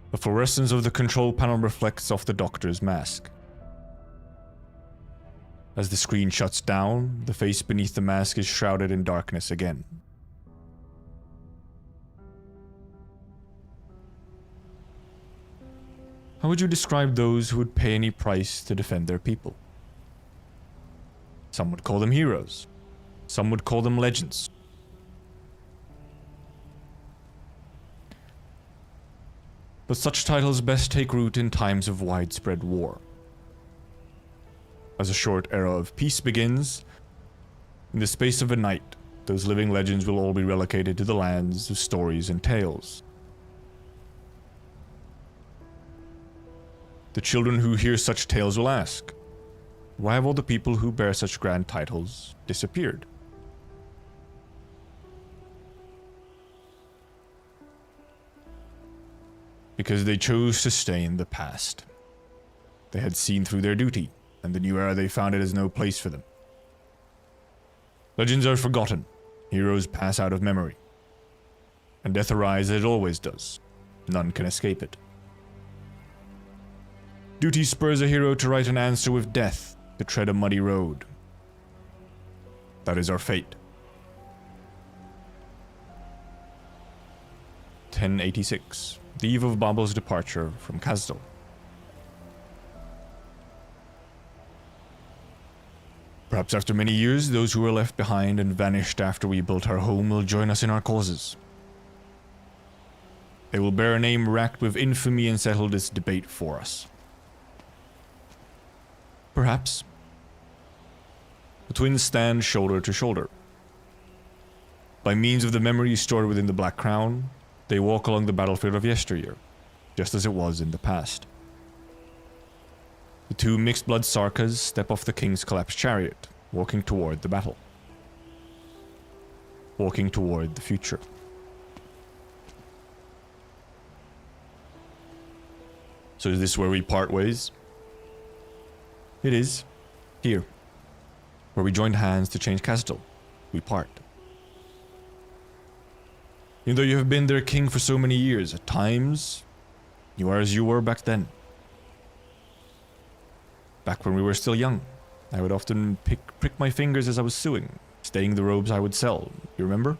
Speaker 2: The fluorescence of the control panel reflects off the doctor's mask. As the screen shuts down, the face beneath the mask is shrouded in darkness again. How would you describe those who would pay any price to defend their people? Some would call them heroes. Some would call them legends. But such titles best take root in times of widespread war. As a short era of peace begins, in the space of a night, those living legends will all be relocated to the lands of stories and tales. The children who hear such tales will ask, why have all the people who bear such grand titles disappeared? Because they chose to stay in the past. They had seen through their duty, and the new era they found it has no place for them. Legends are forgotten, heroes pass out of memory. And death arrives as it always does. None can escape it. Duty spurs a hero to write an answer with death, to tread a muddy road. That is our fate. 1086. The eve of BABEL's departure from Kazdal. Perhaps after many years, those who were left behind and vanished after we built our home will join us in our causes. They will bear a name racked with infamy and settle this debate for us. Perhaps. The twins stand shoulder to shoulder. By means of the memories stored within the Black Crown, they walk along the battlefield of yesteryear, just as it was in the past. The two mixed-blood Sarkas step off the king's collapsed chariot, walking toward the battle. Walking toward the future. So is this where we part ways? It is. Here. Where we joined hands to change Kazdal. We part. Even though you have been their king for so many years, at times, you are as you were back then. Back when we were still young, I would often prick my fingers as I was sewing, staining the robes I would sell. You remember?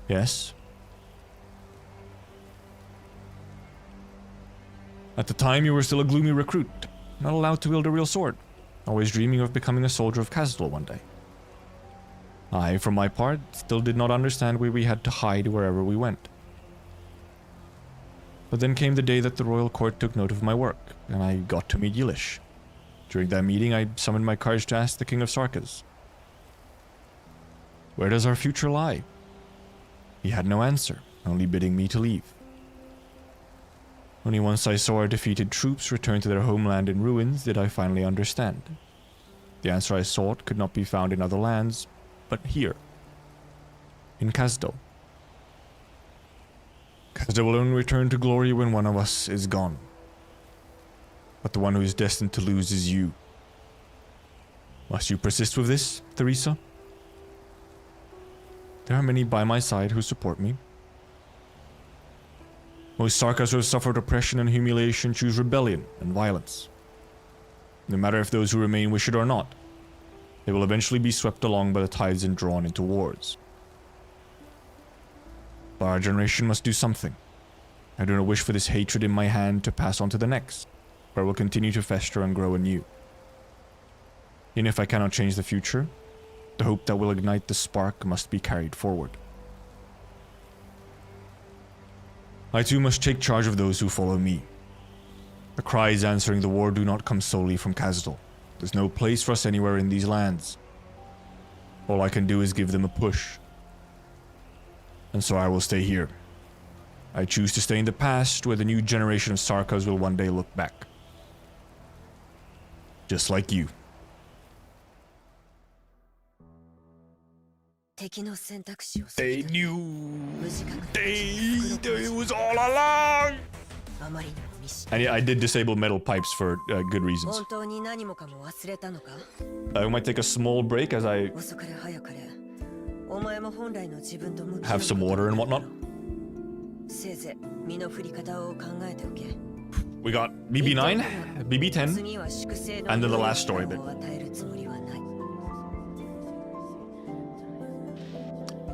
Speaker 2: Yes. At the time, you were still a gloomy recruit, not allowed to wield a real sword, always dreaming of becoming a soldier of Kazdal one day. I, for my part, still did not understand why we had to hide wherever we went. But then came the day that the royal court took note of my work, and I got to meet Ylish. During that meeting, I summoned my courage to ask the King of Sarkas, "Where does our future lie?" He had no answer, only bidding me to leave. Only once I saw our defeated troops return to their homeland in ruins did I finally understand. The answer I sought could not be found in other lands, but here, in Kazdal. Kazdal will only return to glory when one of us is gone. But the one who is destined to lose is you. Must you persist with this, Theresa? There are many by my side who support me. Most Sarkas who have suffered oppression and humiliation choose rebellion and violence. No matter if those who remain wish it or not, they will eventually be swept along by the tides and drawn into wars. But our generation must do something. I do not wish for this hatred in my hand to pass on to the next, where it will continue to fester and grow anew. Even if I cannot change the future, the hope that will ignite the spark must be carried forward. I too must take charge of those who follow me. The cries answering the war do not come solely from Kazdal. There's no place for us anywhere in these lands. All I can do is give them a push. And so I will stay here. I choose to stay in the past, where the new generation of Sarkas will one day look back. Just like you. They knew. It was all along. And yeah, I did disable metal pipes for good reasons. I might take a small break as I have some water and whatnot. We got BB9, BB10, and then the last story bit.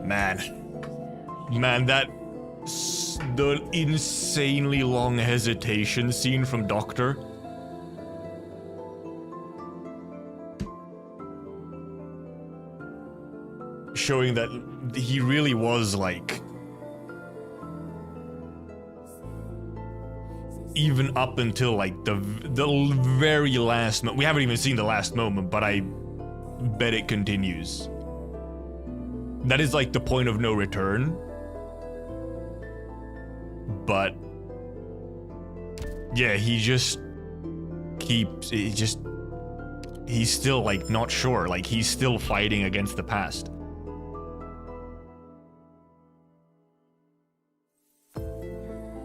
Speaker 2: Man, the insanely long hesitation scene from Doctor. Showing that he really was like, even up until like the very last moment. We haven't even seen the last moment, but I bet it continues. That is like the point of no return. But yeah, he just keeps, he's still like not sure, like he's still fighting against the past.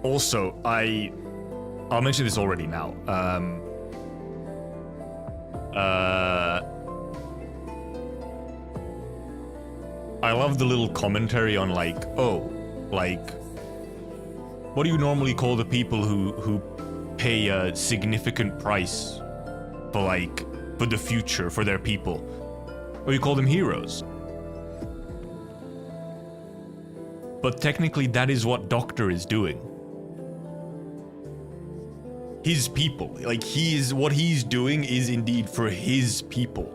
Speaker 2: Also, I'll mention this already now. I love the little commentary on like, oh, like, what do you normally call the people who pay a significant price for like, for the future, for their people? Or you call them heroes. But technically that is what Doctor is doing. His people, like what he's doing is indeed for his people.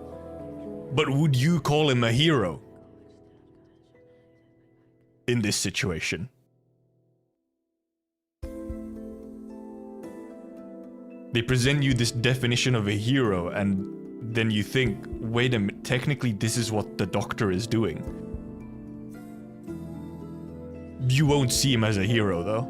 Speaker 2: But would you call him a hero in this situation? They present you this definition of a hero, and then you think, wait a minute, technically this is what the Doctor is doing. You won't see him as a hero, though.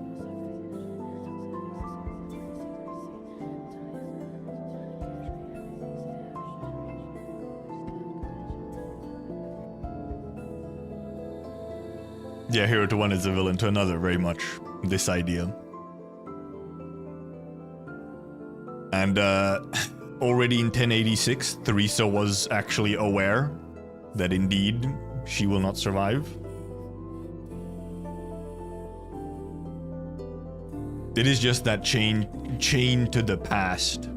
Speaker 2: Yeah, hero to one is a villain to another, very much this idea. And already in 1086, Theresa was actually aware that indeed she will not survive. It is just that chain to the past.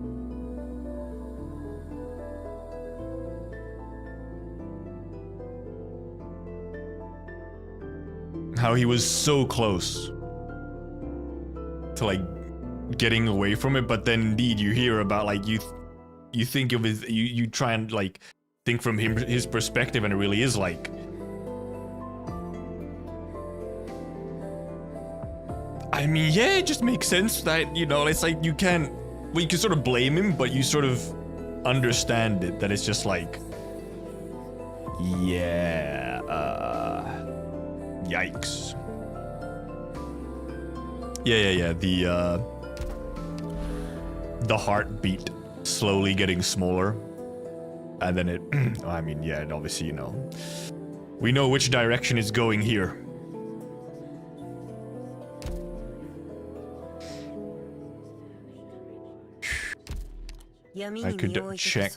Speaker 2: How he was so close to like getting away from it, but then indeed you hear about like you think of his, you try and like think from his perspective, and it really is like, I mean, yeah, it just makes sense that, you know, it's like you can sort of blame him, but you sort of understand it, that it's just like, yeah, yikes. Yeah, the heartbeat slowly getting smaller, and then it, I mean, yeah, and obviously, you know, we know which direction it's going here. I could check.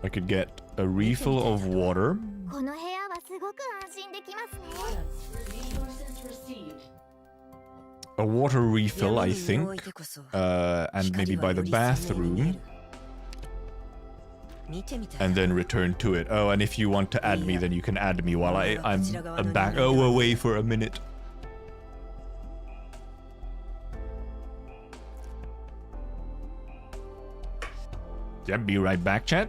Speaker 2: I could get a refill of water.
Speaker 3: この部屋はすごく安心できますね。
Speaker 2: A water refill, I think, and maybe by the bathroom, and then return to it. Oh, and if you want to add me, then you can add me while I'm back. Oh, away for a minute. Yeah, be right back, chat.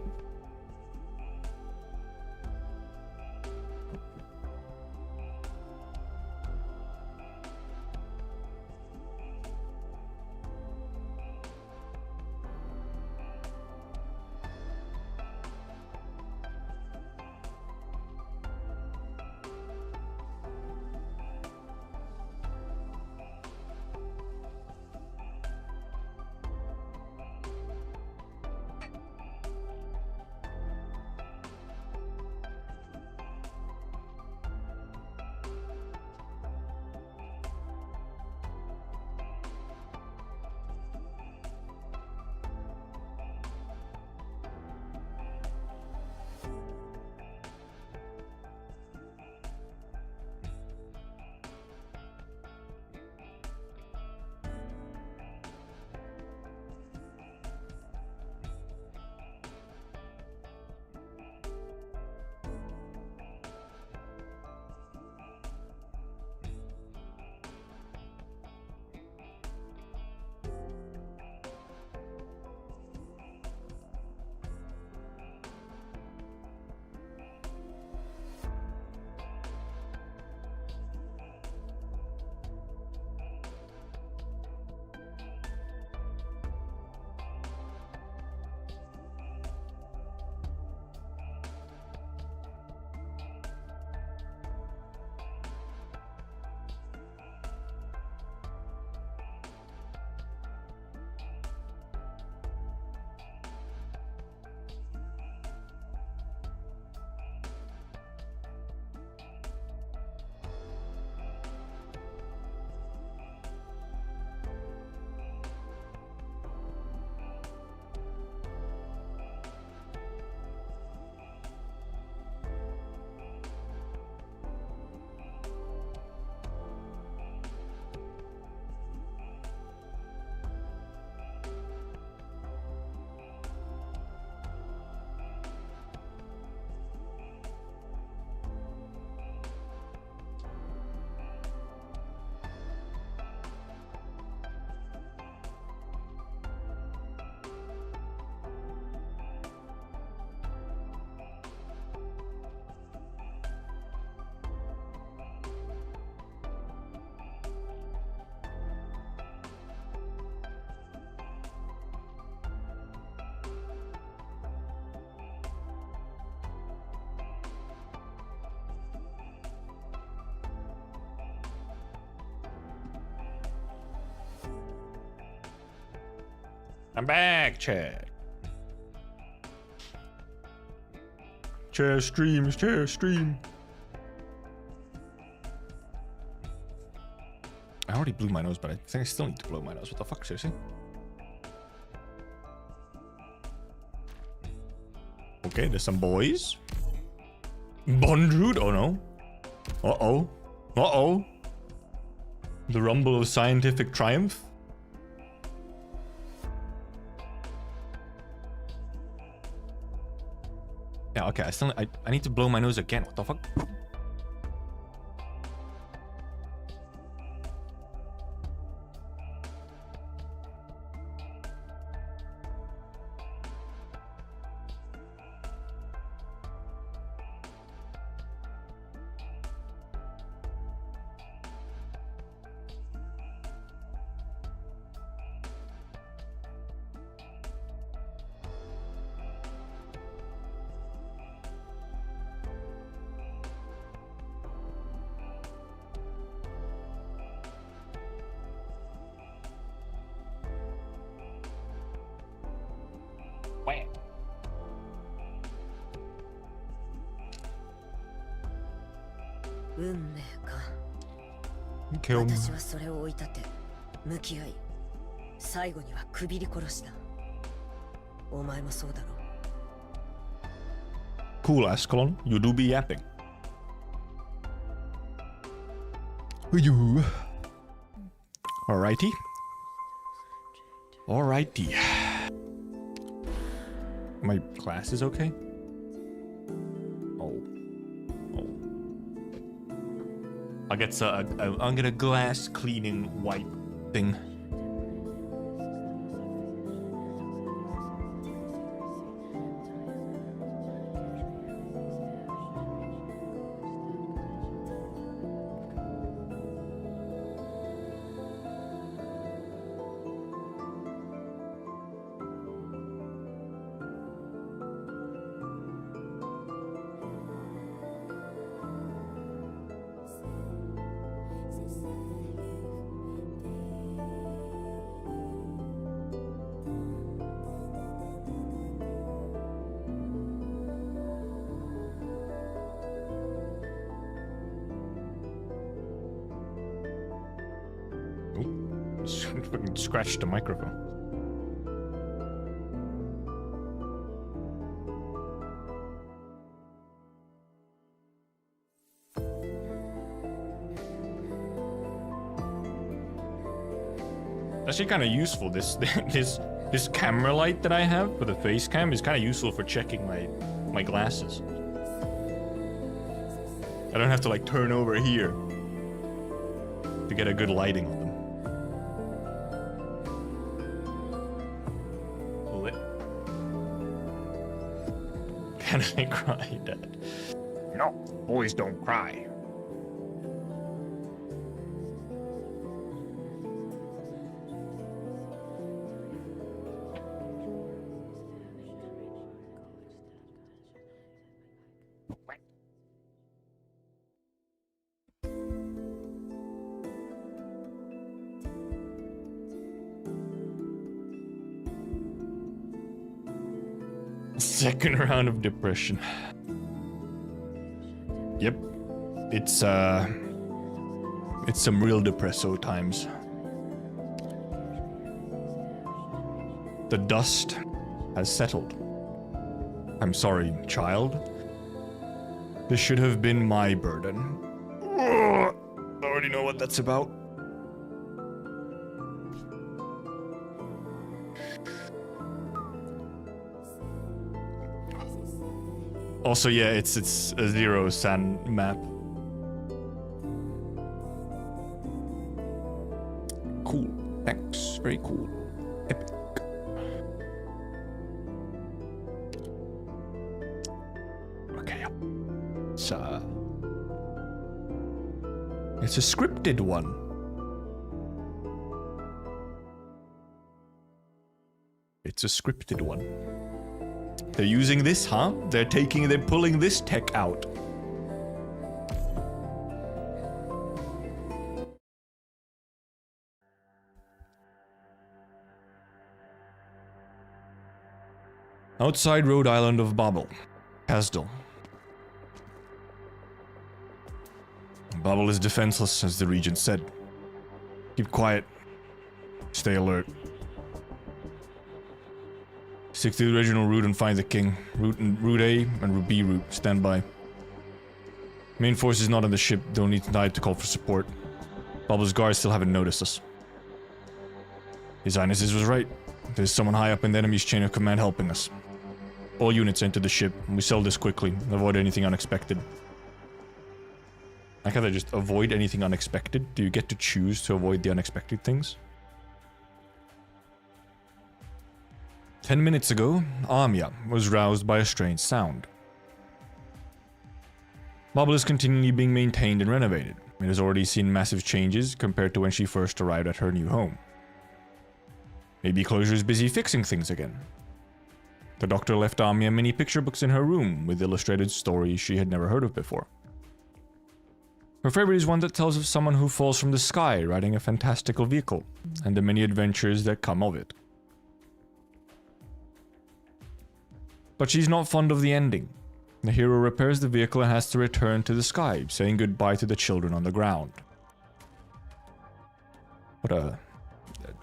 Speaker 2: I'm back, chat. Chair streams, chair stream. I already blew my nose, but I think I still need to blow my nose. What the fuck, seriously? Okay, there's some boys. Bondrude? Oh no. Uh-oh. Uh-oh. The rumble of scientific triumph? Yeah, okay, I need to blow my nose again. What the fuck?
Speaker 1: 運命か。
Speaker 2: Kill him.
Speaker 1: 私はそれを追い立て、向き合い、最後にはくびり殺した。お前もそうだろう。
Speaker 2: Cool, Ascalon. You do be yapping. You. Alrighty. Alrighty. My glass is okay? Oh. Oh. I'll get a glass cleaning wipe thing. Fucking scratched the microphone. Actually, kind of useful. This camera light that I have for the face cam is kind of useful for checking my glasses. I don't have to like turn over here to get a good lighting on them. Can I cry, Dad? No, boys don't cry. Second round of depression. Yep. It's some real depresso times. The dust has settled. I'm sorry, child. This should have been my burden. I already know what that's about. Also, yeah, it's a zero sand map. Cool. Thanks. Very cool. Epic. Okay. It's a scripted one. It's a scripted one. They're using this, huh? They're pulling this tech out. Outside Rhode Island of BABEL. Kasdal. BABEL is defenseless, as the regent said. Keep quiet. Stay alert. Stick to the original route and find the king. Route A and Route B route. Stand by. Main force is not on the ship. They'll need time to call for support. BABEL's guards still haven't noticed us. His Highness was right. There's someone high up in the enemy's chain of command helping us. All units enter the ship. We sell this quickly. Avoid anything unexpected. I can't just avoid anything unexpected. Do you get to choose to avoid the unexpected things? 10 minutes ago, Amia was roused by a strange sound. BABEL is continually being maintained and renovated. It has already seen massive changes compared to when she first arrived at her new home. Maybe Closure is busy fixing things again. The doctor left Amia many picture books in her room with illustrated stories she had never heard of before. Her favorite is one that tells of someone who falls from the sky riding a fantastical vehicle, and the many adventures that come of it. But she's not fond of the ending. The hero repairs the vehicle and has to return to the sky, saying goodbye to the children on the ground. What a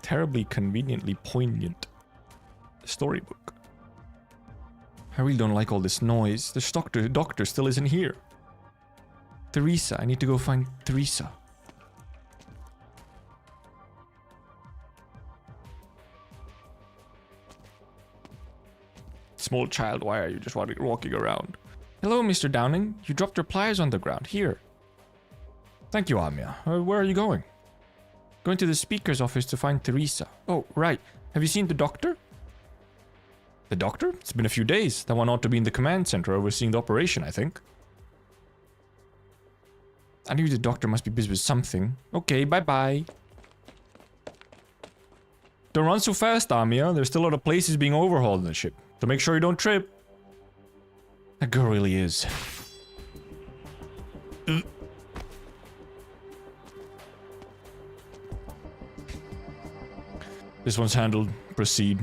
Speaker 2: terribly conveniently poignant storybook. I really don't like all this noise. The doctor still isn't here. Teresa, I need to go find Teresa. Small child, why are you just walking around? Hello, Mr. Downing. You dropped your pliers on the ground. Here. Thank you, Amia. Where are you going? Going to the speaker's office to find Teresa. Oh, right. Have you seen the doctor? The doctor? It's been a few days. That one ought to be in the command center overseeing the operation, I think. I knew the doctor must be busy with something. Okay, bye-bye. Don't run so fast, Amia. There's still a lot of places being overhauled in the ship. So make sure you don't trip. That girl really is. This one's handled. Proceed.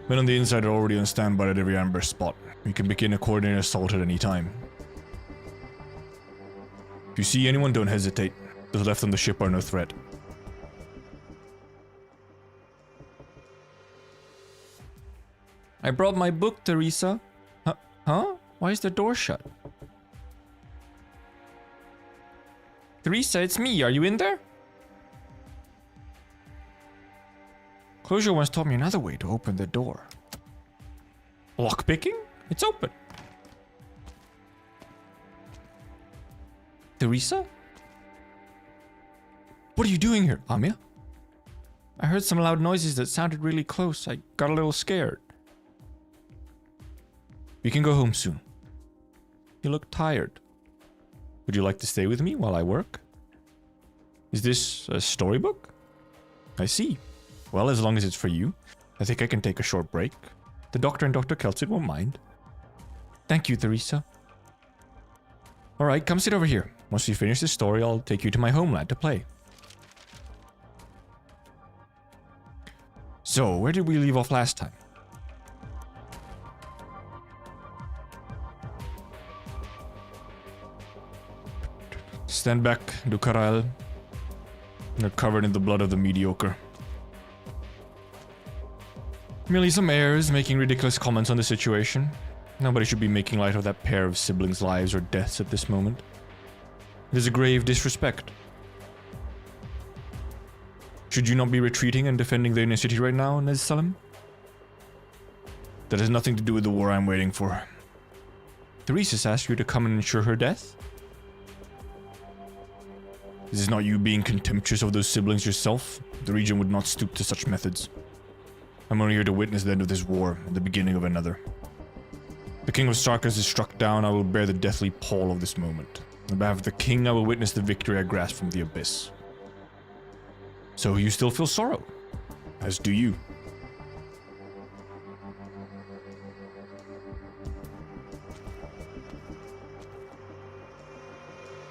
Speaker 2: Men on the inside are already on standby at every ambush spot. We can begin a coordinated assault at any time. If you see anyone, don't hesitate. Those left on the ship are no threat. I brought my book, Teresa. Huh? Why is the door shut? Teresa, it's me. Are you in there? Closure once taught me another way to open the door. Lockpicking? It's open. Teresa? What are you doing here, Amia? I heard some loud noises that sounded really close. I got a little scared. We can go home soon. You look tired. Would you like to stay with me while I work? Is this a storybook? I see. Well, as long as it's for you, I think I can take a short break. The doctor and Dr. Kelsit won't mind. Thank you, Teresa. Alright, come sit over here. Once we finish this story, I'll take you to my homeland to play. So, where did we leave off last time? Stand back, Dukaral. They're covered in the blood of the mediocre. Merely some heirs making ridiculous comments on the situation. Nobody should be making light of that pair of siblings' lives or deaths at this moment. It is a grave disrespect. Should you not be retreating and defending the inner city right now, Nez Salim? That has nothing to do with the war I'm waiting for. Theresa's asked you to come and ensure her death? Is this not you being contemptuous of those siblings yourself? The region would not stoop to such methods. I'm only here to witness the end of this war and the beginning of another. The King of Sarkas is struck down. I will bear the deathly pall of this moment. On behalf of the King, I will witness the victory I grasp from the abyss. So you still feel sorrow? As do you.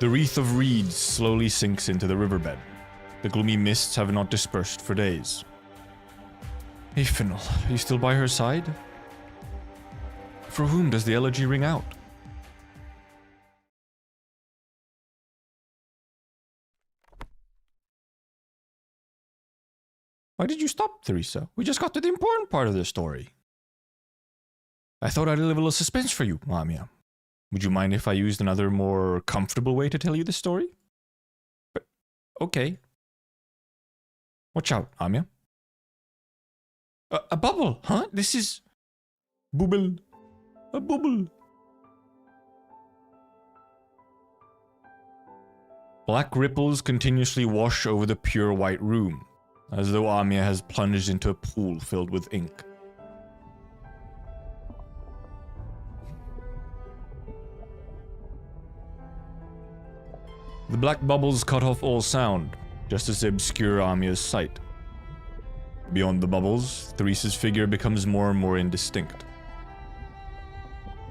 Speaker 2: The wreath of reeds slowly sinks into the riverbed. The gloomy mists have not dispersed for days. Hey Finnell, are you still by her side? For whom does the elegy ring out? Why did you stop, Teresa? We just got to the important part of the story. I thought I'd leave a little suspense for you, Amia. Would you mind if I used another, more comfortable way to tell you the story? Okay. Watch out, Amia. A bubble, huh? This is... Bubble. A bubble. Black ripples continuously wash over the pure white room, as though Amia has plunged into a pool filled with ink. The black bubbles cut off all sound, just as they obscure Amia's sight. Beyond the bubbles, Theresa's figure becomes more and more indistinct,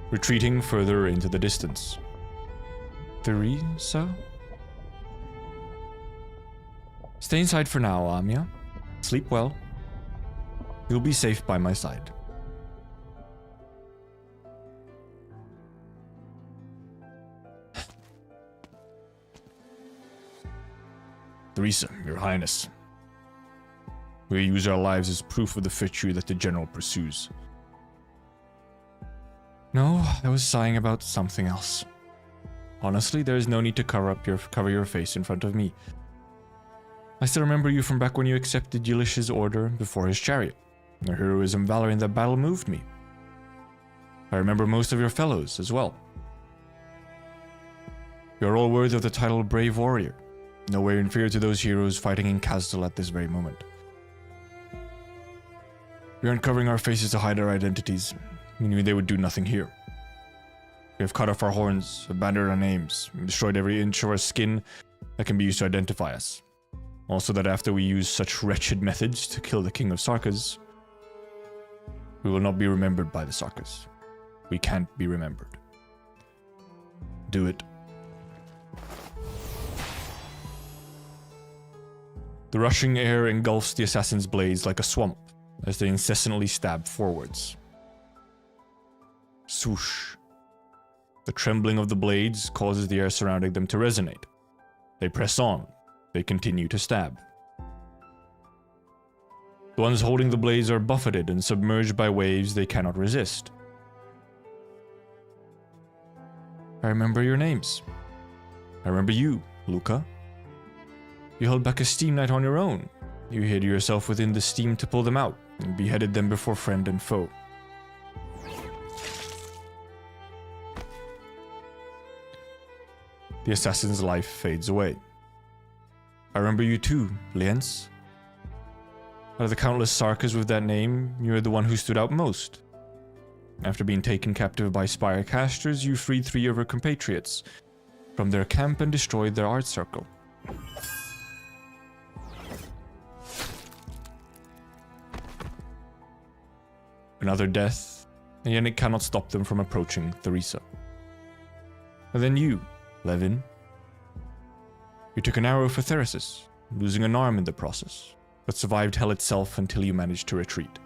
Speaker 2: retreating further into the distance. Theresa? Stay inside for now, Amia. Sleep well. You'll be safe by my side. Tryzyn, Your Highness. We use our lives as proof of the virtue that the General pursues. No, I was sighing about something else. Honestly, there is no need to cover your face in front of me. I still remember you from back when you accepted Yulish's order before his chariot. Your heroism, valor in that battle moved me. I remember most of your fellows as well. You are all worthy of the title Brave Warrior, nowhere inferior to those heroes fighting in Kazdal at this very moment. We aren't covering our faces to hide our identities. We knew they would do nothing here. We have cut off our horns, abandoned our names, and destroyed every inch of our skin that can be used to identify us. Also that after we use such wretched methods to kill the King of Sarkas, we will not be remembered by the Sarkas. We can't be remembered. Do it. The rushing air engulfs the assassin's blades like a swamp as they incessantly stab forwards. Swoosh. The trembling of the blades causes the air surrounding them to resonate. They press on. They continue to stab. The ones holding the blades are buffeted and submerged by waves they cannot resist. I remember your names. I remember you, Luca. You held back a steam knight on your own. You hid yourself within the steam to pull them out, and beheaded them before friend and foe. The assassin's life fades away. I remember you too, Lienz. Out of the countless Sarkas with that name, you are the one who stood out most. After being taken captive by Spire casters, you freed 3 of her compatriots from their camp and destroyed their art circle. Another death, and yet it cannot stop them from approaching Theresa. And then you, Levin. You took an arrow for Theresis, losing an arm in the process, but survived hell itself until you managed to retreat.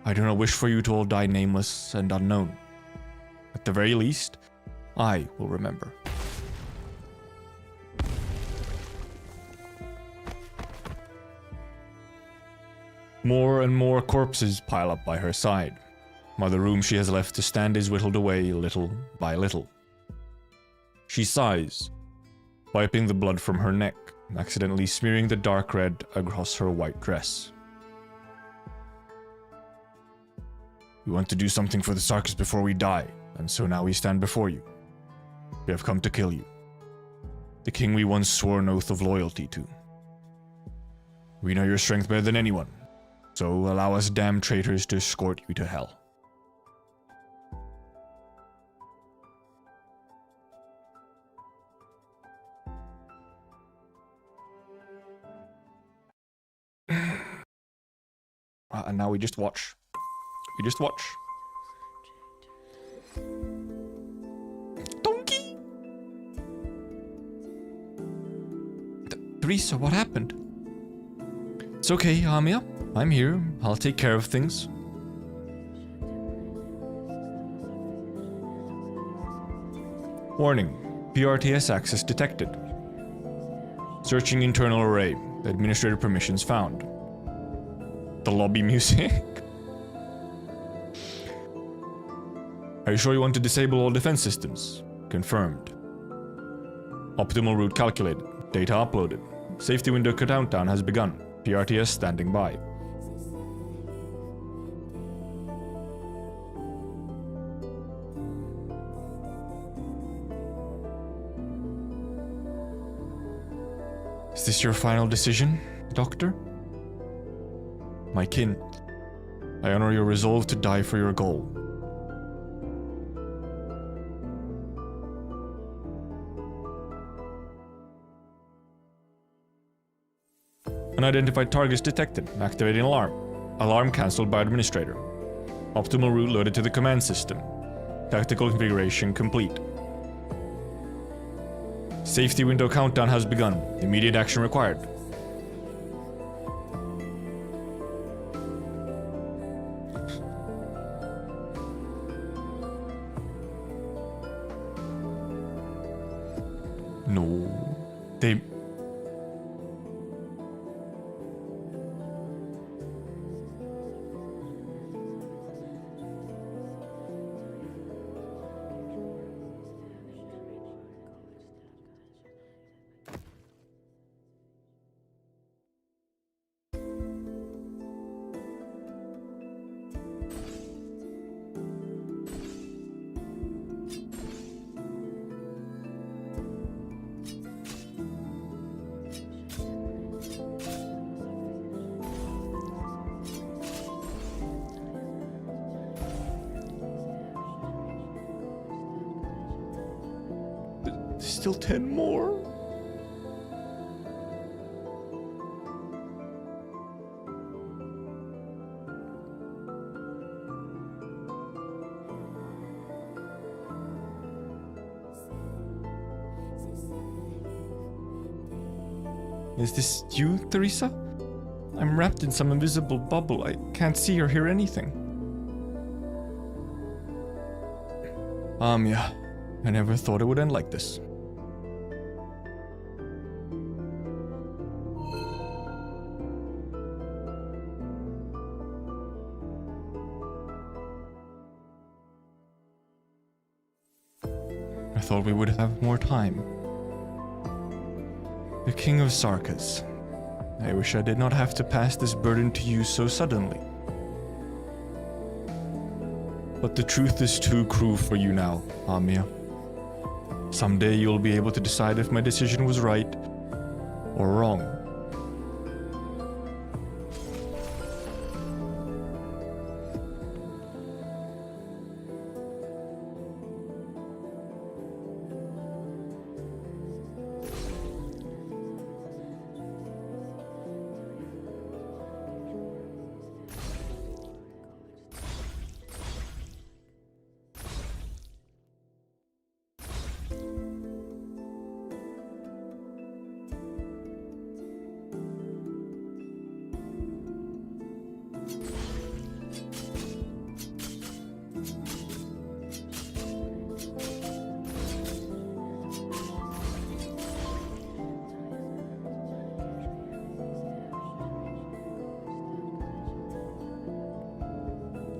Speaker 2: I do not wish for you to all die nameless and unknown. At the very least, I will remember. More and more corpses pile up by her side, while the room she has left to stand is whittled away little by little. She sighs, wiping the blood from her neck, accidentally smearing the dark red across her white dress. We want to do something for the Sarkas before we die, and so now we stand before you. We have come to kill you. The king we once swore an oath of loyalty to. We know your strength better than anyone, so allow us damned traitors to escort you to hell. And now we just watch. We just watch. Donkey! Theresa, what happened? It's okay, Amia. I'm here. I'll take care of things. Warning. PRTS access detected. Searching internal array. Administrator permissions found. The lobby music. Are you sure you want to disable all defense systems? Confirmed. Optimal route calculated. Data uploaded. Safety window countdown has begun. PRTS standing by. Is this your final decision, Doctor? My kin, I honor your resolve to die for your goal. Unidentified targets detected. Activating alarm. Alarm cancelled by administrator. Optimal route loaded to the command system. Tactical configuration complete. Safety window countdown has begun. Immediate action required. No. They... Still 10 more? Is this you, Theresa? I'm wrapped in some invisible bubble. I can't see or hear anything. Yeah. I never thought it would end like this. I thought we would have more time. The King of Sarkas. I wish I did not have to pass this burden to you so suddenly. But the truth is too cruel for you now, Amia. Someday you'll be able to decide if my decision was right or wrong.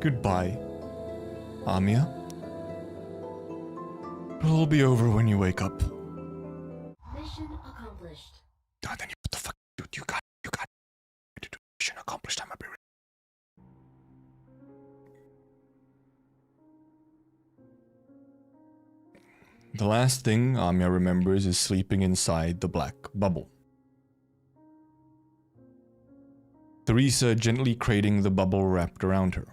Speaker 2: Goodbye, Amia. It'll all be over when you wake up.
Speaker 5: Mission accomplished.
Speaker 2: God, then what the fuck, dude? You got to do mission accomplished. I'm a bit. The last thing Amia remembers is sleeping inside the black bubble. Theresa gently cradling the bubble wrapped around her,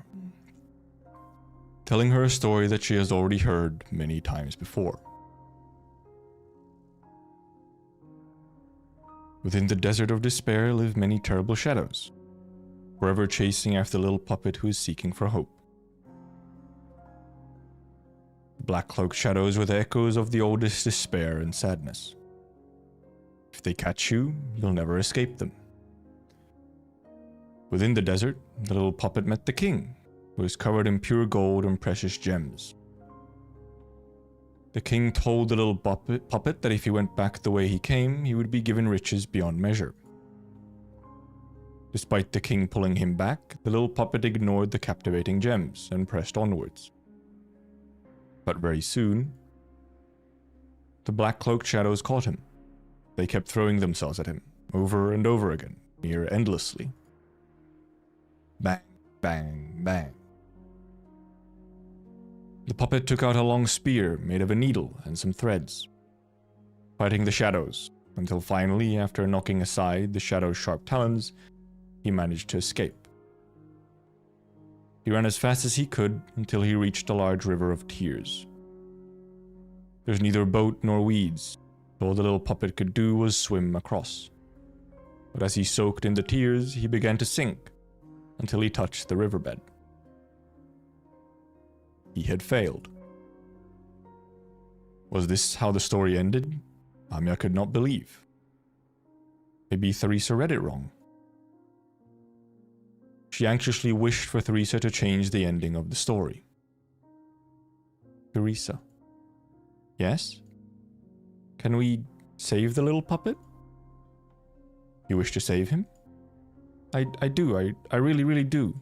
Speaker 2: telling her a story that she has already heard many times before. Within the desert of despair live many terrible shadows, forever chasing after the little puppet who is seeking for hope. Black-cloaked shadows with echoes of the oldest despair and sadness. If they catch you, you'll never escape them. Within the desert, the little puppet met the king, who was covered in pure gold and precious gems. The king told the little puppet that if he went back the way he came, he would be given riches beyond measure. Despite the king pulling him back, the little puppet ignored the captivating gems and pressed onwards. But very soon, the black-cloaked shadows caught him. They kept throwing themselves at him, over and over again, near endlessly. Bang, bang, bang. The puppet took out a long spear made of a needle and some threads, fighting the shadows, until finally, after knocking aside the shadow's sharp talons, he managed to escape. He ran as fast as he could until he reached a large river of tears. There's neither boat nor weeds, so all the little puppet could do was swim across. But as he soaked in the tears, he began to sink, until he touched the riverbed. He had failed. Was this how the story ended? Amia could not believe. Maybe Theresa read it wrong. She anxiously wished for Theresa to change the ending of the story. Theresa. Yes? Can we Save the little puppet? You wish to save him? I do. I really, really do.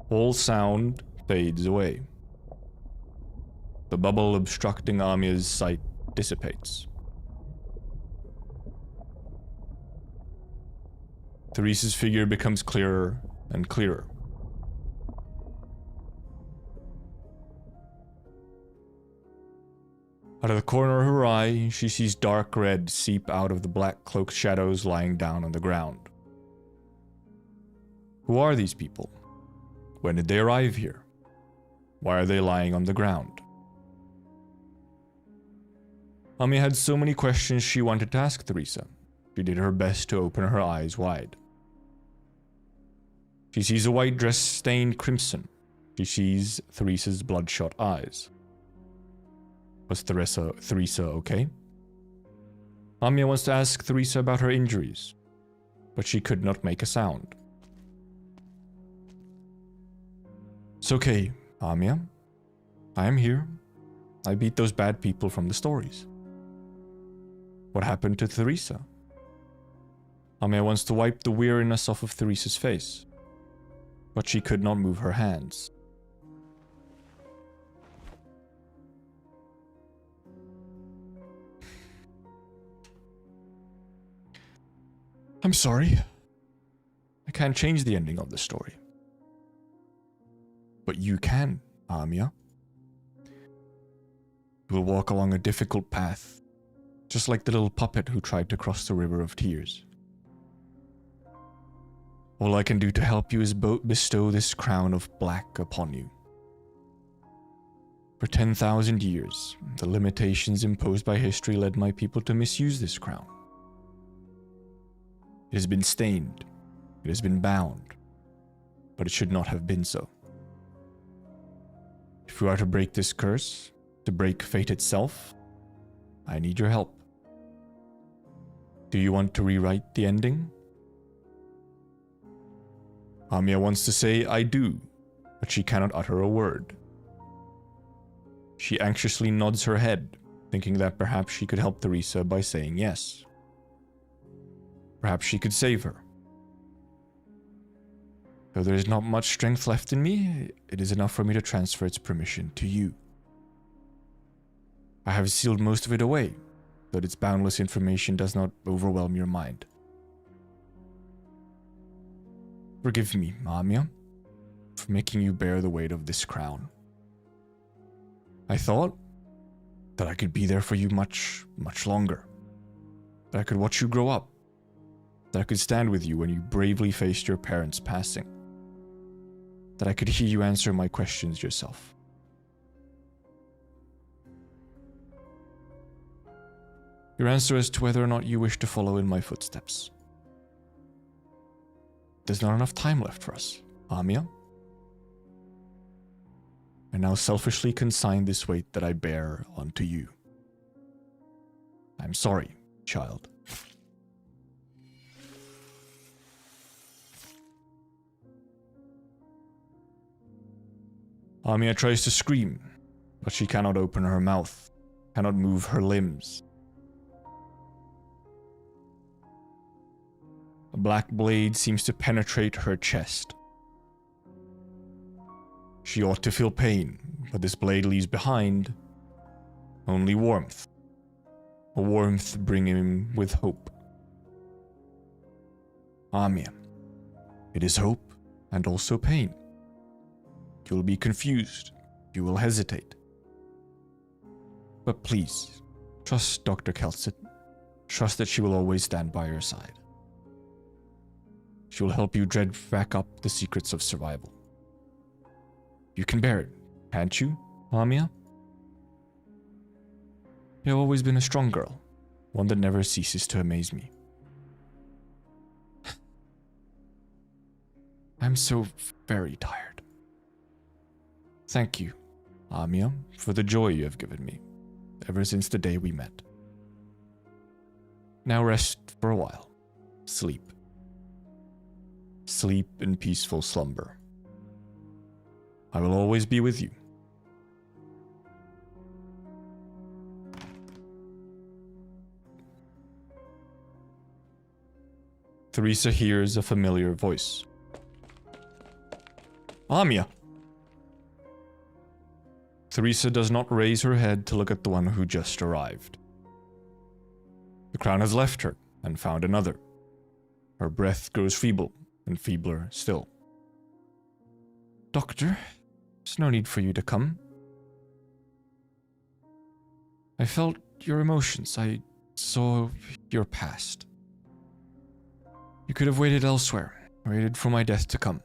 Speaker 2: All sound fades away. The bubble obstructing Amia's sight dissipates. Theresa's figure becomes clearer and clearer. Out of the corner of her eye, she sees dark red seep out of the black cloaked shadows lying down on the ground. Who are these people? When did they arrive here? Why are they lying on the ground? Amia had so many questions she wanted to ask Tryza. She did her best to open her eyes wide. She sees a white dress stained crimson. She sees Tryza's bloodshot eyes. Was Tryza okay? Amia wants to ask Tryza about her injuries, but she could not make a sound. It's okay, Amia. I am here. I beat those bad people from the stories. What happened to Tryza? Amia wants to wipe the weariness off of Tryza's face, but she could not move her hands. I'm sorry. I can't change the ending of the story. But you can, Amia. You will walk along a difficult path, just like the little puppet who tried to cross the river of tears. All I can do to help you is bestow this crown of black upon you. For 10,000 years, the limitations imposed by history led my people to misuse this crown. It has been stained, it has been bound, but it should not have been so. If we are to break this curse, to break fate itself, I need your help. Do you want to rewrite the ending? Amia wants to say, I do, but she cannot utter a word. She anxiously nods her head, thinking that perhaps she could help Tryza by saying yes. Perhaps she could save her. Though there is not much strength left in me, it is enough for me to transfer its permission to you. I have sealed most of it away, so that its boundless information does not overwhelm your mind. Forgive me, Amia, for making you bear the weight of this crown. I thought that I could be there for you much, much longer. That I could watch you grow up. That I could stand with you when you bravely faced your parents' passing. That I could hear you answer my questions yourself. Your answer as to whether or not you wish to follow in my footsteps. There's not enough time left for us, Amia. I now selfishly consign this weight that I bear onto you. I'm sorry, child. Amia tries to scream, but she cannot open her mouth, cannot move her limbs. A black blade seems to penetrate her chest. She ought to feel pain, but this blade leaves behind only warmth. A warmth bringing with hope. Amia, it is hope and also pain. You will be confused. You will hesitate. But please, trust Dr. Kelsit. Trust that she will always stand by your side. She will help you dredge back up the secrets of survival. You can bear it, can't you, Amia? You have always been a strong girl, one that never ceases to amaze me. I'm so very tired. Thank you, Amia, for the joy you have given me, ever since the day we met. Now rest for a while. Sleep. Sleep in peaceful slumber. I will always be with you. Theresa hears a familiar voice. Amia! Theresa does not raise her head to look at the one who just arrived. The crown has left her and found another. Her breath grows feeble and feebler still. Doctor, there's no need for you to come. I felt your emotions. I saw your past. You could have waited elsewhere, waited for my death to come.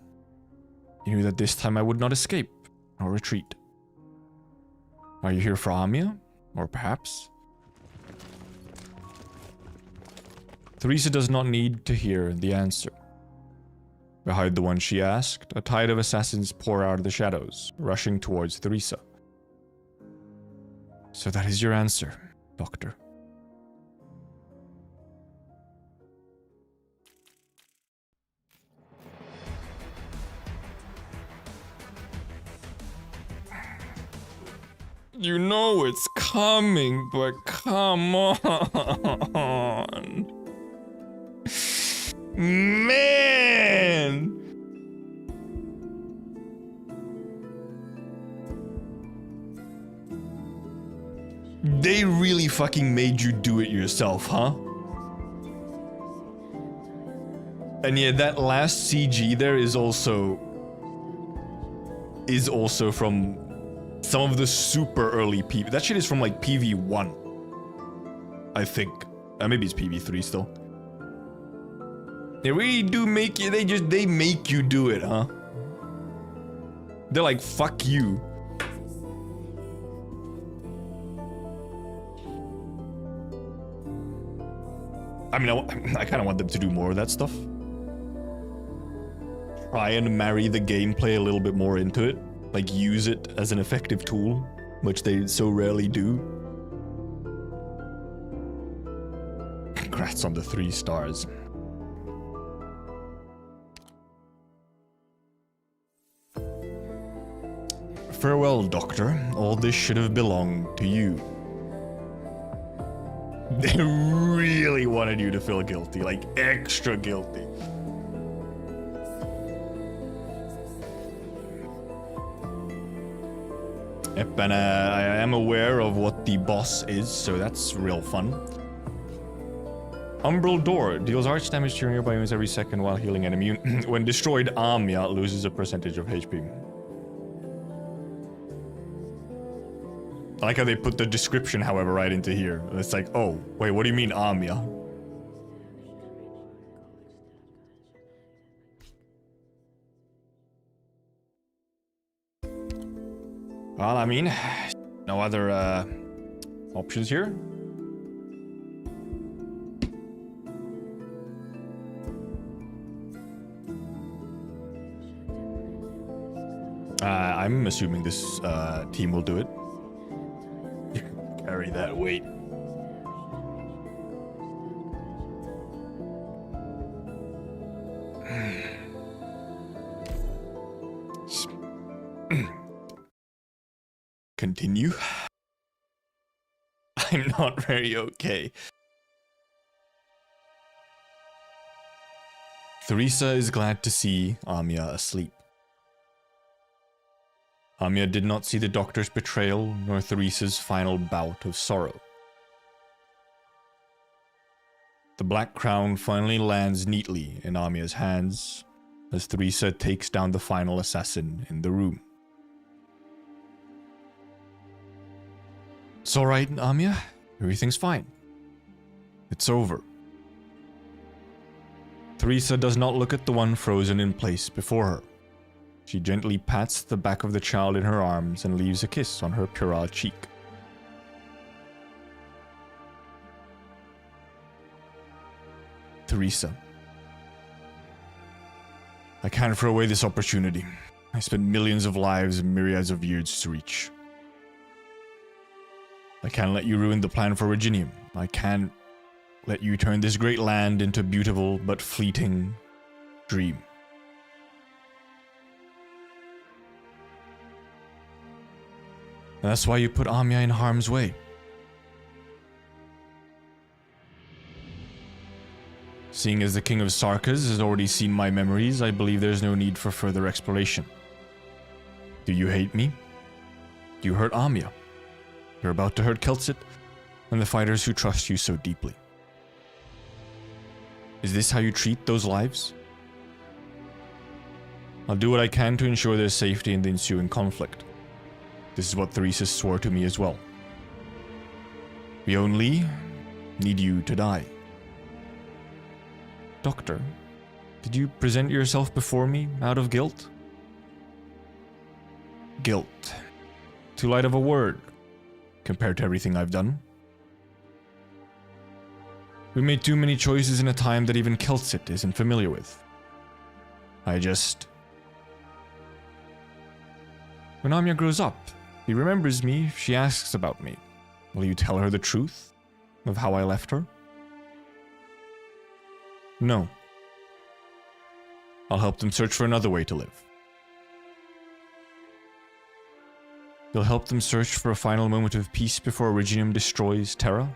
Speaker 2: You knew that this time I would not escape or retreat. Are you here for Amia? Or perhaps? Theresa does not need to hear the answer. Behind the one she asked, a tide of assassins pour out of the shadows, rushing towards Theresa. So that is your answer, Doctor. You know it's coming, but come on. Man! They really fucking made you do it yourself, huh? And yeah, that last CG there is also from some of the super early PV. That shit is from like PV1. I think. Maybe it's PV3 still. They really do make you, they make you do it, huh? They're like, fuck you. I mean, I kind of want them to do more of that stuff. Try and marry the gameplay a little bit more into it. Like, use it as an effective tool, which they so rarely do. Congrats on the 3 stars. Farewell, Doctor. All this should have belonged to you. They really wanted you to feel guilty, like extra guilty. Yep, and I am aware of what the boss is, so that's real fun. Umbral Door deals arch damage to your nearby enemies every second while healing enemy. When destroyed, Amia loses a percentage of HP. I like how they put the description, however, right into here. It's like, oh, wait, what do you mean, Amia? Well, I mean, no other options here. I'm assuming this team will do it. Carry that weight. Continue. I'm not very okay. Theresa is glad to see Amia asleep. Amia did not see the doctor's betrayal, nor Theresa's final bout of sorrow. The black crown finally lands neatly in Amia's hands, as Theresa takes down the final assassin in the room. It's alright, Amia. Everything's fine. It's over. Theresa does not look at the one frozen in place before her. She gently pats the back of the child in her arms and leaves a kiss on her puerile cheek. Theresa. I can't throw away this opportunity. I spent millions of lives and myriads of years to reach. I can't let you ruin the plan for Reginium. I can't let you turn this great land into a beautiful but fleeting dream. And that's why you put Amia in harm's way. Seeing as the King of Sarkas has already seen my memories, I believe there's no need for further exploration. Do you hate me? You hurt Amia. You're about to hurt Keltsit and the fighters who trust you so deeply. Is this how you treat those lives? I'll do what I can to ensure their safety in the ensuing conflict. This is what Theresa swore to me as well. We only need you to die. Doctor, did you present yourself before me out of guilt? Guilt. Too light of a word compared to everything I've done. We made too many choices in a time that even Keltsit isn't familiar with. When Amia grows up, he remembers me if she asks about me. Will you tell her the truth of how I left her? No. I'll help them search for another way to live. You'll help them search for a final moment of peace before Originium destroys Terra?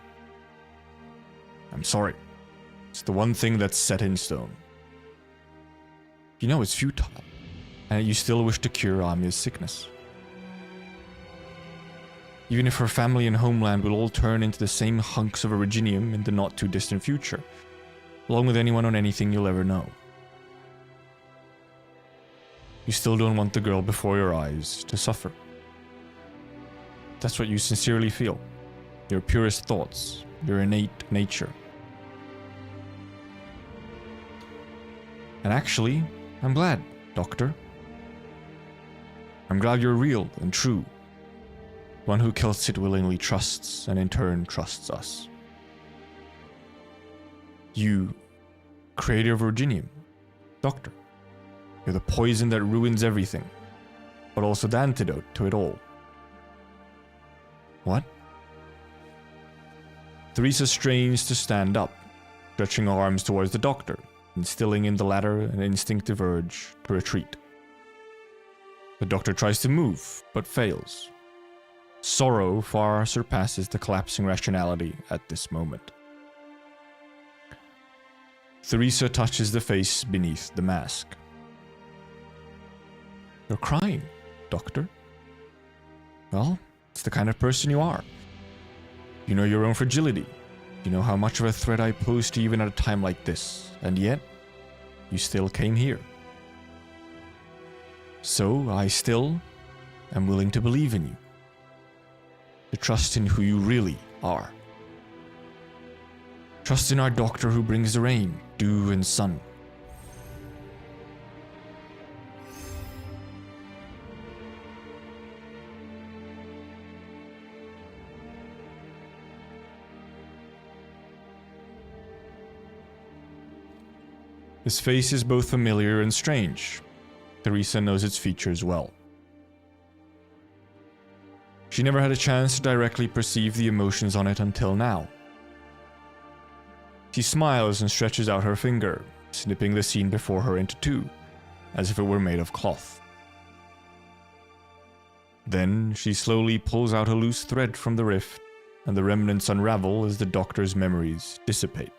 Speaker 2: I'm sorry. It's the one thing that's set in stone. You know it's futile, and you still wish to cure Amia's sickness. Even if her family and homeland will all turn into the same hunks of Originium in the not-too-distant future, along with anyone on anything you'll ever know. You still don't want the girl before your eyes to suffer. That's what you sincerely feel. Your purest thoughts, your innate nature. And actually, I'm glad, Doctor. I'm glad you're real and true. One who Keltsit willingly trusts, and in turn trusts us. You, creator of Originium, Doctor. You're the poison that ruins everything, but also the antidote to it all. What? Theresa strains to stand up, stretching her arms towards the Doctor, instilling in the latter an instinctive urge to retreat. The Doctor tries to move, but fails. Sorrow far surpasses the collapsing rationality at this moment. Theresa touches the face beneath the mask. You're crying, Doctor. Well, it's the kind of person you are. You know your own fragility. You know how much of a threat I pose to you even at a time like this, and yet, you still came here. So, I still am willing to believe in you. To trust in who you really are. Trust in our Doctor who brings the rain, dew, and sun. His face is both familiar and strange. Theresa knows its features well. She never had a chance to directly perceive the emotions on it until now. She smiles and stretches out her finger, snipping the scene before her into two, as if it were made of cloth. Then she slowly pulls out a loose thread from the rift, and the remnants unravel as the Doctor's memories dissipate.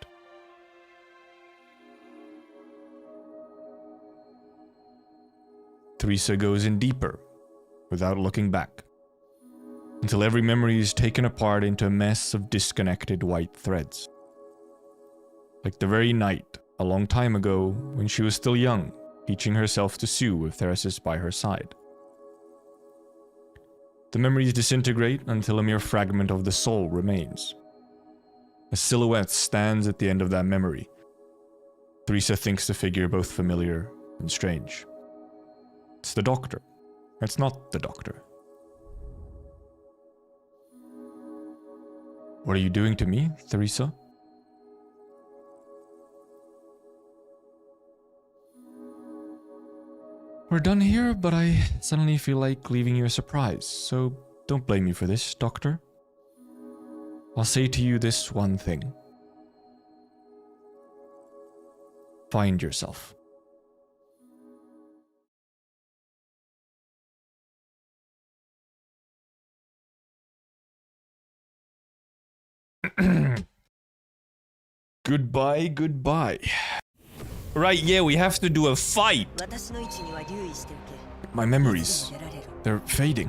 Speaker 2: Theresa goes in deeper, without looking back, until every memory is taken apart into a mess of disconnected white threads. Like the very night, a long time ago, when she was still young, teaching herself to sew with Theresis by her side. The memories disintegrate until a mere fragment of the soul remains. A silhouette stands at the end of that memory. Theresa thinks the figure both familiar and strange. It's the Doctor. It's not the Doctor. What are you doing to me, Theresa? We're done here, but I suddenly feel like leaving you a surprise, so don't blame me for this, Doctor. I'll say to you this one thing. Find yourself. Goodbye, goodbye. Right, yeah, we have to do a fight.
Speaker 1: 私の位置には留意しておけ。
Speaker 2: My memories,
Speaker 1: 出られる。
Speaker 2: they're fading.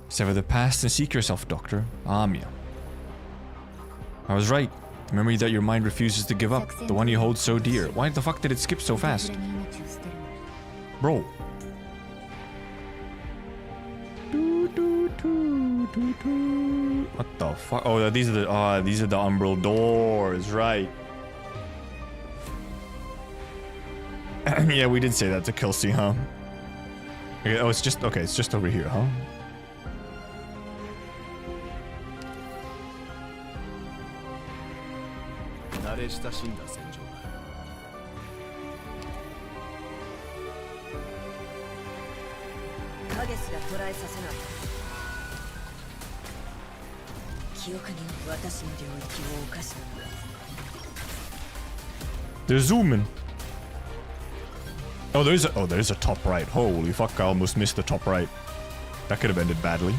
Speaker 2: Sever the past and seek yourself, Doctor. Amia. I was right. The memory that your mind refuses to give up. The one you hold so dear. Why the fuck did it skip so fast? Bro. What the fuck? Oh, these are the umbral doors, right? Yeah, we did say that to Kelsey, huh? Okay, oh, it's just over here, huh? They're zooming. Oh, there's a top right. Holy fuck, I almost missed the top right. That could have ended badly.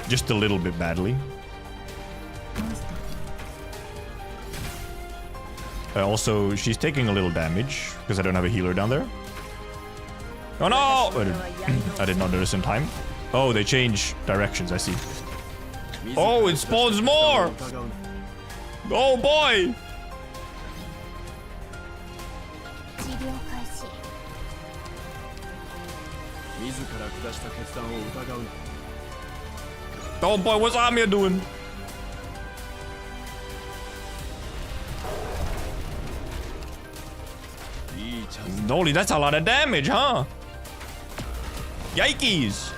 Speaker 2: Just a little bit badly. Also, she's taking a little damage because I don't have a healer down there. Oh no! I did not notice in time. Oh, they change directions, I see. Oh, it spawns more! Oh boy! Oh boy, what's Amia doing? Holy, that's a lot of damage, huh? Yikes!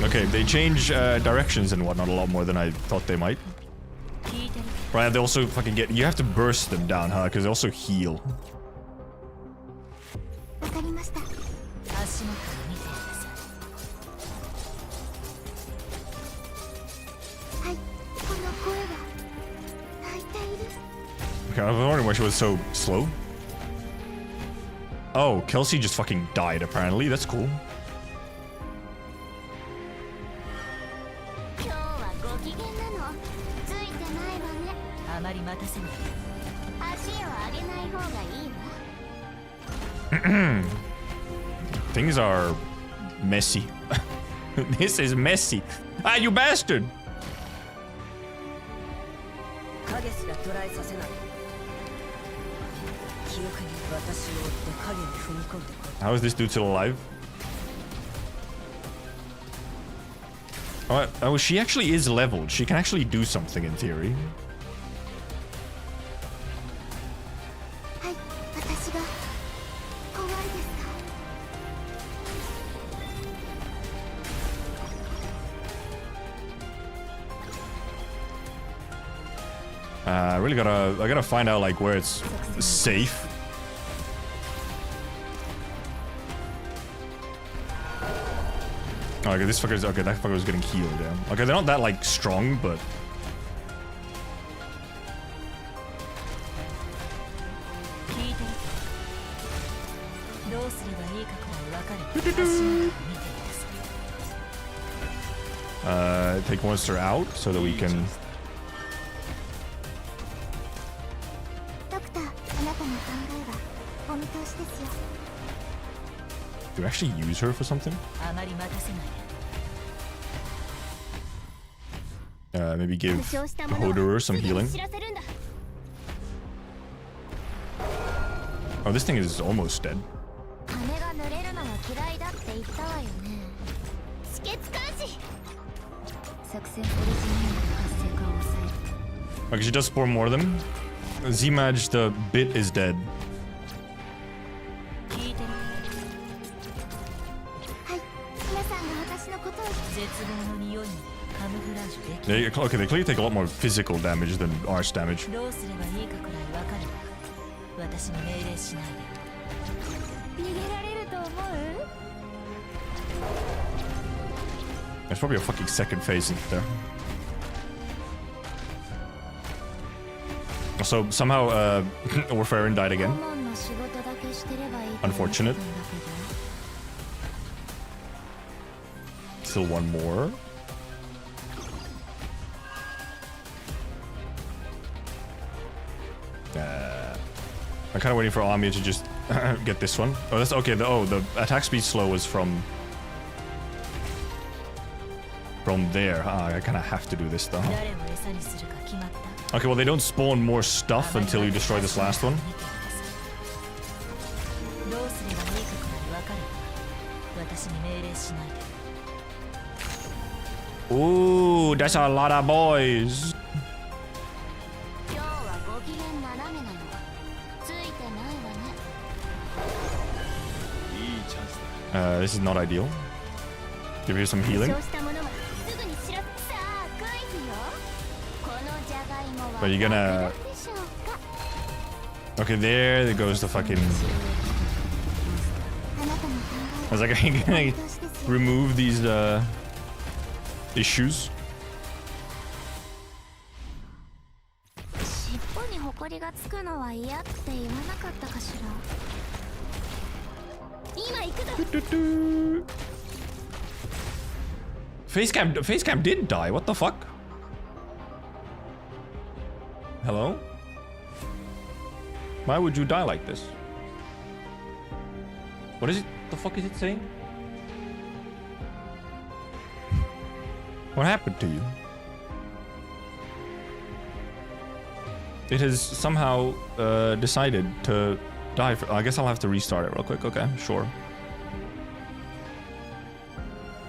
Speaker 2: Okay, they change directions and whatnot a lot more than I thought they might. Right, they also fucking get... You have to burst them down, huh? Because they also heal. Okay, I was wondering why she was so slow. Oh, Kelsey just fucking died apparently. That's cool. Things are messy. This is messy. Ah, you bastard! How is this dude still alive? Oh, she actually is leveled. She can actually do something in theory. I gotta find out like where it's safe. Oh, okay, this fucker's okay. That fucker was getting healed. Yeah. Okay, they're not that like strong, but. Take monster out so that we can. Do we actually use her for something? Maybe give Hoderer some healing. Oh, this thing is almost dead. Okay, she does spawn more of them. Z-Maj, the bit is dead. Okay, they clearly take a lot more physical damage than arch damage. There's probably a fucking second phase in there. So somehow Warfarin died again. Unfortunate. still one more. I'm kind of waiting for Ami to just get this one. Oh, that's okay. The attack speed slow was from there. I kind of have to do this though. Okay, well they don't spawn more stuff until you destroy this last one. Ooh, that's a lot of boys. This is not ideal. Give you some healing. But you're gonna... Okay, there goes the fucking... I was like, are you gonna remove these issues? Facecam did die. What the fuck? Hello? Why would you die like this? What is it? The fuck is it saying? What happened to you? It has somehow decided to die. I guess I'll have to restart it real quick. Okay, sure.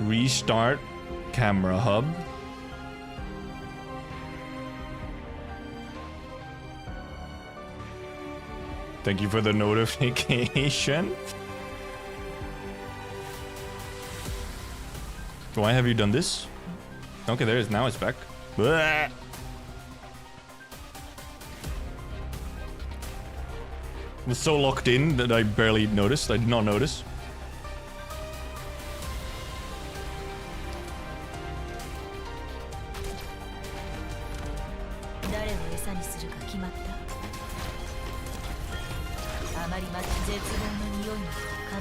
Speaker 2: Restart camera hub. Thank you for the notification. Why have you done this? Okay, there it is. Now it's back. Blah. I was so locked in that I barely noticed. I did not notice.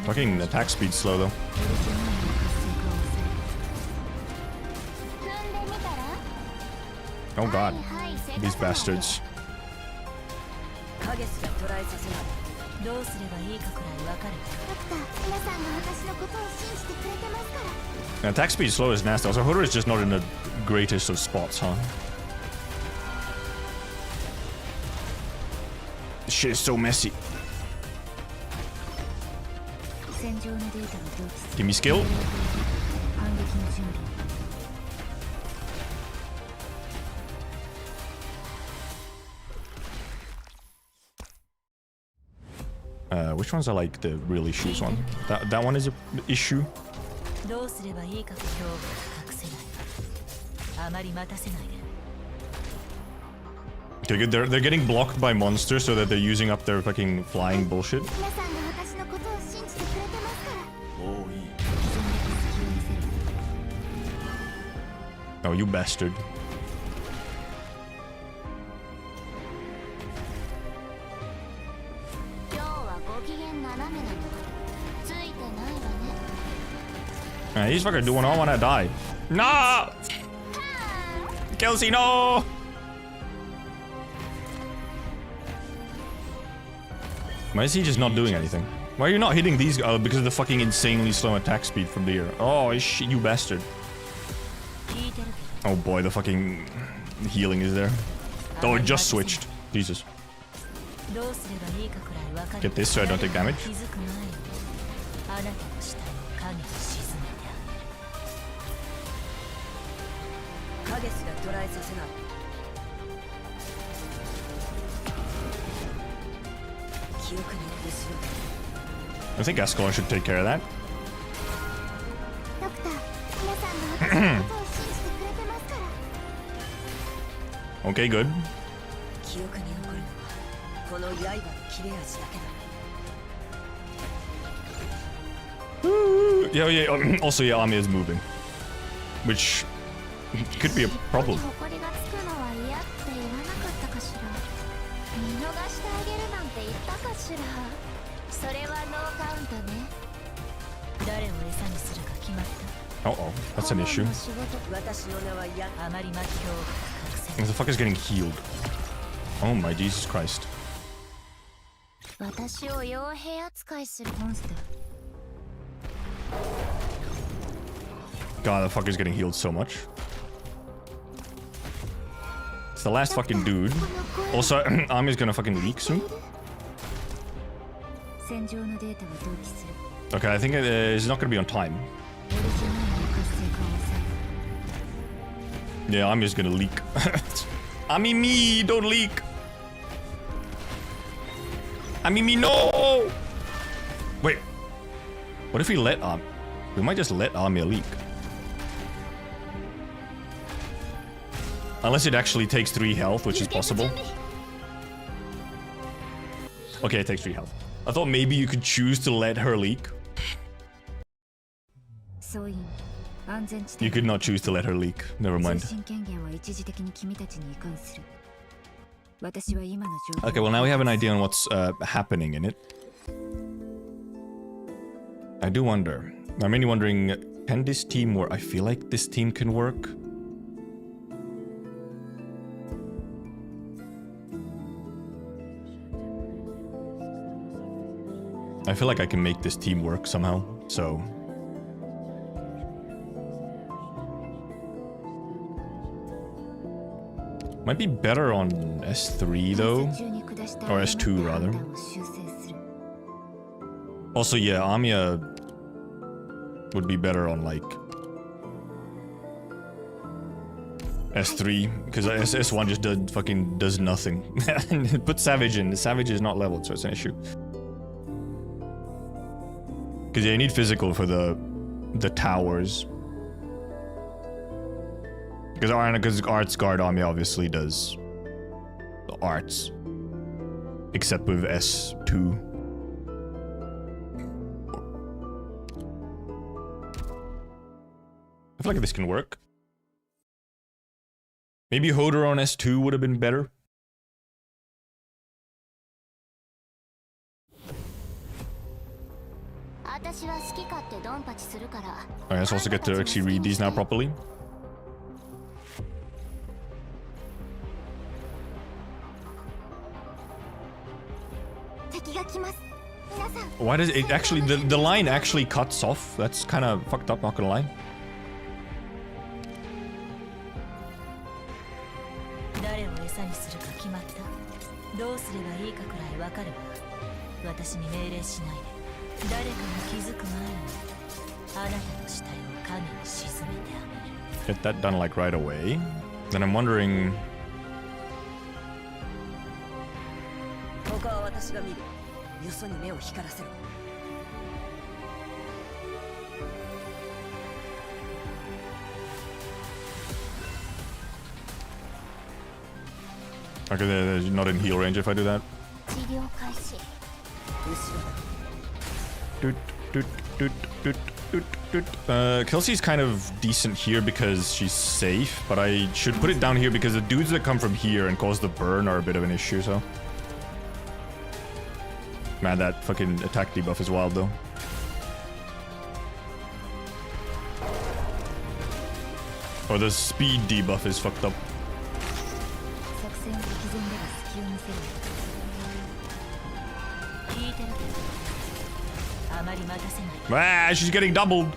Speaker 2: Fucking attack speed slow though. Oh god, these bastards. Attack speed slow is nasty. Also, Hodo is just not in the greatest of spots, huh? This shit is so messy. Give me skill. Which ones are like the real issues one? That one is a issue. Okay, good. They're getting blocked by monsters so that they're using up their fucking flying bullshit. Oh, you bastard. These fuckers do not want to die. No! Kelsey, no! Why is he just not doing anything? Why are you not hitting these guys? Because of the fucking insanely slow attack speed from the air. Oh, shit, you bastard. Oh boy, the fucking healing is there. Oh, it just switched. Jesus. Get this so I don't take damage. I think Ascalon should take care of that. Okay, good. Yeah. Also, yeah, Ami is moving, which could be a problem. Uh-oh, that's an issue.
Speaker 1: 私の名はヤン。
Speaker 4: あまり末境を隠せ
Speaker 2: What the fuck is getting healed? Oh my Jesus Christ.
Speaker 3: 私を傭兵扱いする
Speaker 4: モンスター
Speaker 2: God, the fuck is getting healed so much. It's the last fucking dude. Also, Ami's gonna fucking leak soon.
Speaker 3: 戦場のデータを同期する
Speaker 2: Okay, I think it's not gonna be on time.
Speaker 3: オリジナルの活性化を抑え
Speaker 2: Yeah, Ami's gonna leak. Ami, me, don't leak. Ami, me, no. Wait. What if we let Ami? We might just let Ami leak. Unless it actually takes 3 health, which is possible. Okay, it takes 3 health. I thought maybe you could choose to let her leak.
Speaker 3: 総員安全地
Speaker 2: You
Speaker 3: 帯
Speaker 2: could not choose to let her leak. Never
Speaker 3: 通
Speaker 2: mind.
Speaker 3: 信権限は一時的に君たちに移管する私は今の状況
Speaker 2: Okay, well now we have an idea on what's happening in it. I do wonder. I'm mainly wondering, can this team work? I feel like this team can work. I feel like I can make this team work somehow, so... Might be better on S3 though, or S2 rather. Also, yeah, Amiya would be better on like S3 because S1 just does nothing. Put Savage in. The Savage is not leveled, so it's an issue. Because yeah, you need physical for the towers. Because Arts Guard Army obviously does the arts, except with S2. I feel like this can work. Maybe Hodor on S2 would have been better. I guess also get to actually read these now properly. Why does it actually, the line actually cuts off? That's kind of fucked up, not gonna lie. Get that done like right away. Then I'm wondering... Okay, they're not in heal range if I do that. Kelsey's kind of decent here because she's safe, but I should put it down here because the dudes that come from here and cause the burn are a bit of an issue, so... Man, that fucking attack debuff is wild, though. Or the speed debuff is fucked up. Ah, she's getting doubled.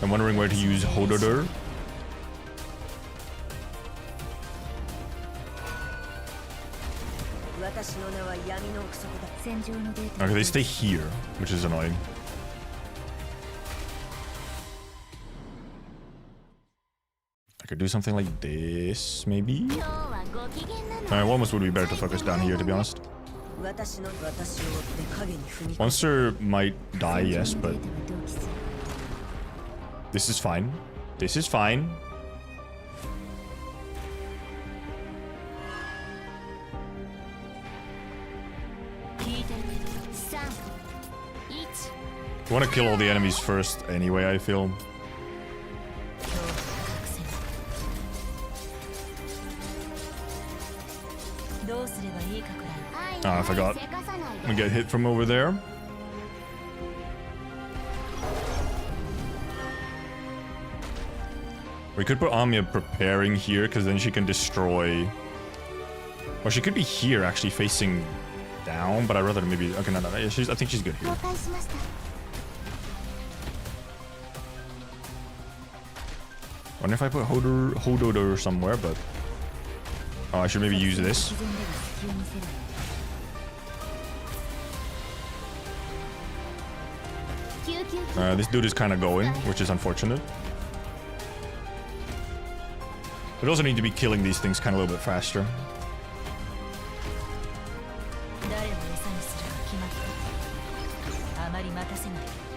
Speaker 2: I'm wondering where to use Hodor. Okay, they stay here, which is annoying. I could do something like this, maybe? Almost would be better to focus down here, to be honest. Monster might die, yes, but... This is fine. This is fine. You want to kill all the enemies first anyway, I feel. Oh, I forgot. We get hit from over there. We could put Anya preparing here, because then she can destroy... Or she could be here, actually, facing down, but I'd rather maybe... Okay, no. I think she's good here. Wonder if I put Hododer somewhere, but... Oh, I should maybe use this. This dude is kind of going, which is unfortunate. We also need to be killing these things kind of a little bit faster.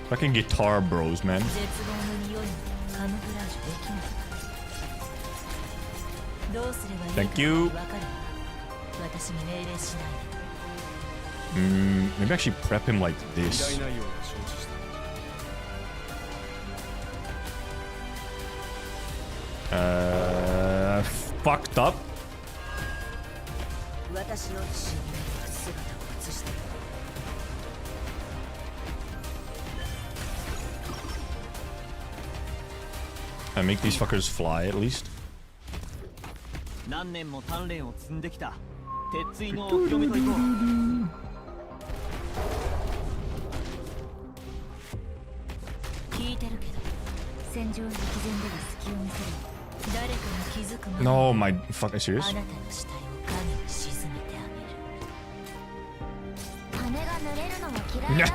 Speaker 2: Fucking guitar bros, man. Thank you. Maybe actually prep him like this. Fucked up. And make these fuckers fly at least. No, my fuck, are you serious?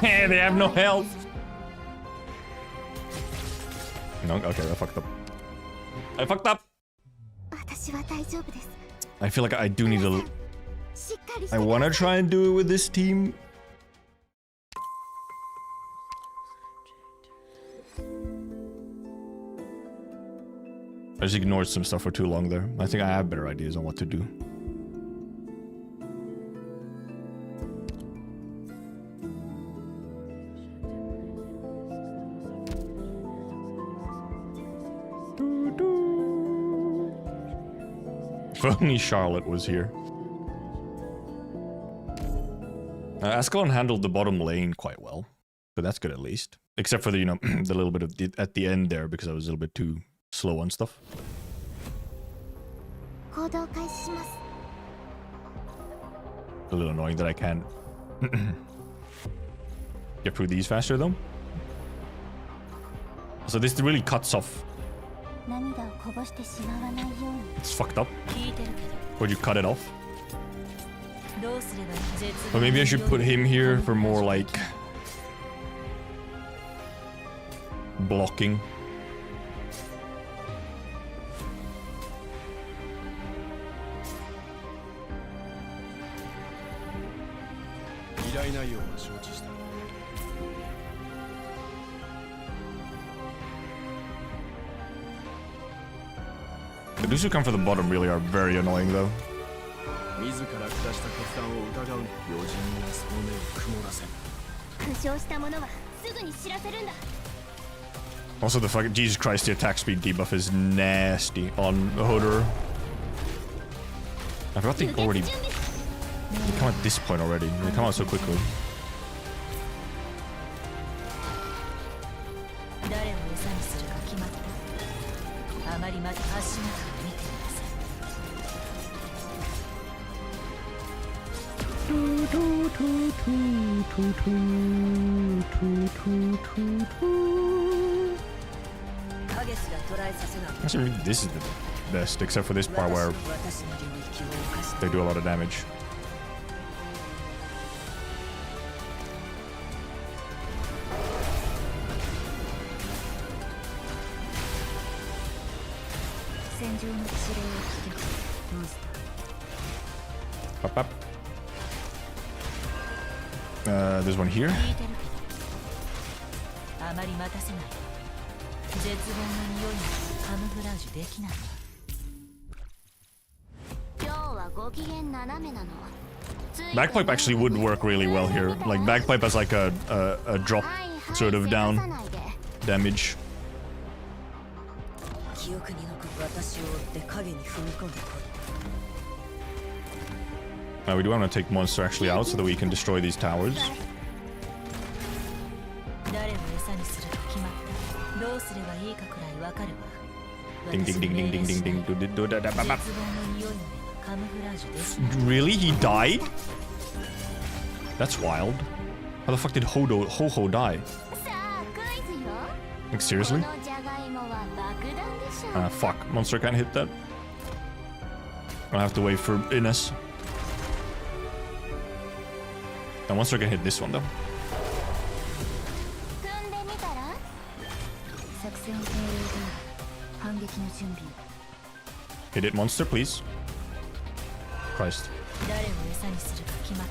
Speaker 2: They have no health. No, okay, I fucked up. I fucked up. I feel like I do need a... I want to try and do it with this team. I just ignored some stuff for too long there. I think I have better ideas on what to do. If only Charlotte was here. Ascalon handled the bottom lane quite well, but that's good at least. Except for the, you know, the little bit of at the end there, because I was a little bit too slow on stuff. A little annoying that I can't get through these faster though. So this really cuts off. It's fucked up. Would you cut it off? Or maybe I should put him here for more like blocking. The dudes who come for the bottom really are very annoying though. Also the fucking Jesus Christ, the attack speed debuff is nasty on Hodor. I forgot they already... They come at this point already. They come out so quickly. Actually, this is the best, except for this part where they do a lot of damage. Up, up. There's one here. Bagpipe actually would work really well here. Like Bagpipe has like a drop sort of down damage. We do want to take monster actually out so that we can destroy these towers.
Speaker 4: 誰を餌にするか決まった。どうすればいいかくらいわかるわ。
Speaker 2: Ding ding ding ding ding ding ding.
Speaker 4: 絶望の匂いまでカムフラージュできない。
Speaker 2: Really? He died? That's wild. How the fuck did Ho-Ho die? Like, seriously? Fuck. Monster can't hit that. I'll have to wait for Ines. The monster can hit this one though.
Speaker 3: 組んでみたら作戦定例通り反撃の準備
Speaker 2: Hit it, monster, please. Christ.
Speaker 4: 誰を餌にするか決まっ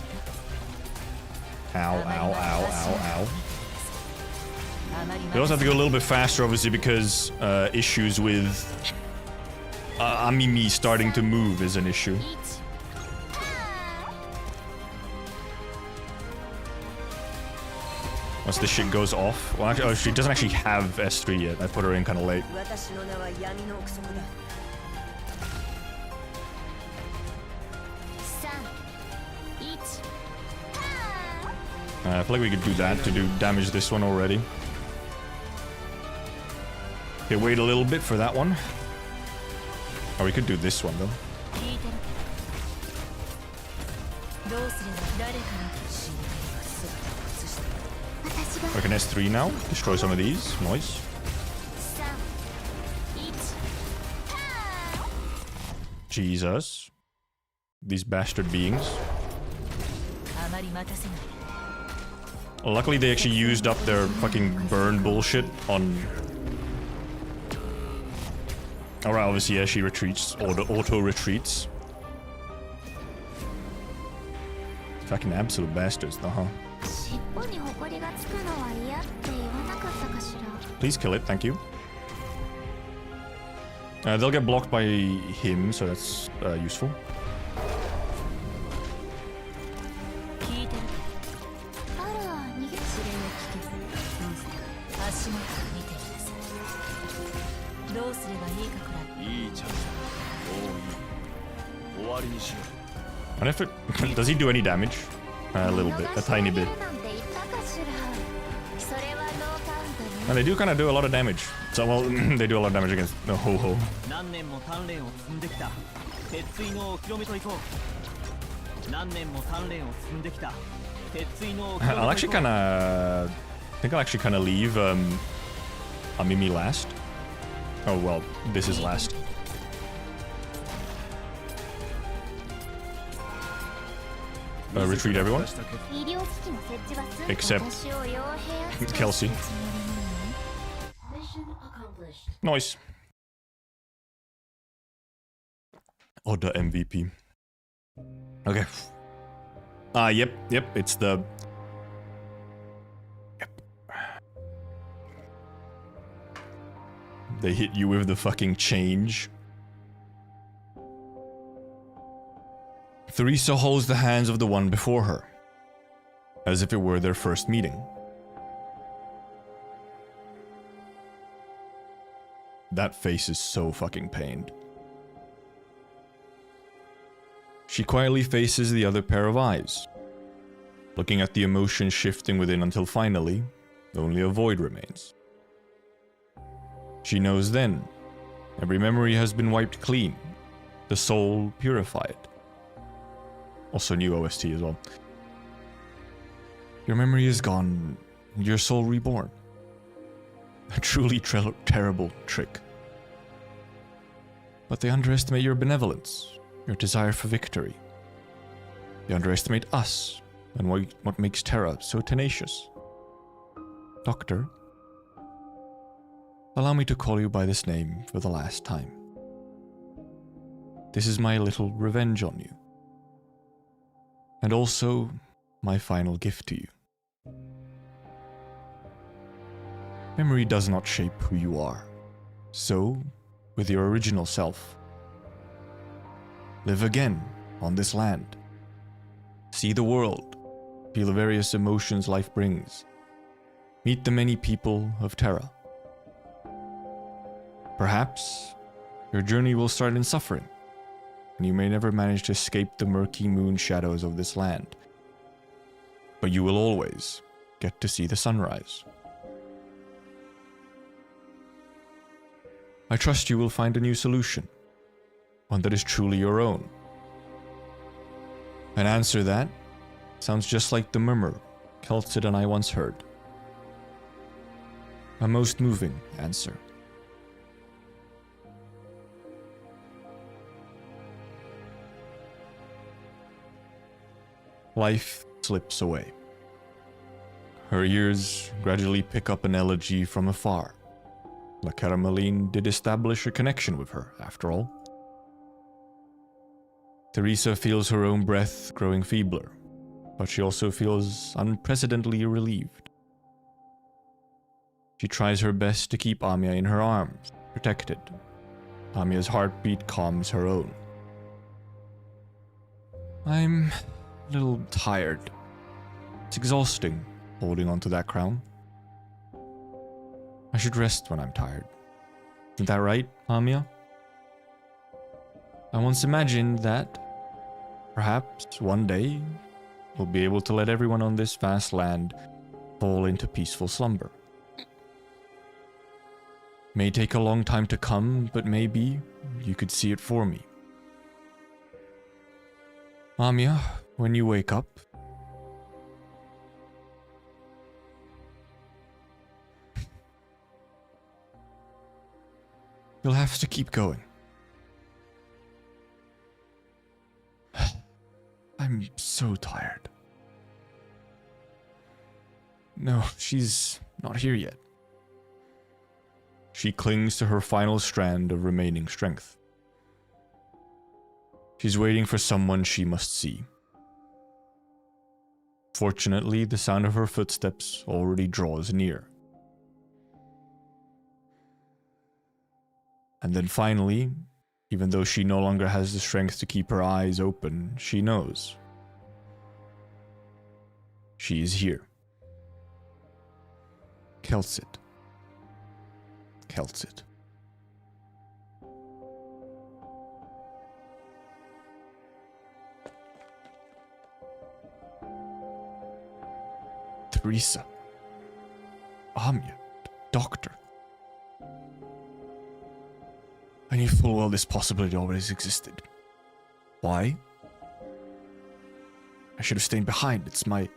Speaker 4: た。
Speaker 2: Ow, ow, ow, ow, ow. We also have to go a little bit faster, obviously, because issues with Amimi starting to move is an issue. Once this shit goes off. Well, actually, oh, she doesn't actually have S3 yet. I put her in kind of late. I feel like we could do that to do damage this one already. Okay, wait a little bit for that one. Or we could do this one though. We can S3 now. Destroy some of these. Nice. Jesus. These bastard beings. Luckily they actually used up their fucking burn bullshit on... Alright, obviously, yeah, she retreats. Auto retreats. Fucking absolute bastards, though, huh? Please kill it, thank you. They'll get blocked by him, so that's useful. And if it does he do any damage? A little bit, a tiny bit. And they do kind of do a lot of damage. So well, they do a lot of damage against the Ho-Ho. I'll actually kind of, I think I'll actually kind of leave Amimi last. Oh well, this is last. Retreat everyone. Except Kelsey. Nice. Oda MVP. Okay. Yep, it's the... Yep. They hit you with the fucking change. Theresa holds the hands of the one before her, as if it were their first meeting. That face is so fucking pained. She quietly faces the other pair of eyes, looking at the emotion shifting within until finally, only a void remains. She knows then, every memory has been wiped clean, the soul purified. Also new OST as well. Your memory is gone, your soul reborn. A truly terrible trick. But they underestimate your benevolence, your desire for victory. They underestimate us, and what makes Terra so tenacious. Doctor, allow me to call you by this name for the last time. This is my little revenge on you. And also, my final gift to you. Memory does not shape who you are. So, with your original self, live again on this land. See the world, feel the various emotions life brings. Meet the many people of Terra. Perhaps, your journey will start in suffering, and you may never manage to escape the murky moon shadows of this land. But you will always get to see the sunrise. I trust you will find a new solution, one that is truly your own. An answer that sounds just like the murmur Keltsid and I once heard. A most moving answer. Life slips away. Her ears gradually pick up an elegy from afar. La Carameline did establish a connection with her, after all. Theresa feels her own breath growing feebler, but she also feels unprecedentedly relieved. She tries her best to keep Amia in her arms, protected. Amia's heartbeat calms her own. I'm a little tired. It's exhausting, holding onto that crown. I should rest when I'm tired. Isn't that right, Amia? I once imagined that, perhaps one day, we'll be able to let everyone on this vast land fall into peaceful slumber. May take a long time to come, but maybe you could see it for me. Amia, when you wake up, you'll have to keep going. I'm so tired. No, she's not here yet. She clings to her final strand of remaining strength. She's waiting for someone she must see. Fortunately, the sound of her footsteps already draws near. And then finally, even though she no longer has the strength to keep her eyes open, she knows. She is here. Keltsid. Keltsid. Theresa. Amia. Doctor. I knew full well this possibility always existed. Why? I should have stayed behind. It's my...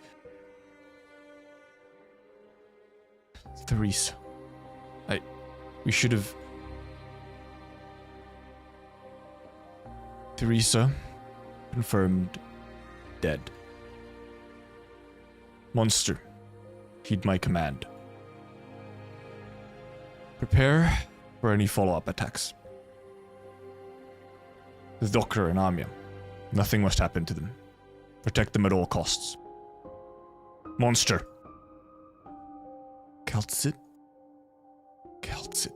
Speaker 2: Theresa. We should have... Theresa, confirmed dead. Monster, heed my command. Prepare for any follow-up attacks. The doctor and Amia, nothing must happen to them. Protect them at all costs. Monster. Keltsid? Keltsid.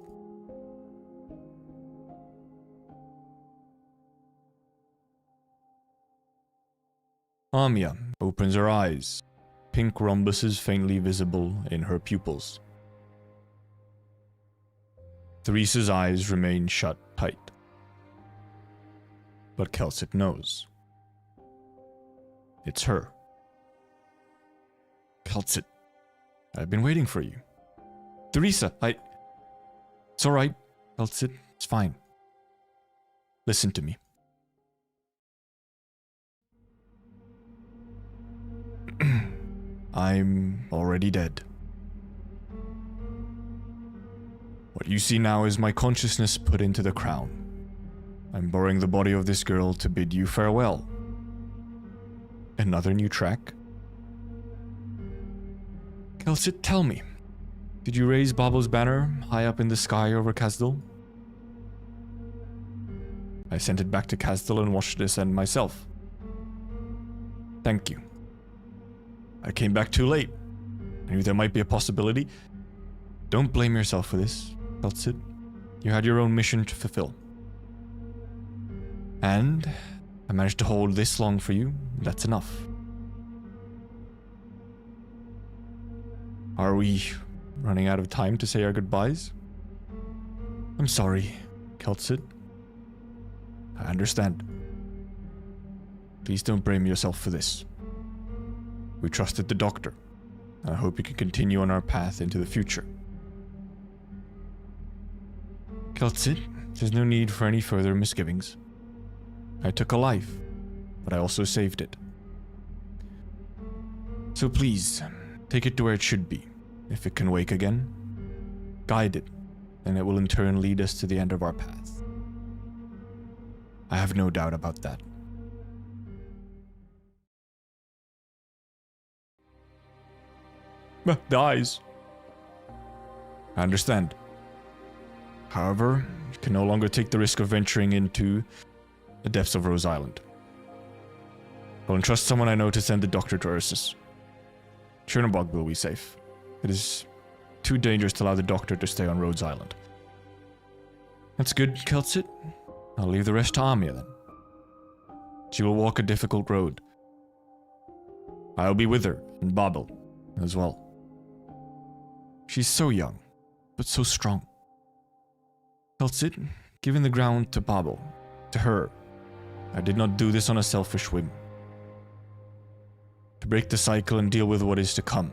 Speaker 2: Amia opens her eyes, pink rhombuses faintly visible in her pupils. Theresa's eyes remain shut tight. But Keltsid knows. It's her. Keltsid, I've been waiting for you. Theresa, It's alright, Keltsid, it's fine. Listen to me. I'm already dead. What you see now is my consciousness put into the crown. I'm borrowing the body of this girl to bid you farewell. Another new track? Keltsid, tell me, did you raise BABEL's banner high up in the sky over Kasdal? I sent it back to Kasdal and watched it ascend myself. Thank you. I came back too late. I knew there might be a possibility. Don't blame yourself for this, Keltsid. You had your own mission to fulfill. And I managed to hold this long for you. That's enough. Are we running out of time to say our goodbyes? I'm sorry, Keltsid. I understand. Please don't blame yourself for this. We trusted the doctor, and I hope you can continue on our path into the future. Keltsit, there's no need for any further misgivings. I took a life, but I also saved it. So please, take it to where it should be. If it can wake again, guide it, and it will in turn lead us to the end of our path. I have no doubt about that. The eyes. I understand. However, you can no longer take the risk of venturing into the depths of Rose Island. I'll entrust someone I know to send the doctor to Ursus. Chernobog will be safe. It is too dangerous to allow the doctor to stay on Rhodes Island. That's good, Keltsit. I'll leave the rest to Amia then. She will walk a difficult road. I'll be with her in BABEL as well. She's so young, but so strong. Keltsit, giving the ground to BABEL, to her, I did not do this on a selfish whim. To break the cycle and deal with what is to come,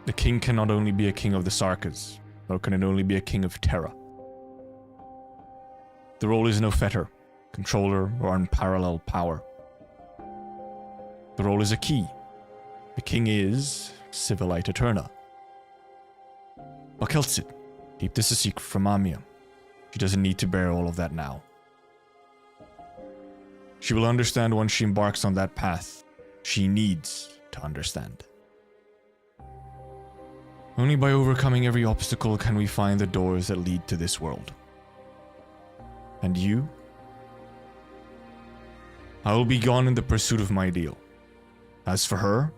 Speaker 2: the king cannot only be a king of the Sarkas, nor can it only be a king of Terra. The role is no fetter, controller, or unparalleled power. The role is a key. The king is Civilite Eterna. But Keltsit, keep this a secret from Amia. She doesn't need to bear all of that now. She will understand once she embarks on that path. She needs to understand. Only by overcoming every obstacle can we find the doors that lead to this world. And you? I will be gone in the pursuit of my ideal. As for her,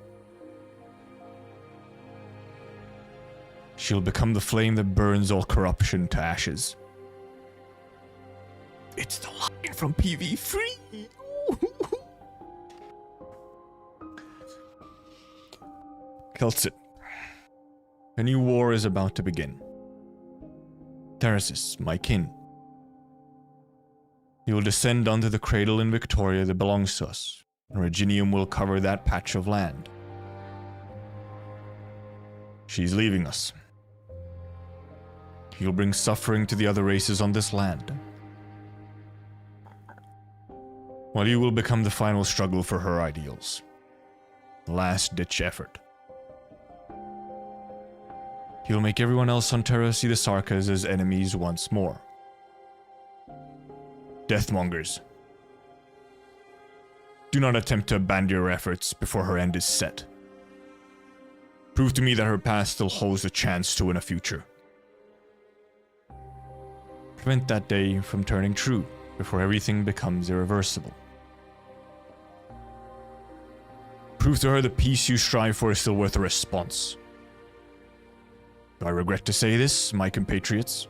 Speaker 2: she'll become the flame that burns all corruption to ashes. It's the line from PV3! Keltsit, a new war is about to begin. Therasis, my kin. He will descend onto the cradle in Victoria that belongs to us, and Reginium will cover that patch of land. She's leaving us. He'll bring suffering to the other races on this land. While you will become the final struggle for her ideals. The last-ditch effort. He'll make everyone else on Terra see the Sarkas as enemies once more. Deathmongers. Do not attempt to abandon your efforts before her end is set. Prove to me that her past still holds a chance to win a future. Prevent that day from turning true before everything becomes irreversible. Prove to her the peace you strive for is still worth a response. I regret to say this, my compatriots.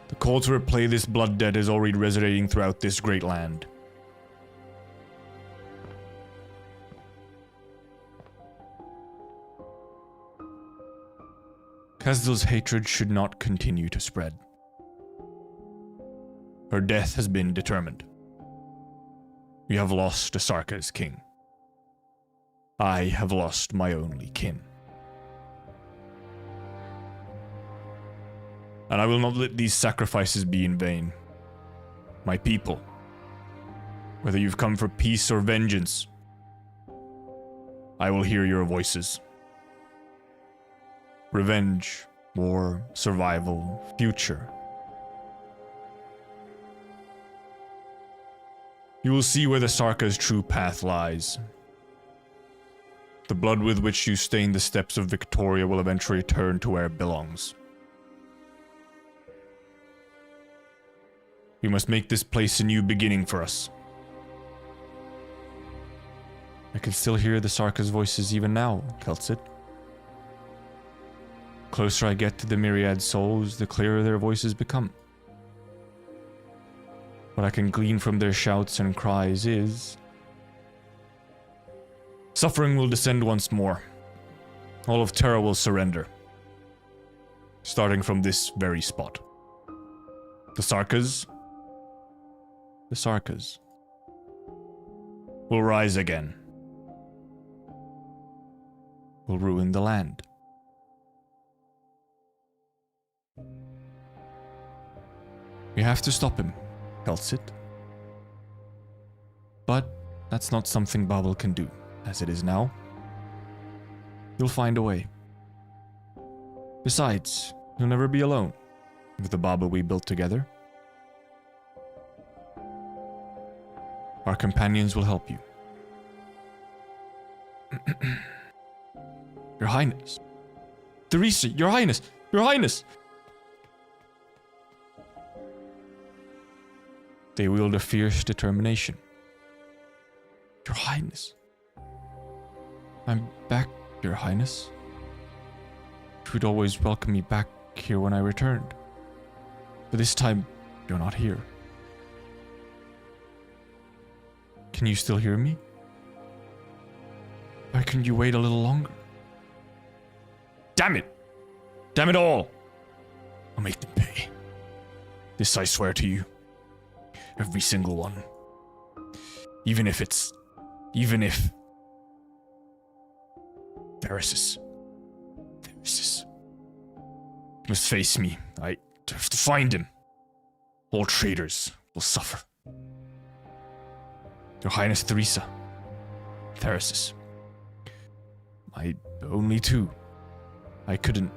Speaker 2: The call to replay this blood debt is already resonating throughout this great land. Kazdil's hatred should not continue to spread. Her death has been determined. We have lost Asarka's king. I have lost my only kin. And I will not let these sacrifices be in vain. My people, whether you've come for peace or vengeance, I will hear your voices. Revenge, war, survival, future. You will see where the Sarka's true path lies. The blood with which you stained the steps of Victoria will eventually return to where it belongs. We must make this place a new beginning for us. I can still hear the Sarka's voices even now, Keltsit. The closer I get to the myriad souls, the clearer their voices become. What I can glean from their shouts and cries is... suffering will descend once more. All of Terra will surrender. Starting from this very spot. The Sarkas. will rise again. Will ruin the land. We have to stop him, tells it. But that's not something BABEL can do. As it is now, you'll find a way. Besides, you'll never be alone with the BABEL we built together. Our companions will help you. Your Highness. Tryzyn, Your Highness! Your Highness! They wield a fierce determination. Your Highness. I'm back, Your Highness. You would always welcome me back here when I returned. But this time, you're not here. Can you still hear me? Why couldn't you wait a little longer? Damn it! Damn it all! I'll make them pay. This I swear to you. Every single one. Even if... Theresis. You must face me. I have to find him. All traitors will suffer. Your Highness Tryzyn. Theresis. My only two. I couldn't.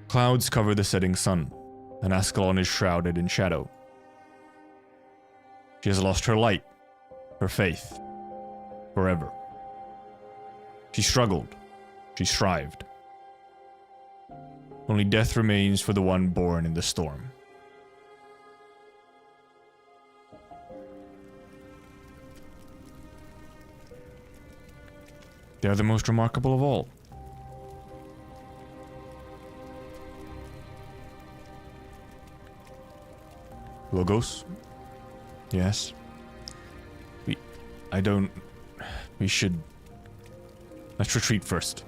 Speaker 2: Clouds cover the setting sun, and Ascalon is shrouded in shadow. She has lost her light, her faith, forever. She struggled. She strived. Only death remains for the one born in the storm. They are the most remarkable of all. Logos? Yes. We should... Let's retreat first.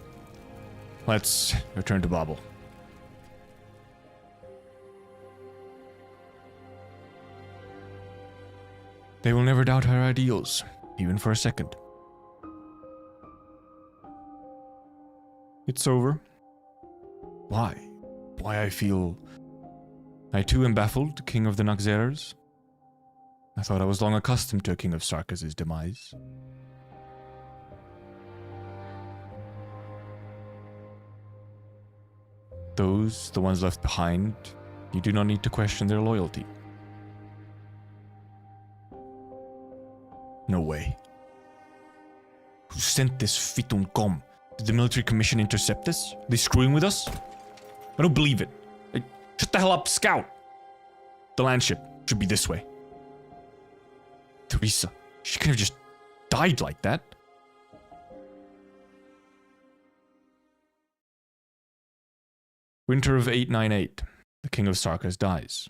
Speaker 2: Let's return to BABEL. They will never doubt our ideals, even for a second. It's over. Why? Why I feel... I too am baffled, King of the Noxerers. I thought I was long accustomed to King of Sarkaz's demise. Those, the ones left behind, you do not need to question their loyalty. No way. Who sent this Fitun Com? Did the military commission intercept us? Are they screwing with us? I don't believe it. Shut the hell up, scout! The landship should be this way. Tryzyn, she could have just died like that. Winter of 898. The King of Sarkaz dies.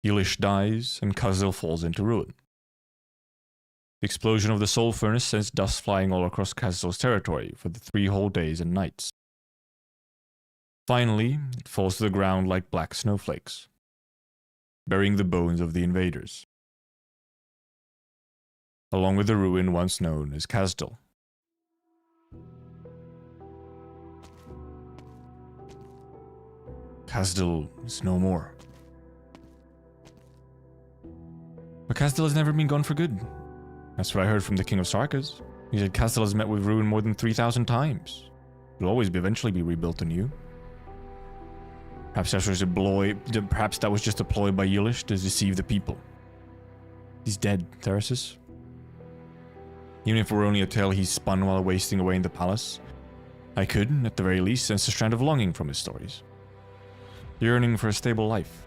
Speaker 2: Yilish dies, and Kazil falls into ruin. The explosion of the soul furnace sends dust flying all across Kazil's territory for the 3 whole days and nights. Finally, it falls to the ground like black snowflakes, burying the bones of the invaders, along with the ruin once known as Kazdal. Kazdal is no more. But Kazdal has never been gone for good. That's what I heard from the King of Sarkaz. He said Kazdal has met with ruin more than 3,000 times. It will always eventually be rebuilt anew. Perhaps that was just a ploy by Yilish to deceive the people. He's dead, Theresis. Even if it were only a tale he spun while wasting away in the palace, I could, at the very least, sense a strand of longing from his stories. Yearning for a stable life.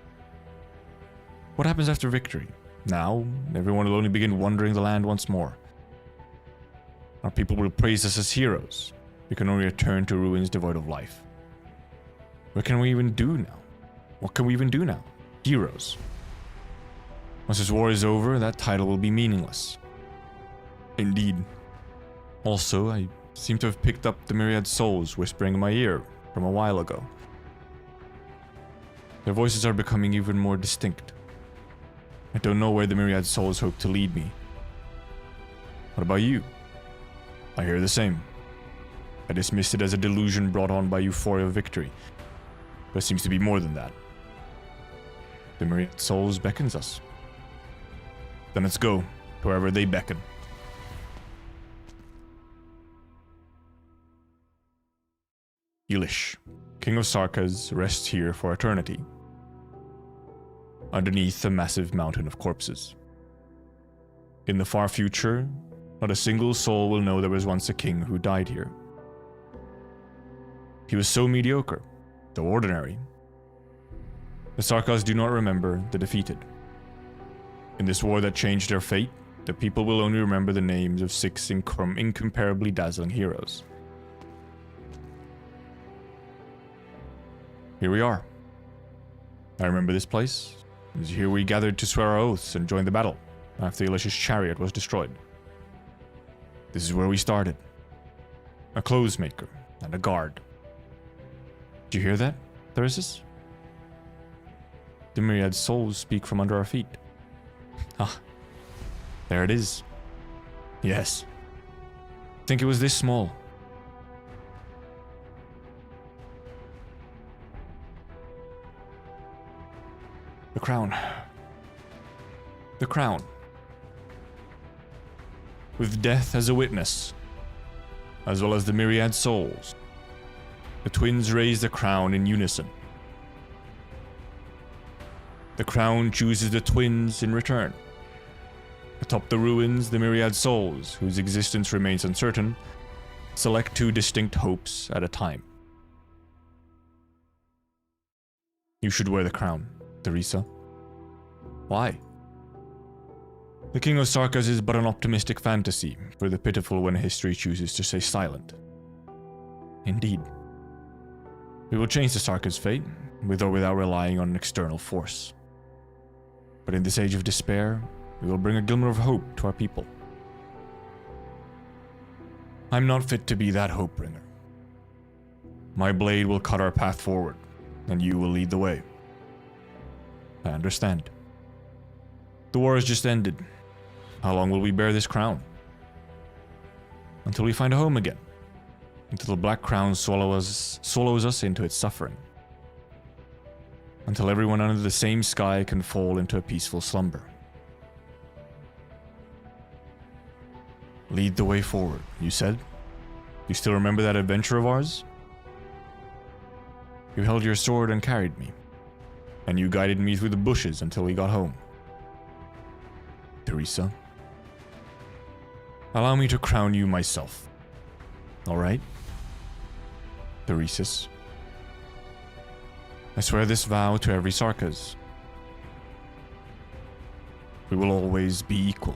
Speaker 2: What happens after victory? Now, everyone will only begin wandering the land once more. Our people will praise us as heroes. We can only return to ruins devoid of life. What can we even do now? What can we even do now? Heroes. Once this war is over, that title will be meaningless. Indeed. Also, I seem to have picked up the myriad souls whispering in my ear from a while ago. Their voices are becoming even more distinct. I don't know where the myriad souls hope to lead me. What about you? I hear the same. I dismissed it as a delusion brought on by euphoria of victory, but it seems to be more than that. The myriad souls beckons us. Then let's go, to wherever they beckon. Elish, King of Sarkas, rests here for eternity, underneath a massive mountain of corpses. In the far future, not a single soul will know there was once a king who died here. He was so mediocre, so ordinary. The Sarkas do not remember the defeated. In this war that changed their fate, the people will only remember the names of 6 incomparably dazzling heroes. Here we are. I remember this place. It was here we gathered to swear our oaths and join the battle after Elish's chariot was destroyed. This is where we started. A clothes maker and a guard. Did you hear that, Thyresis? The myriad souls speak from under our feet. Ah, there it is. Yes. Think it was this small. The crown. The crown. With death as a witness, as well as the myriad souls, the twins raise the crown in unison. The crown chooses the twins in return. Atop the ruins, the myriad souls, whose existence remains uncertain, select 2 distinct hopes at a time. You should wear the crown, Theresa. Why? The King of Sarkas is but an optimistic fantasy for the pitiful when history chooses to stay silent. Indeed. We will change the Sarkas' fate, with or without relying on an external force. But in this age of despair, we will bring a glimmer of hope to our people. I'm not fit to be that hope bringer. My blade will cut our path forward, and you will lead the way. I understand. The war has just ended. How long will we bear this crown? Until we find a home again. Until the black crown swallows us into its suffering. Until everyone under the same sky can fall into a peaceful slumber. Lead the way forward, you said? You still remember that adventure of ours? You held your sword and carried me, and you guided me through the bushes until we got home. Theresa, allow me to crown you myself. All right? Theresis. I swear this vow to every Sarkas. We will always be equal.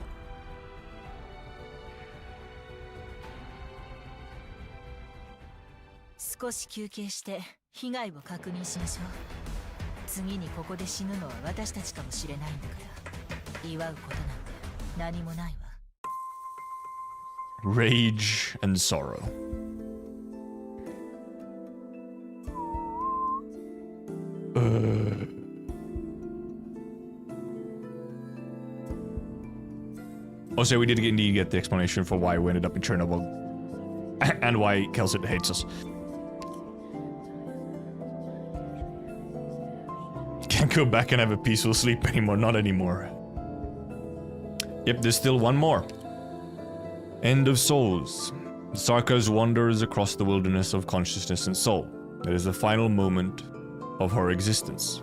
Speaker 4: 少し休憩して被害を確認しましょう。次にここで死ぬのは私たちかもしれないんだから祝うことなんて何もないわ。
Speaker 2: Rage and sorrow. Also, we did indeed get the explanation for why we ended up in Chernobyl and why Kelsit hates us. Can't go back and have a peaceful sleep anymore, not anymore. Yep, there's still one more. End of Souls. Sarkas wanders across the wilderness of consciousness and soul. It is the final moment of her existence.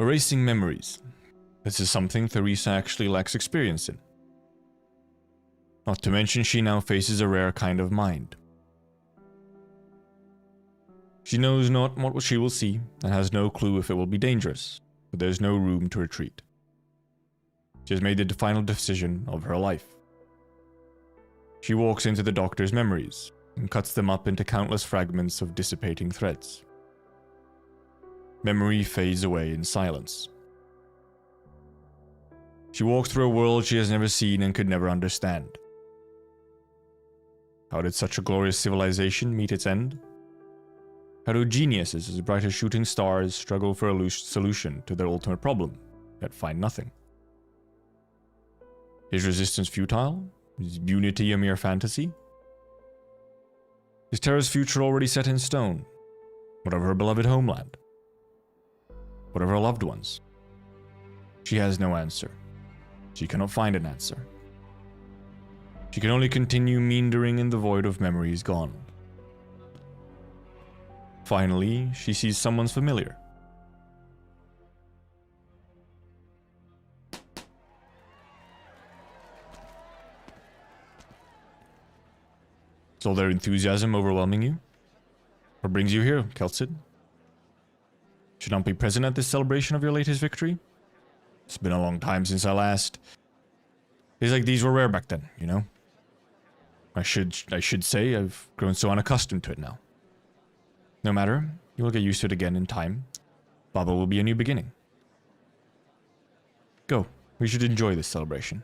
Speaker 2: Erasing memories. This is something Theresa actually lacks experience in. Not to mention she now faces a rare kind of mind. She knows not what she will see, and has no clue if it will be dangerous, but there's no room to retreat. She has made the final decision of her life. She walks into the doctor's memories, and cuts them up into countless fragments of dissipating threads. Memory fades away in silence. She walked through a world she has never seen and could never understand. How did such a glorious civilization meet its end? How do geniuses as bright as shooting stars struggle for a solution to their ultimate problem, yet find nothing? Is resistance futile? Is unity a mere fantasy? Is Terra's future already set in stone? What of her beloved homeland? What of her loved ones? She has no answer. She cannot find an answer. She can only continue meandering in the void of memories gone. Finally, she sees someone's familiar. Is all their enthusiasm overwhelming you? What brings you here, Kelsid? Should not be present at this celebration of your latest victory? It's been a long time since I last... Days like these were rare back then, you know? I should say I've grown so unaccustomed to it now. No matter, you will get used to it again in time. BABEL will be a new beginning. Go, we should enjoy this celebration.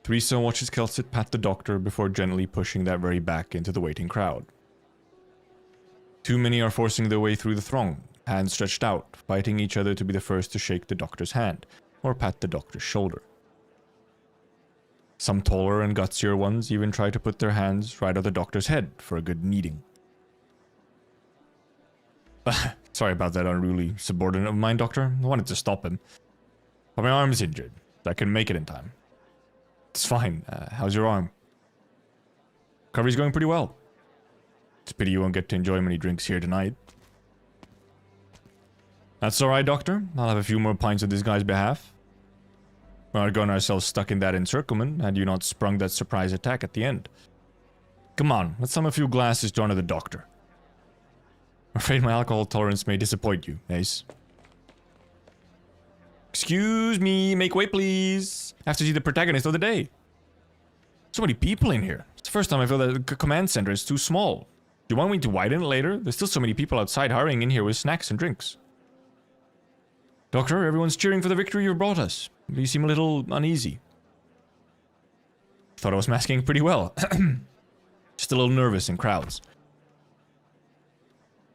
Speaker 2: Tryzyn watches Kelsid pat the doctor before gently pushing that very back into the waiting crowd. Too many are forcing their way through the throng, hands stretched out, fighting each other to be the first to shake the doctor's hand, or pat the doctor's shoulder. Some taller and gutsier ones even try to put their hands right on the doctor's head for a good kneading. Sorry about that unruly subordinate of mine, Doctor. I wanted to stop him. But my arm's injured. I couldn't make it in time. It's fine. How's your arm? Recovery's going pretty well. It's a pity you won't get to enjoy many drinks here tonight. That's alright, Doctor. I'll have a few more pints on this guy's behalf. We're not getting ourselves stuck in that encirclement had you not sprung that surprise attack at the end. Come on, let's sum a few glasses to honor the Doctor. I'm afraid my alcohol tolerance may disappoint you, Ace. Excuse me, make way please. I have to see the protagonist of the day. So many people in here. It's the first time I feel that the command center is too small. Do you want me to widen it later? There's still so many people outside hurrying in here with snacks and drinks. Doctor, everyone's cheering for the victory you've brought us. You seem a little uneasy. Thought I was masking pretty well. Just a little nervous in crowds.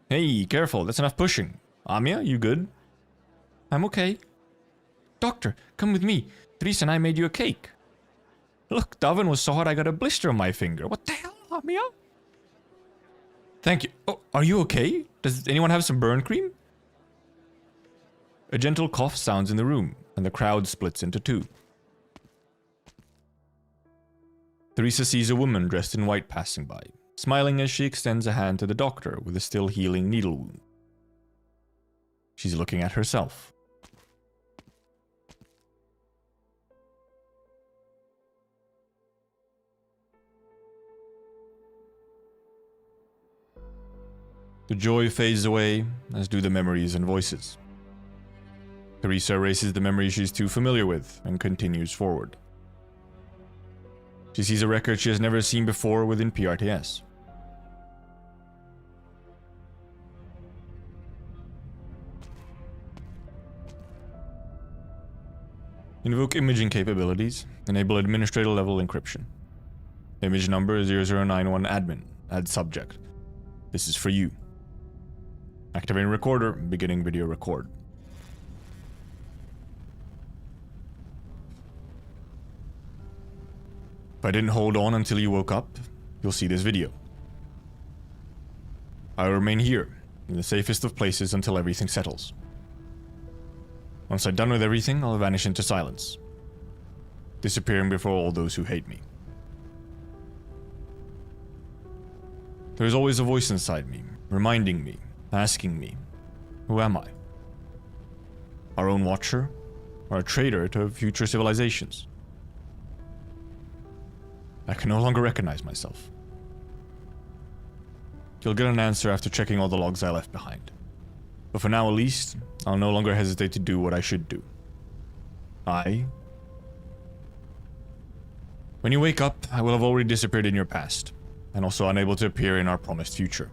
Speaker 2: Hey, careful, that's enough pushing. Amia, you good? I'm okay. Doctor, come with me. Tryzyn and I made you a cake. Look, the oven was so hot I got a blister on my finger. What the hell, Amia? Thank you. Oh, are you okay? Does anyone have some burn cream? A gentle cough sounds in the room, and the crowd splits into two. Tryzyn sees a woman dressed in white passing by, smiling as she extends a hand to the doctor with a still healing needle wound. She's looking at herself. The joy fades away, as do the memories and voices. Tryzyn erases the memories she's too familiar with and continues forward. She sees a record she has never seen before within PRTS. Invoke imaging capabilities. Enable administrator level encryption. Image number 0091 admin. Add subject. This is for you. Activating recorder. Beginning video record. If I didn't hold on until you woke up, you'll see this video. I'll remain here, in the safest of places until everything settles. Once I'm done with everything, I'll vanish into silence, disappearing before all those who hate me. There's always a voice inside me, reminding me, asking me, who am I? Our own watcher, or a traitor to future civilizations? I can no longer recognize myself. You'll get an answer after checking all the logs I left behind. But for now at least, I'll no longer hesitate to do what I should do. When you wake up, I will have already disappeared in your past, and also unable to appear in our promised future.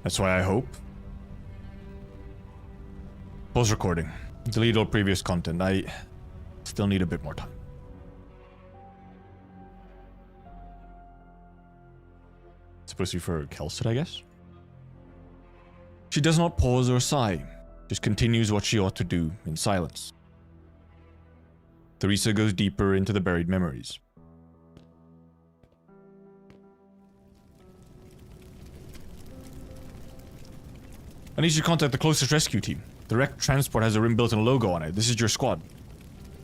Speaker 2: That's why I hope Pause recording. Delete all previous content. I still need a bit more time. It's supposed to be for Kelsit, I guess? She does not pause or sigh, just continues what she ought to do in silence. Theresa goes deeper into the buried memories. I need you to contact the closest rescue team. The wrecked transport has a rim built and logo on it. This is your squad.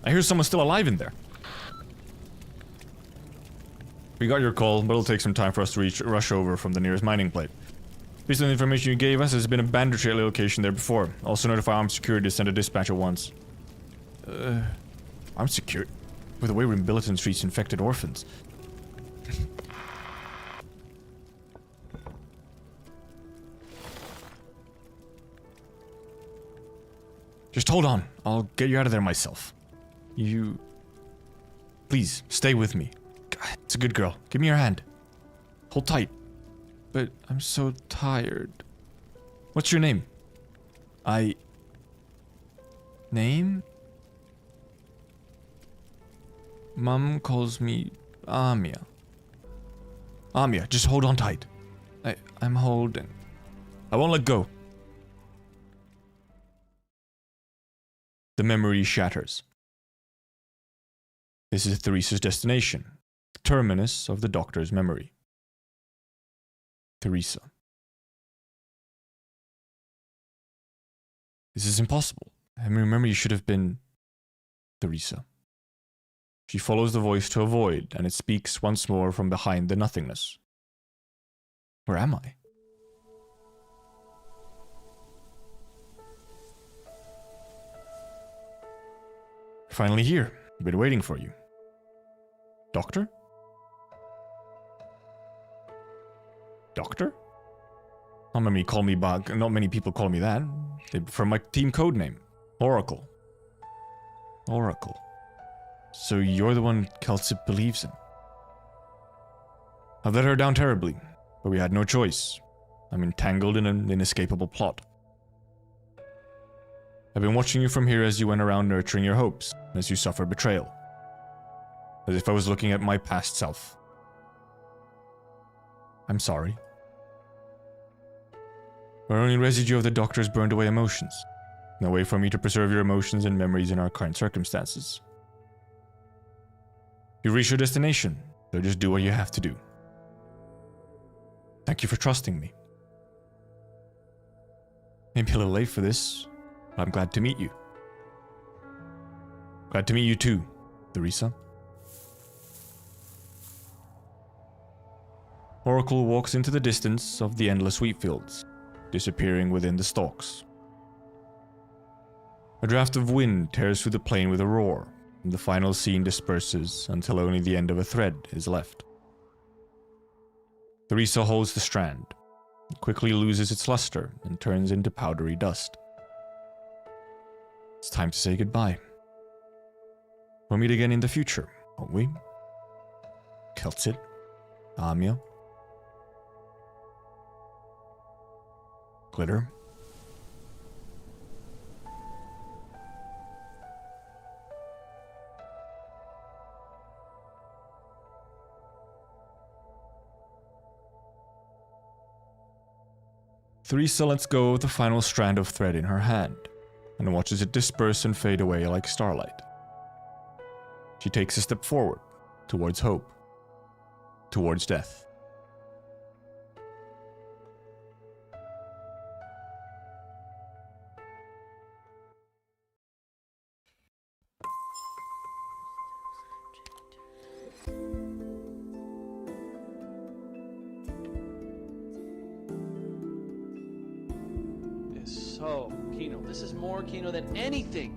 Speaker 2: I hear someone's still alive in there. We got your call, but it'll take some time for us to rush over from the nearest mining plate. Based on the information you gave us, there's been a Banter location there before. Also notify armed security to send a dispatch at once. Armed security? With the way Rimbilliton treats infected orphans. Just hold on. I'll get you out of there myself. You... Please, stay with me. God, it's a good girl. Give me your hand. Hold tight. But I'm so tired. What's your name? Name? Mom calls me Amia. Amia, just hold on tight. I'm holding. I won't let go. The memory shatters. This is Theresa's destination, the terminus of the doctor's memory. Theresa. This is impossible. I remember you should have been Theresa. She follows the voice to a void, and it speaks once more from behind the nothingness. Where am I? Finally here. I've been waiting for you. Doctor? Doctor? Not many people call me that. They prefer my team code name. Oracle. Oracle. So you're the one Kelsit believes in. I've let her down terribly, but we had no choice. I'm entangled in an inescapable plot. I've been watching you from here as you went around nurturing your hopes, as you suffered betrayal. As if I was looking at my past self. I'm sorry. We're only residue of the doctor's burned away emotions. No way for me to preserve your emotions and memories in our current circumstances. You reach your destination, so just do what you have to do. Thank you for trusting me. Maybe a little late for this, but I'm glad to meet you. Glad to meet you too, Theresa. Oracle walks into the distance of the endless wheat fields, disappearing within the stalks. A draft of wind tears through the plain with a roar, and the final scene disperses until only the end of a thread is left. Theresa holds the strand. It quickly loses its luster and turns into powdery dust. It's time to say goodbye. We'll meet again in the future, won't we? Kelsit, Amia, Glitter. Theresa lets go of the final strand of thread in her hand, and watches it disperse and fade away like starlight. She takes a step forward, towards hope, towards death.
Speaker 6: So, Kino, this is more Kino than anything.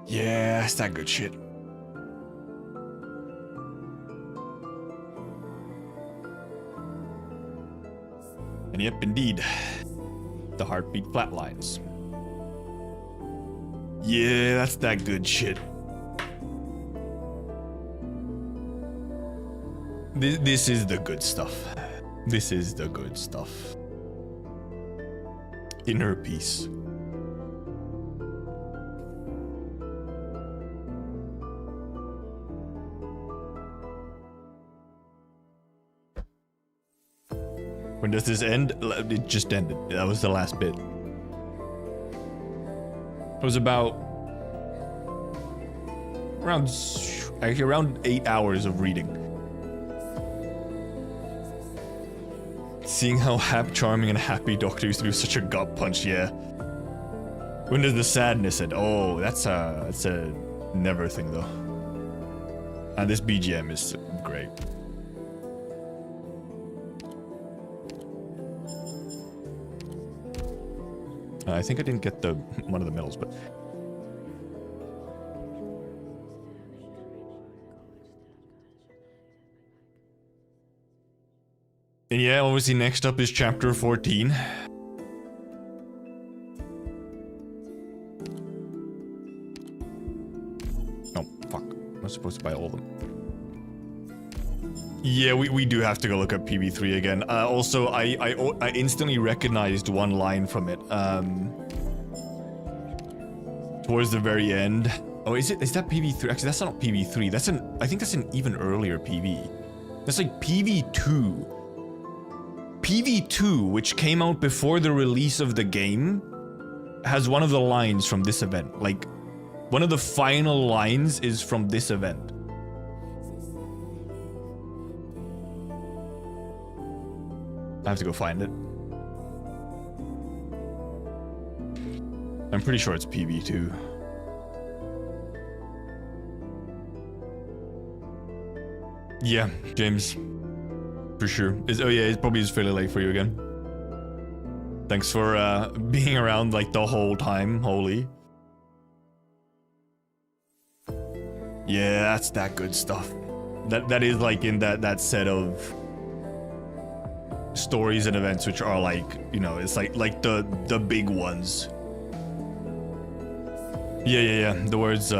Speaker 2: Yeah, that's that good shit. And yep, indeed. The heartbeat flatlines. Yeah, that's that good shit. This is the good stuff. This is the good stuff. Inner peace. When does this end? It just ended. That was the last bit. It was about around 8 hours of reading. Seeing how charming and happy Doctor used to be was such a gut punch, yeah. When does the sadness end? Oh, that's a never thing though. And this BGM is great. I think I didn't get one of the medals, but and yeah, obviously next up is chapter 14. Oh fuck! I'm supposed to buy all of them. Yeah, we do have to go look at PB3 again. Also, I instantly recognized one line from it. Towards the very end. Oh, is that PB3? Actually, that's not PB3. I think that's an even earlier PB. That's like PB2. PV2, which came out before the release of the game, has one of the lines from this event. Like, one of the final lines is from this event. I have to go find it. I'm pretty sure it's PV2. Yeah, James. For sure. Oh yeah, it probably is fairly late for you again. Thanks for being around like the whole time, holy. Yeah, that's that good stuff. That is like in that set of stories and events which are like, you know, it's like the big ones. Yeah. The words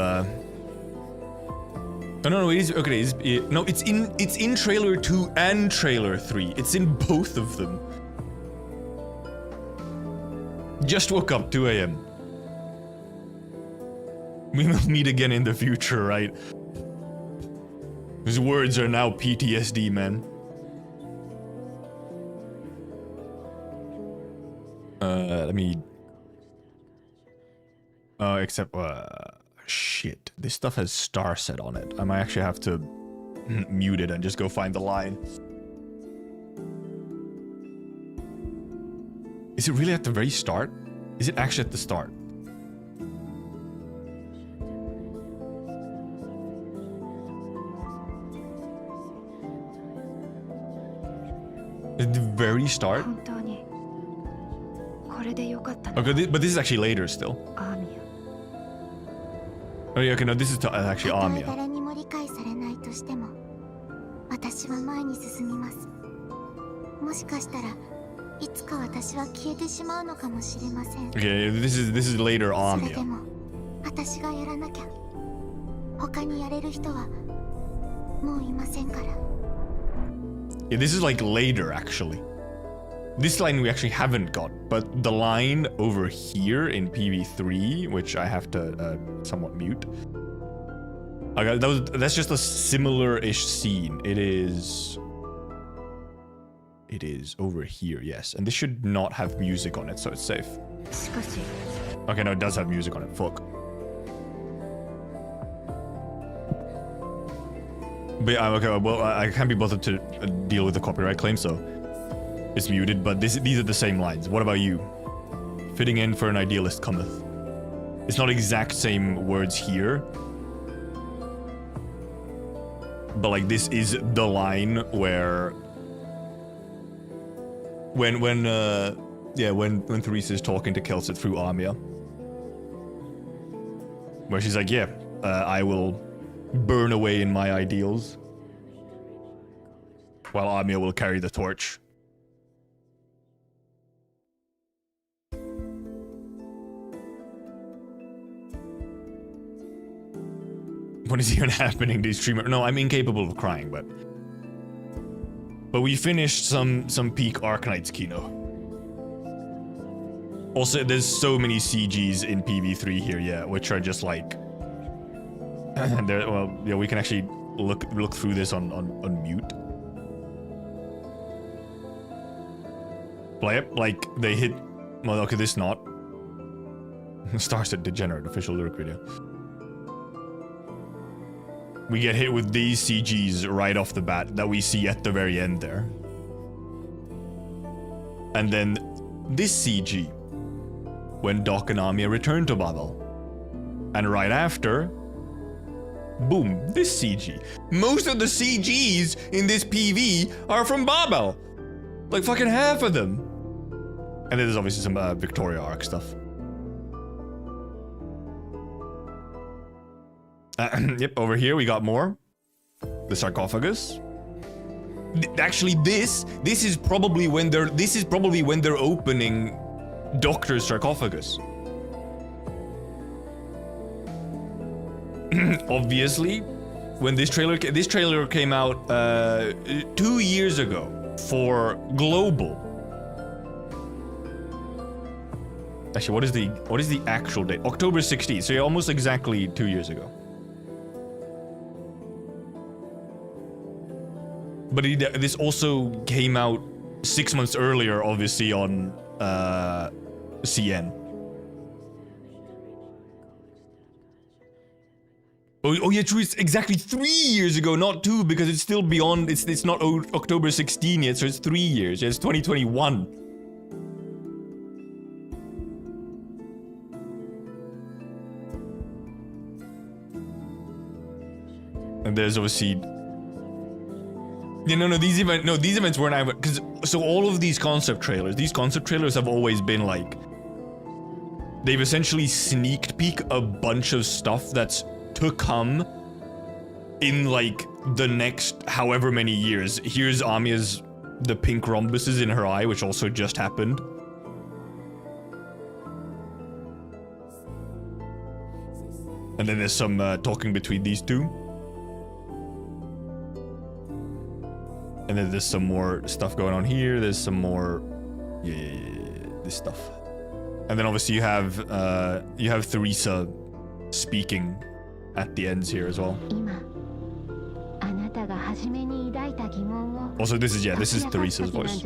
Speaker 2: Oh, no, it is okay. It's in trailer 2 and trailer 3. It's in both of them. Just woke up, 2 a.m. We will meet again in the future, right? His words are now PTSD, man. Let me. Except shit. This stuff has star set on it. I might actually have to mute it and just go find the line. Is it really at the very start? Is it actually at the start? At the very start? Okay, but this is actually later still. Oh yeah, okay, no, this is actually Amia. Okay, this is later Amia. Yeah, this is like later actually. This line we actually haven't got, but the line over here in PV3, which I have to somewhat mute. Okay, that's just a similar-ish scene. It is over here, yes. And this should not have music on it, so it's safe. Okay, no, it does have music on it. Fuck. But yeah, okay, well, I can't be bothered to deal with the copyright claim, so it's muted, but these are the same lines. What about you? Fitting in for an idealist cometh. It's not exact same words here. But like this is the line where when Theresa is talking to Kelsit through Amia. Where she's like, yeah, I will burn away in my ideals. While Amia will carry the torch. What is even happening to streamer? No, I'm incapable of crying, but we finished some peak Arknights Kino. Also, there's so many CGs in PV3 here, yeah, which are just like... well, yeah, we can actually look through this on mute. But yep, like, they hit... Well, okay, this not. Stars at Degenerate, official lyric video. We get hit with these CGs right off the bat that we see at the very end there. And then this CG, when Doc and Amiya return to BABEL. And right after, boom, this CG. Most of the CGs in this PV are from BABEL. Like fucking half of them. And then there's obviously some Victoria arc stuff. Yep, over here we got more. The sarcophagus. Actually, this is probably when they're opening Doctor's sarcophagus. Obviously, when this trailer came out 2 years ago for global. Actually, what is the actual date? October 16th. So yeah, almost exactly 2 years ago. But this also came out 6 months earlier, obviously on CN. Oh yeah, true. It's exactly 3 years ago, not 2, because it's still beyond. It's not October 16 yet, so it's 3 years. Yeah, it's 2021. And there's obviously. Yeah, no, these events weren't, because so all of these concept trailers have always been like, they've essentially sneak peek a bunch of stuff that's to come in like the next however many years. Here's Amiya's, the pink rhombuses in her eye, which also just happened. And then there's some talking between these two. And then there's some more stuff going on here. There's some more, this stuff. And then obviously you have Theresa speaking at the ends here as well. Also, this is Theresa's voice.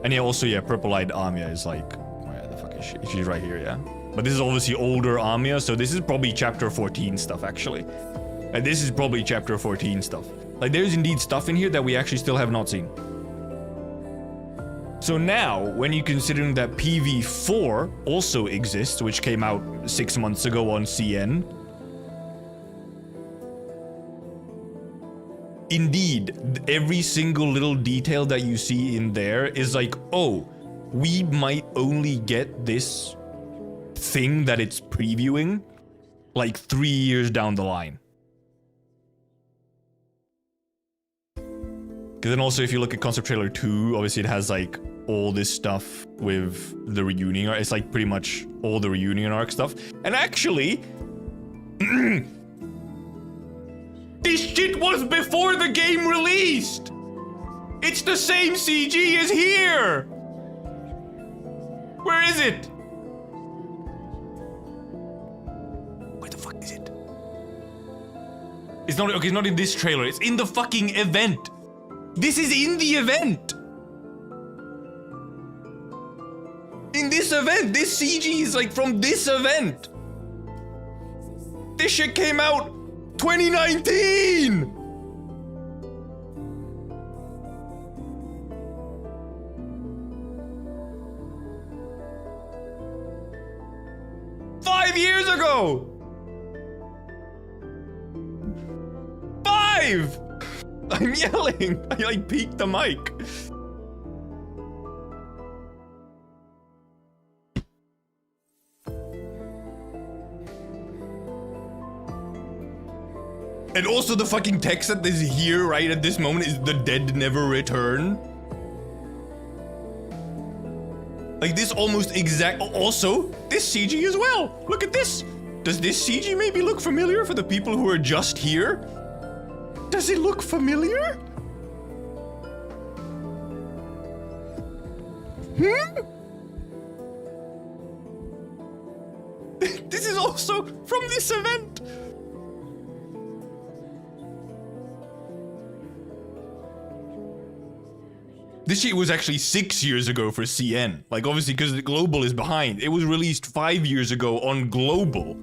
Speaker 2: And yeah, also yeah, purple-eyed Amiya is like, where the fuck is she? She's right here, yeah. But this is obviously older Amiya, so this is probably chapter 14 stuff actually. And this is probably chapter 14 stuff. Like there's indeed stuff in here that we actually still have not seen. So now, when you consider that PV4 also exists, which came out 6 months ago on CN, indeed, every single little detail that you see in there is like, oh, we might only get this thing that it's previewing like 3 years down the line. Because then also if you look at concept trailer 2, obviously it has like all this stuff with the reunion arc. It's like pretty much all the reunion arc stuff. And actually, this shit was before the game released! It's the same CG as here! Where is it? Where the fuck is it? It's not, okay, it's not in this trailer, it's in the fucking event! This is in the event! In this event, this CG is like from this event! This shit came out 2019! Years ago! 5! I'm yelling! I like peeked the mic. And also the fucking text that is here right at this moment is "The dead never return." Like this almost exact. Also, this CG as well. Look at this. Does this CG maybe look familiar for the people who are just here? Does it look familiar? This is also from this event. This shit was actually 6 years ago for CN. Like, obviously, because the global is behind. It was released 5 years ago on global.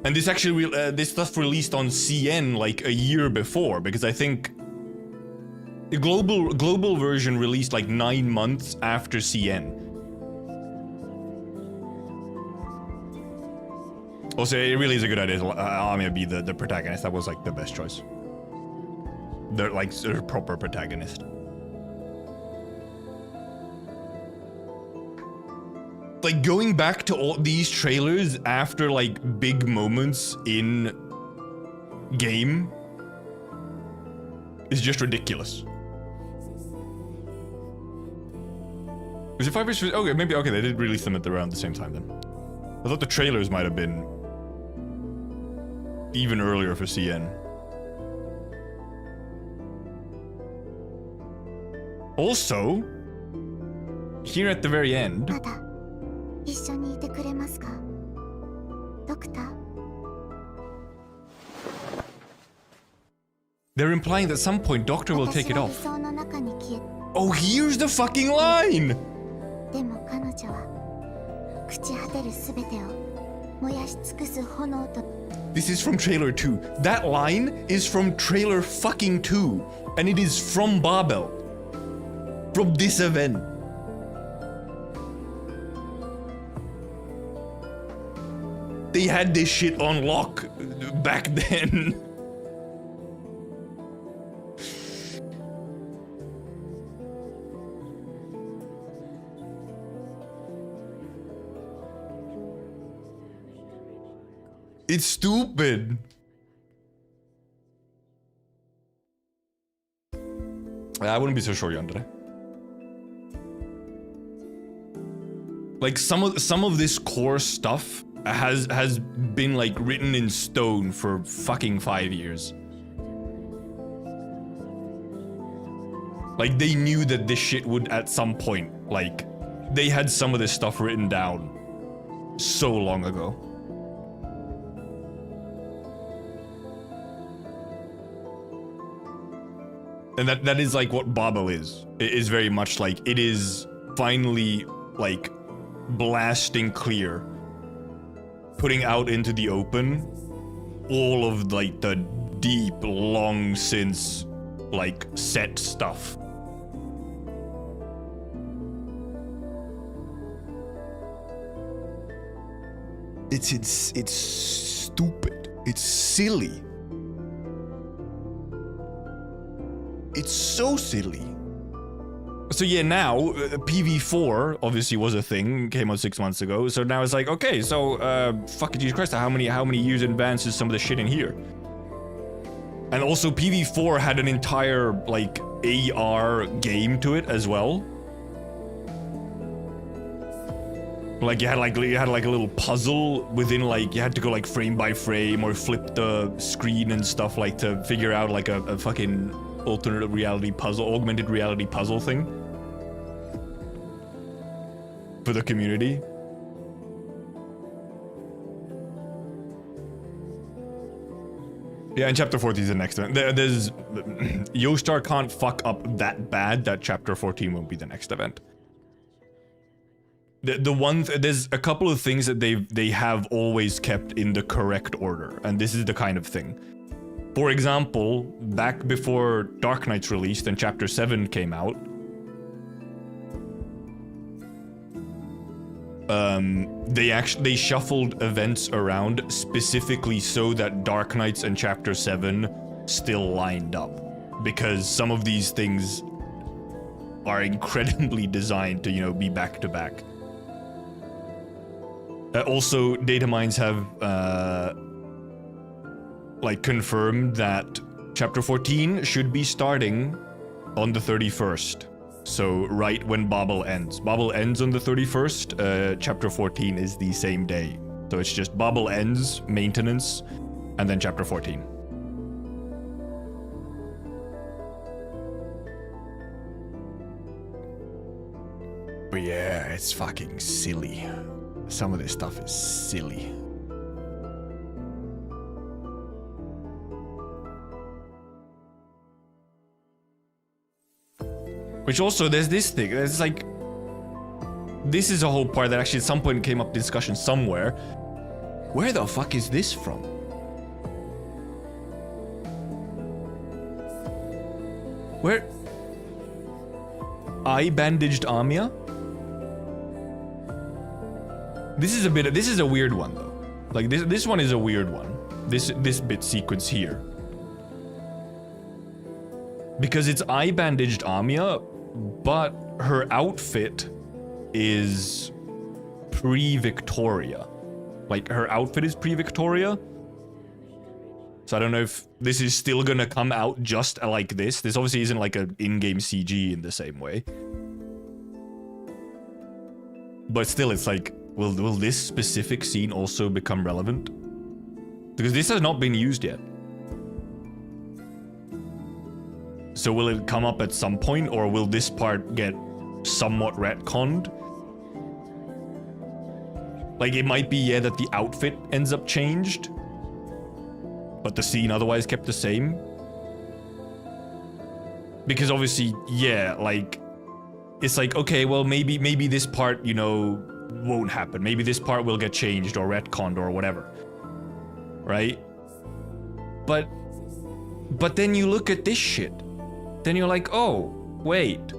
Speaker 2: And this actually, this stuff released on CN like a year before, because I think the global version released like 9 months after CN. Also, it really is a good idea. Amia be the protagonist. That was like the best choice. They're like a proper protagonist. Like going back to all these trailers after like big moments in game is just ridiculous. Was it 5 years? Okay, maybe okay. They did release them at around the same time then. I thought the trailers might have been even earlier for CN. Also, here at the very end,
Speaker 3: まだ一緒にいてくれますかドクター
Speaker 2: they're implying that at some point Doctor will take it
Speaker 3: 私は
Speaker 2: off.
Speaker 3: 理想の中に消え
Speaker 2: Oh, here's the fucking line!
Speaker 3: でも彼女は朽ち果てるすべてを燃やし尽くす炎と
Speaker 2: This is from trailer 2. That line is from trailer fucking 2. And it is from BABEL. From this event. They had this shit on lock back then. It's stupid. I wouldn't be so sure yonder. Like some of this core stuff has been like written in stone for fucking 5 years. Like they knew that this shit would at some point, like they had some of this stuff written down so long ago. And that is like what BABEL is. It is very much like it is finally like blasting clear, putting out into the open all of like the deep, long since like set stuff. It's stupid. It's silly. It's so silly. So yeah, now PV4 obviously was a thing, came out 6 months ago. So now it's like, okay, so fucking Jesus Christ, how many years in advance is some of the shit in here? And also PV4 had an entire like AR game to it as well. Like you had like a little puzzle within, like you had to go like frame by frame or flip the screen and stuff like to figure out like a fucking alternate reality puzzle, augmented reality puzzle thing for the community. Yeah, and chapter 14 is the next one. There's Yostar can't fuck up that bad that chapter 14 won't be the next event. There's a couple of things that they have always kept in the correct order, and this is the kind of thing. For example, back before Arknights released and chapter 7 came out, they shuffled events around specifically so that Arknights and chapter 7 still lined up, because some of these things are incredibly designed to, you know, be back to back. Also, data mines have like confirmed that chapter 14 should be starting on the 31st. So right when BABEL ends. BABEL ends on the 31st, chapter 14 is the same day. So it's just BABEL ends, maintenance, and then chapter 14. But yeah, it's fucking silly. Some of this stuff is silly. Which also, there's this thing, there's like... This is a whole part that actually at some point came up in discussion somewhere. Where the fuck is this from? Where? I bandaged Amia? This is a weird one though. Like this one is a weird one. This bit sequence here. Because it's I bandaged Amia, but her outfit is pre-Victoria. Like her outfit is pre-Victoria. So I don't know if this is still gonna come out just like this. This obviously isn't like an in-game CG in the same way. But still, it's like, will this specific scene also become relevant? Because this has not been used yet. So will it come up at some point, or will this part get somewhat retconned? Like, it might be, yeah, that the outfit ends up changed, but the scene otherwise kept the same. Because obviously, yeah, like, it's like, okay, well, maybe this part, you know, won't happen. Maybe this part will get changed or retconned or whatever. Right? But then you look at this shit. Then you're like, oh, wait.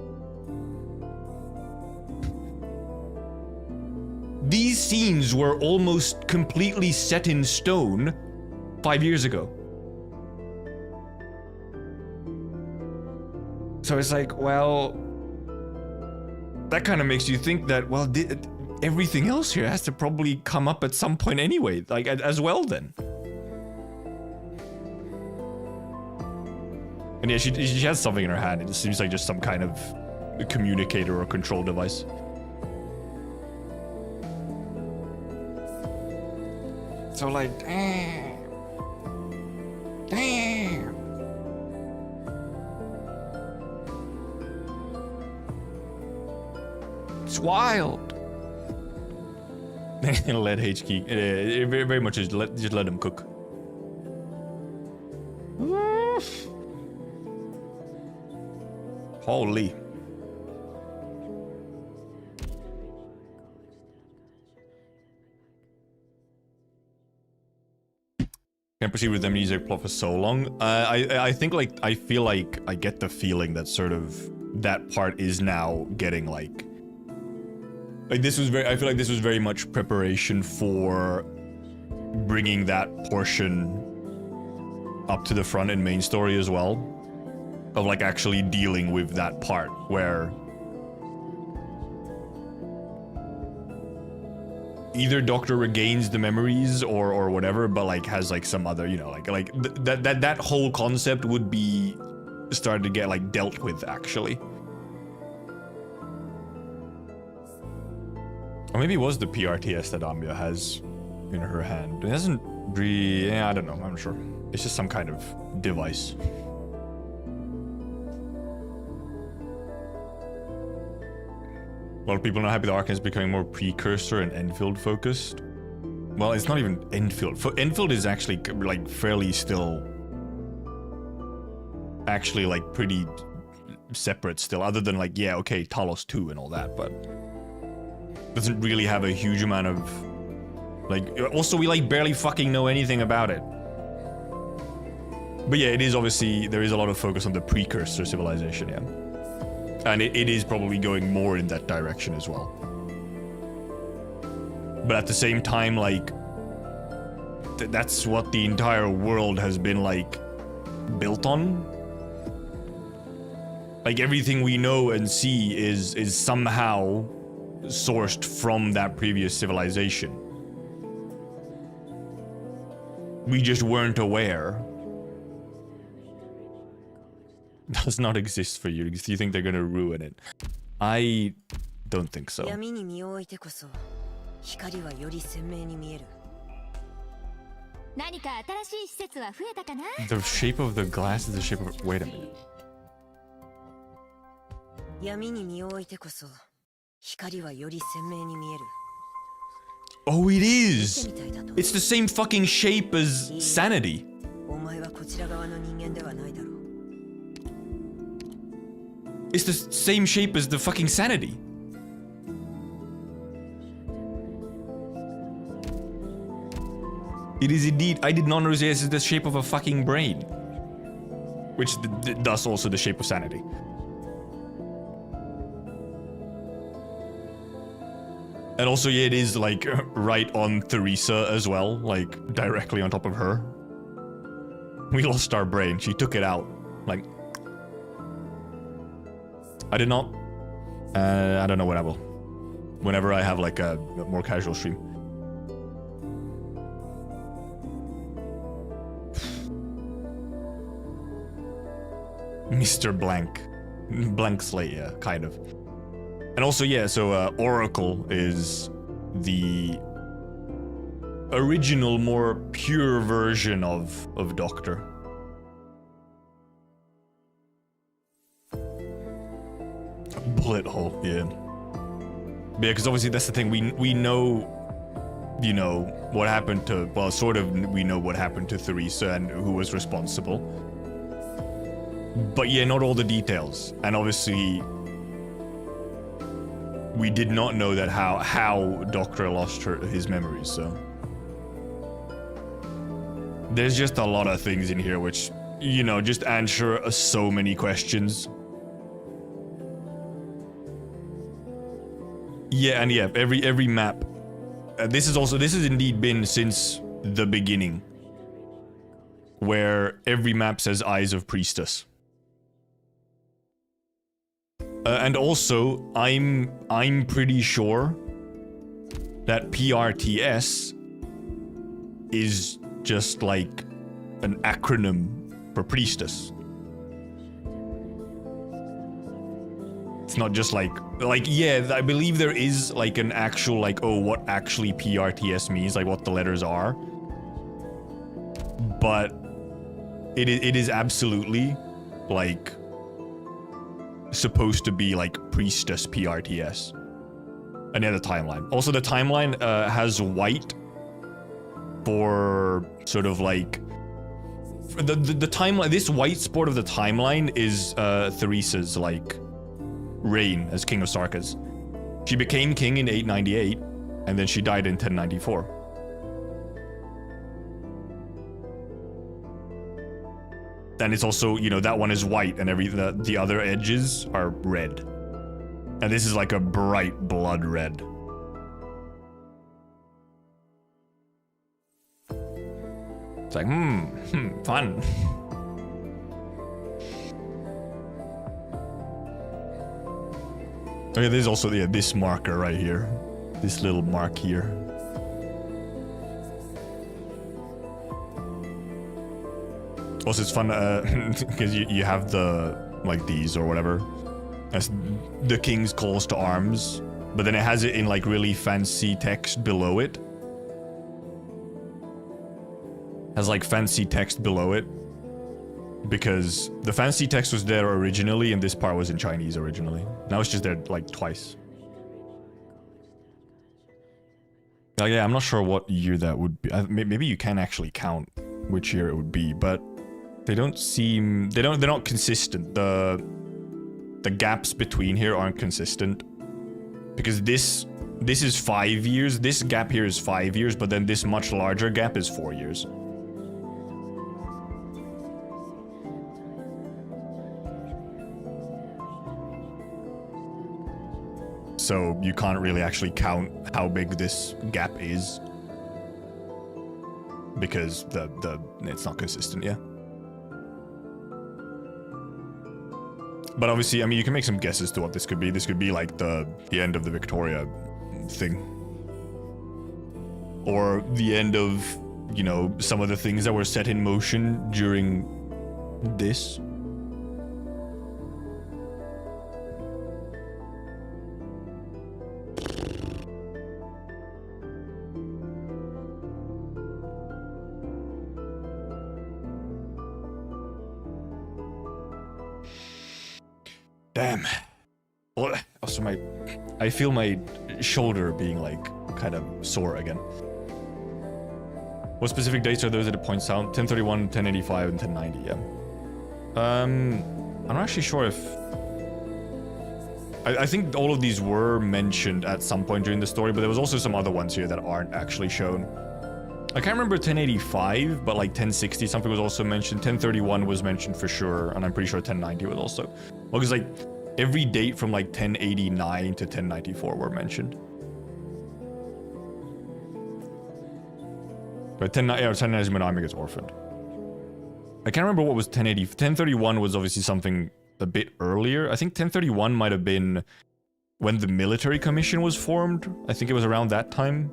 Speaker 2: These scenes were almost completely set in stone 5 years ago. So it's like, well, that kind of makes you think that, well, everything else here has to probably come up at some point anyway, like as well then. And yeah, she has something in her hand. It just seems like just some kind of communicator or control device. So like, damn. It's wild. Let HK, very much just let him cook. Holy. Can't proceed with the amnesia plot for so long. I think, like, I feel like I get the feeling that sort of that part is now getting like this was very, I feel like this was very much preparation for bringing that portion up to the front in main story as well. Of like actually dealing with that part where either Doctor regains the memories or whatever, but like has like some other, you know, like that whole concept would be started to get like dealt with actually. Or maybe it was the PRTS that Amia has in her hand. It hasn't really, yeah, I don't know, I'm not sure. It's just some kind of device. A lot of people are not happy the Arknights is becoming more precursor and Enfield focused. Well, it's not even Enfield. Enfield is actually like fairly still, actually like pretty separate still, other than like, yeah, okay, Talos 2 and all that, but doesn't really have a huge amount of like, also we like barely fucking know anything about it. But yeah, it is obviously, there is a lot of focus on the precursor civilization, yeah. And it is probably going more in that direction as well. But at the same time, like, that's what the entire world has been, like, built on. Like, everything we know and see is somehow sourced from that previous civilization. We just weren't aware. does not exist for you. You think they're gonna ruin it. I don't think so.
Speaker 1: 闇に身を置いてこそ光はより鮮明に見える。
Speaker 3: 何か新しい施設は増えたかな？
Speaker 2: The shape of the glass is the shape of... Wait a minute.
Speaker 1: 闇に身を置いてこそ光はより鮮明に見える。
Speaker 2: Oh, it is! It's the same fucking shape as sanity.
Speaker 1: お前はこちら側の人間ではないだろう。
Speaker 2: It's the same shape as the fucking sanity. It is indeed. I did not notice it is the shape of a fucking brain. Which thus also the shape of sanity. And also, yeah, it is like right on Theresa as well, like directly on top of her. We lost our brain. She took it out. Like, I did not. I don't know what I will. Whenever I have like a more casual stream. Mr. Blank. Blank slate, yeah, kind of. And also, yeah, so Oracle is the original, more pure version of Doctor. Bullet hole, yeah. Yeah, because obviously that's the thing. We know, you know, what happened to, well, sort of we know what happened to Theresa and who was responsible. But yeah, not all the details. And obviously, we did not know that how Doctor lost his memories, so. There's just a lot of things in here which, you know, just answer so many questions. Yeah, and yeah, every map. This has indeed been since the beginning, where every map says Eyes of Priestess. And also, I'm pretty sure that PRTS is just like an acronym for priestess. It's not just like yeah, I believe there is like an actual like, oh, what actually PRTS means, like what the letters are. But it is absolutely like supposed to be like priestess PRTS. And yeah, the timeline. Also, the timeline has white for sort of like the timeline. This white spot of the timeline is Theresa's like reign as King of Sarkas. She became king in 898, and then she died in 1094. And it's also, you know, that one is white and the other edges are red. And this is like a bright blood red. It's like, fun. Okay, there's also this marker right here. This little mark here. Also, it's fun because you have the, like these or whatever. That's the king's calls to arms. But then it has it in like really fancy text below it. Has like fancy text below it. Because the fancy text was there originally and this part was in Chinese originally. Now it's just there like twice. Yeah, I'm not sure what year that would be. Maybe you can actually count which year it would be, but they don't seem... They're not consistent. The gaps between here aren't consistent. Because this is 5 years. This gap here is 5 years, but then this much larger gap is 4 years. So you can't really actually count how big this gap is. Because it's not consistent, yeah. But obviously, I mean, you can make some guesses to what this could be. This could be like the end of the Victoria thing. Or the end of, you know, some of the things that were set in motion during this. Damn. Well, also I feel my shoulder being like kind of sore again. What specific dates are those that it points out? 1031, 1085, and 1090, yeah. I'm not actually sure if... I think all of these were mentioned at some point during the story, but there was also some other ones here that aren't actually shown. I can't remember 1085, but like 1060 something was also mentioned. 1031 was mentioned for sure, and I'm pretty sure 1090 was also. Well, because like every date from like 1089 to 1094 were mentioned. But 1090 is when Aime gets orphaned. I can't remember what was 1080. 1031 was obviously something a bit earlier. I think 1031 might have been when the military commission was formed. I think it was around that time.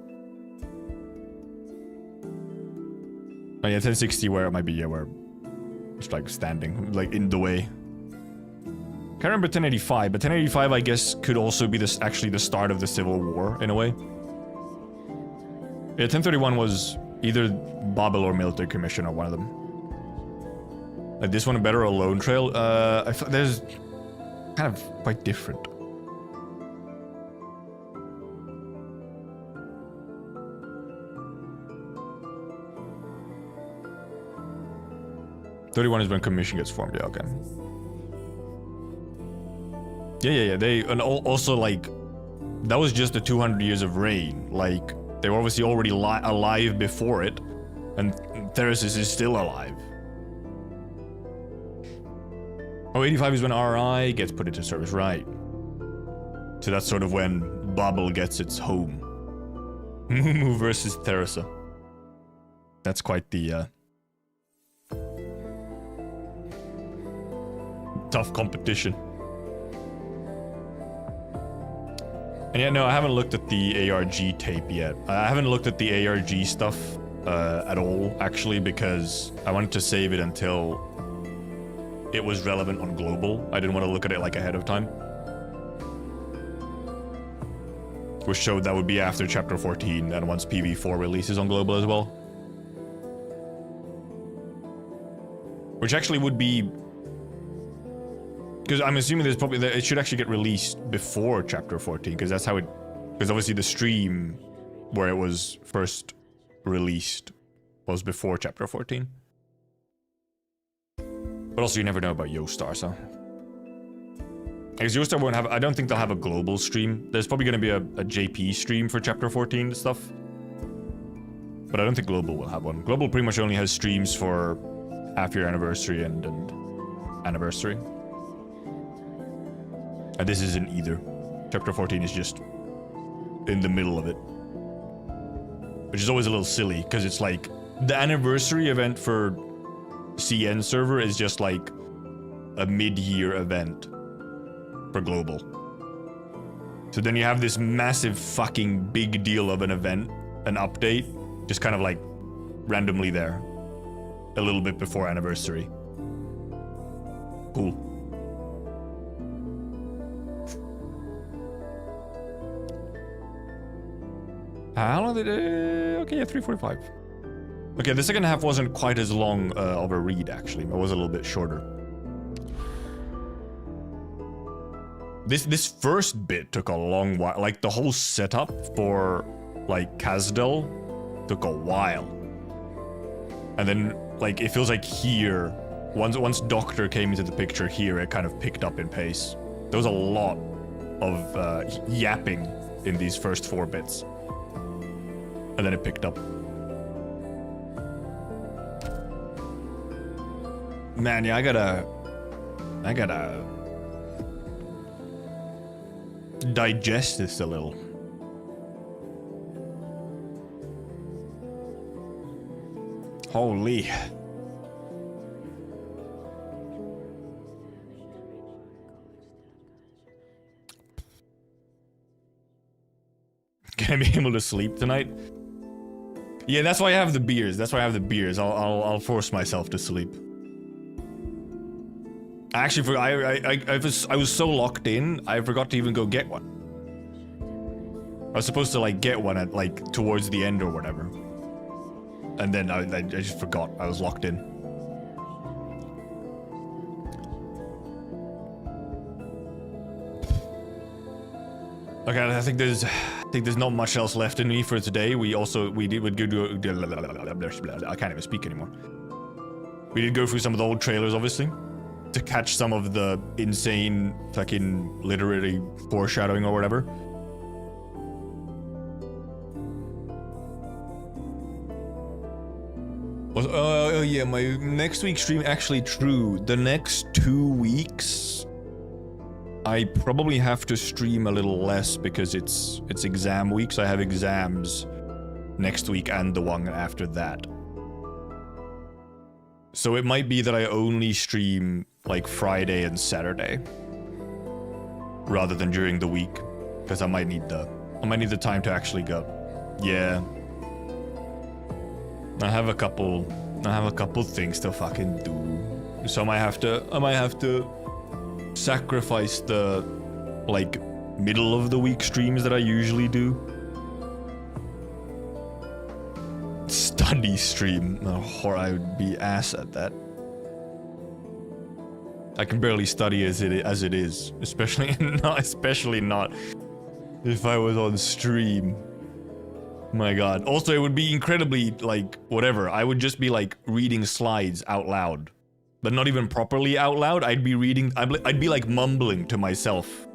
Speaker 2: Oh yeah, 1060 where it might be, yeah, where it's like standing, like in the way. Can't remember 1085, but 1085 I guess could also be this actually the start of the Civil War in a way. Yeah, 1031 was either BABEL or military commission or one of them. Like this one better or Lone Trail? I thought there's kind of quite different. '31 is when commission gets formed. Yeah, okay. Yeah. They and also like that was just the 200 years of reign. Like they were obviously already alive before it, and Theresis is still alive. Oh, 85 is when RI gets put into service, right? So that's sort of when BABEL gets its home. Mumu versus Theresa. That's quite the tough competition. And yeah, no, I haven't looked at the ARG tape yet. I haven't looked at the ARG stuff at all, actually, because I wanted to save it until it was relevant on global. I didn't want to look at it like ahead of time. Which showed that would be after chapter 14 and once PV4 releases on global as well. Which actually would be... Because I'm assuming there's probably... It should actually get released before chapter 14, because that's how it... Because obviously the stream where it was first released was before chapter 14. But also you never know about Yostar, so... Because Yostar won't have... I don't think they'll have a global stream. There's probably going to be a JP stream for chapter 14 stuff. But I don't think global will have one. Global pretty much only has streams for half-year anniversary and anniversary. And this isn't either. Chapter 14 is just in the middle of it. Which is always a little silly, because it's like... The anniversary event for CN server is just like a mid-year event for global. So then you have this massive fucking big deal of an event, an update, just kind of like randomly there. A little bit before anniversary. Cool. How long did it... Okay, yeah, 3:45. Okay, the second half wasn't quite as long of a read, actually. It was a little bit shorter. This first bit took a long while. Like, the whole setup for, like, Kazdel took a while. And then, like, it feels like here, once Doctor came into the picture here, it kind of picked up in pace. There was a lot of yapping in these first 4 bits. And then it picked up. Man, yeah, I gotta digest this a little. Holy. Gonna be able to sleep tonight? Yeah, that's why I have the beers. I'll force myself to sleep. Actually, I was so locked in, I forgot to even go get one. I was supposed to like get one at like towards the end or whatever, and then I just forgot. I was locked in. Okay, I think there's not much else left in me for today. We did go. I can't even speak anymore. We did go through some of the old trailers, obviously, to catch some of the insane fucking literary foreshadowing or whatever. Oh yeah, my next week's stream, actually true. The next 2 weeks, I probably have to stream a little less because it's exam week, so I have exams next week and the one after that. So it might be that I only stream like Friday and Saturday rather than during the week, because I might need the time to actually go. Yeah. I have a couple things to fucking do. So I might have to sacrifice the like middle of the week streams that I usually do. Study stream. Oh, I would be ass at that. I can barely study as it is, especially not if I was on stream. My god. Also, it would be incredibly, like, whatever. I would just be, like, reading slides out loud. But not even properly out loud. I'd be, like, mumbling to myself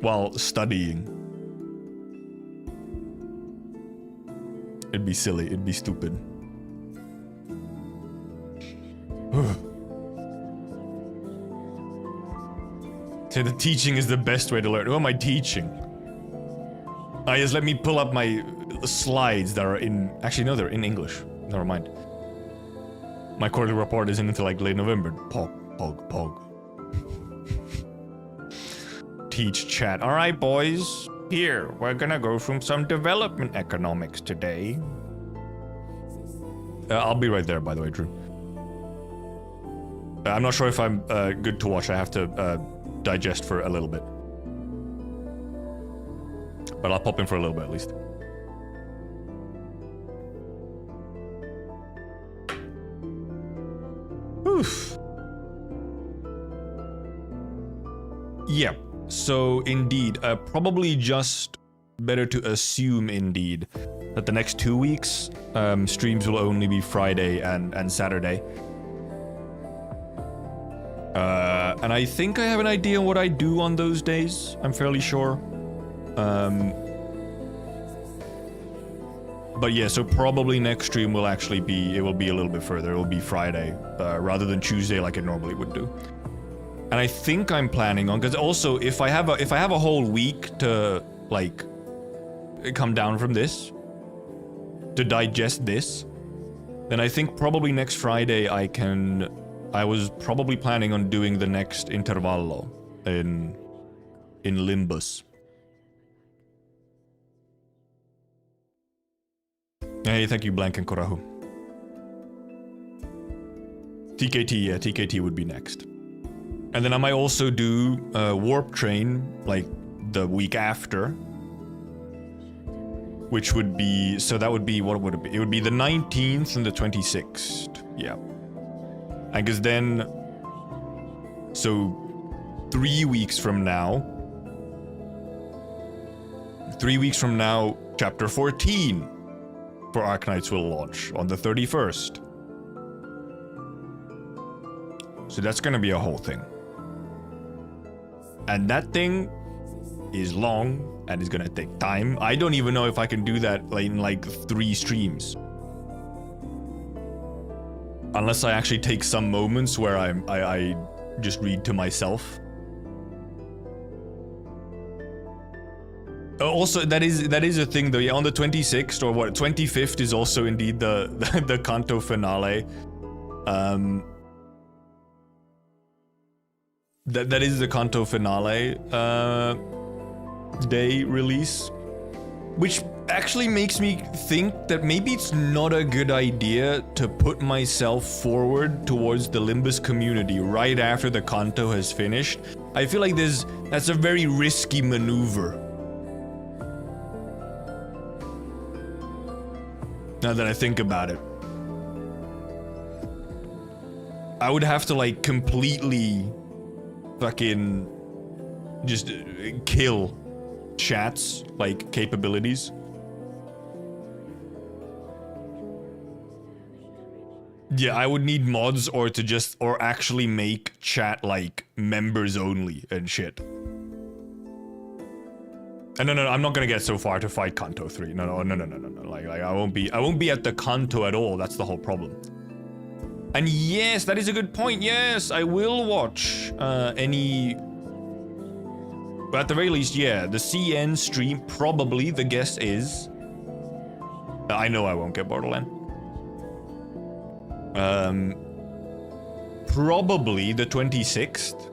Speaker 2: while studying. It'd be silly. It'd be stupid. Say the teaching is the best way to learn. Who am I teaching? Just let me pull up my slides that are in... Actually, no, they're in English. Never mind. My quarterly report isn't until like late November. Pog. Teach chat. Alright, boys. Here, we're gonna go from some development economics today. I'll be right there, by the way, Drew. I'm not sure if I'm good to watch. I have to digest for a little bit. But I'll pop in for a little bit at least. Oof. Yeah, so indeed, probably just better to assume indeed that the next 2 weeks streams will only be Friday and Saturday. And I think I have an idea what I do on those days. I'm fairly sure. But yeah, so probably next stream will actually be, it will be a little bit further. It will be Friday, rather than Tuesday like it normally would do. And I think I'm planning on, because also if I have a whole week to like come down from this, to digest this, then I think probably next Friday I was probably planning on doing the next intervallo in Limbus. Hey, thank you, Blank and Korahu. TKT, yeah, TKT would be next. And then I might also do Warp Train, like, the week after. Which would be, so that would be, what would it be? It would be the 19th and the 26th, yeah. I guess then, so 3 weeks from now, chapter 14 for Arknights will launch on the 31st. So that's gonna be a whole thing. And that thing is long and is gonna take time. I don't even know if I can do that in like 3 streams. Unless I actually take some moments where I just read to myself. Also, that is a thing though. Yeah, on the 26th or what, 25th is also indeed the Kanto finale. That is the Kanto finale day release, which actually makes me think that maybe it's not a good idea to put myself forward towards the Limbus community right after the Kanto has finished. I feel like that's a very risky maneuver. Now that I think about it, I would have to like completely fucking just kill chat's like capabilities. Yeah, I would need mods or actually make chat like members only and shit. And no, I'm not gonna get so far to fight Kanto 3. No. Like I won't be at the Kanto at all. That's the whole problem. And yes, that is a good point. Yes, I will watch any. But at the very least, yeah, the CN stream. Probably the guess is. I know I won't get Borderland. Probably the 26th.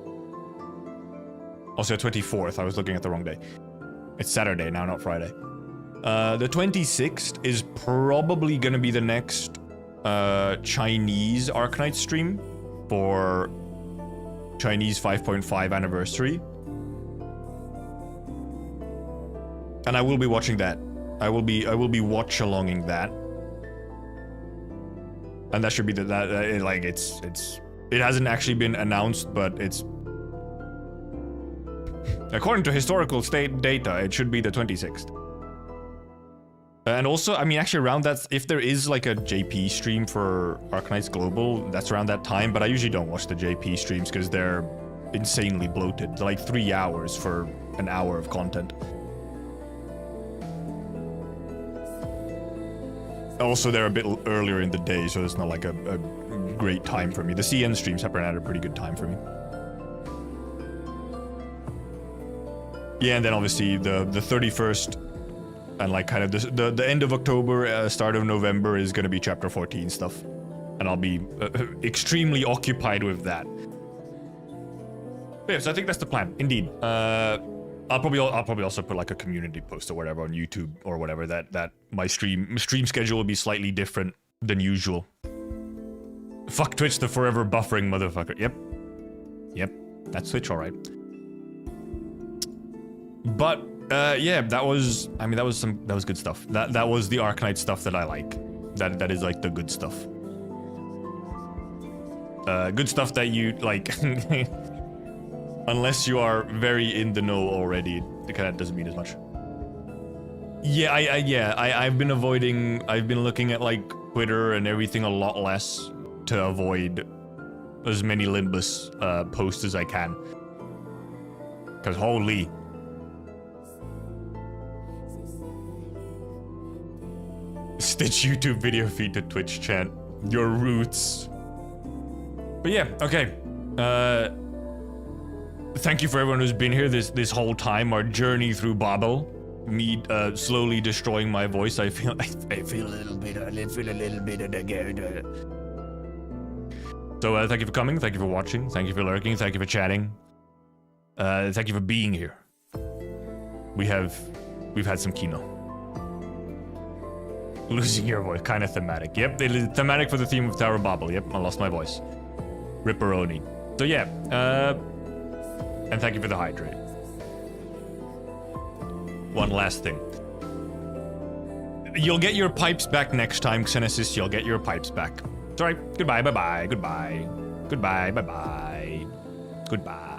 Speaker 2: Also 24th. I was looking at the wrong day. It's Saturday now, not Friday. The 26th is probably gonna be the next Chinese Arknights stream for Chinese 5.5 anniversary. And I will be watching that. I will be watch-alonging that. And that should be it hasn't actually been announced, but it's according to historical state data, it should be the 26th. And also, I mean, actually around that, if there is like a JP stream for Arknights Global, that's around that time, but I usually don't watch the JP streams because they're insanely bloated. They're like 3 hours for an hour of content. Also, they're a bit earlier in the day, so it's not like a great time for me. The CN streams happen at a pretty good time for me. Yeah, and then obviously the 31st and like kind of the end of October, start of November is going to be chapter 14 stuff. And I'll be extremely occupied with that. But yeah, so I think that's the plan, indeed. I'll probably also put like a community post or whatever on YouTube or whatever that my stream schedule will be slightly different than usual. Fuck Twitch, the forever buffering motherfucker. Yep, that's Twitch, all right. But yeah, that was good stuff. That was the Arknight stuff that I like. That is like the good stuff. Good stuff that you like. Unless you are very in the know already, it kind of doesn't mean as much. Yeah, I've been looking at like Twitter and everything a lot less to avoid as many Limbus posts as I can. Cause holy. Stitch YouTube video feed to Twitch chant. Your roots. But yeah, okay. Thank you for everyone who's been here this whole time. Our journey through BABEL, me slowly destroying my voice. I feel a little bit of the. So thank you for coming. Thank you for watching. Thank you for lurking. Thank you for chatting. Thank you for being here. We've had some Kino. Losing your voice, kind of thematic. Yep, it is thematic for the theme of Tower of Babel. Yep, I lost my voice. Ripperoni. So yeah, and thank you for the hydrate. One last thing. You'll get your pipes back next time, Xenesis. You'll get your pipes back. Sorry. Goodbye. Bye-bye. Goodbye. Goodbye. Bye-bye. Goodbye.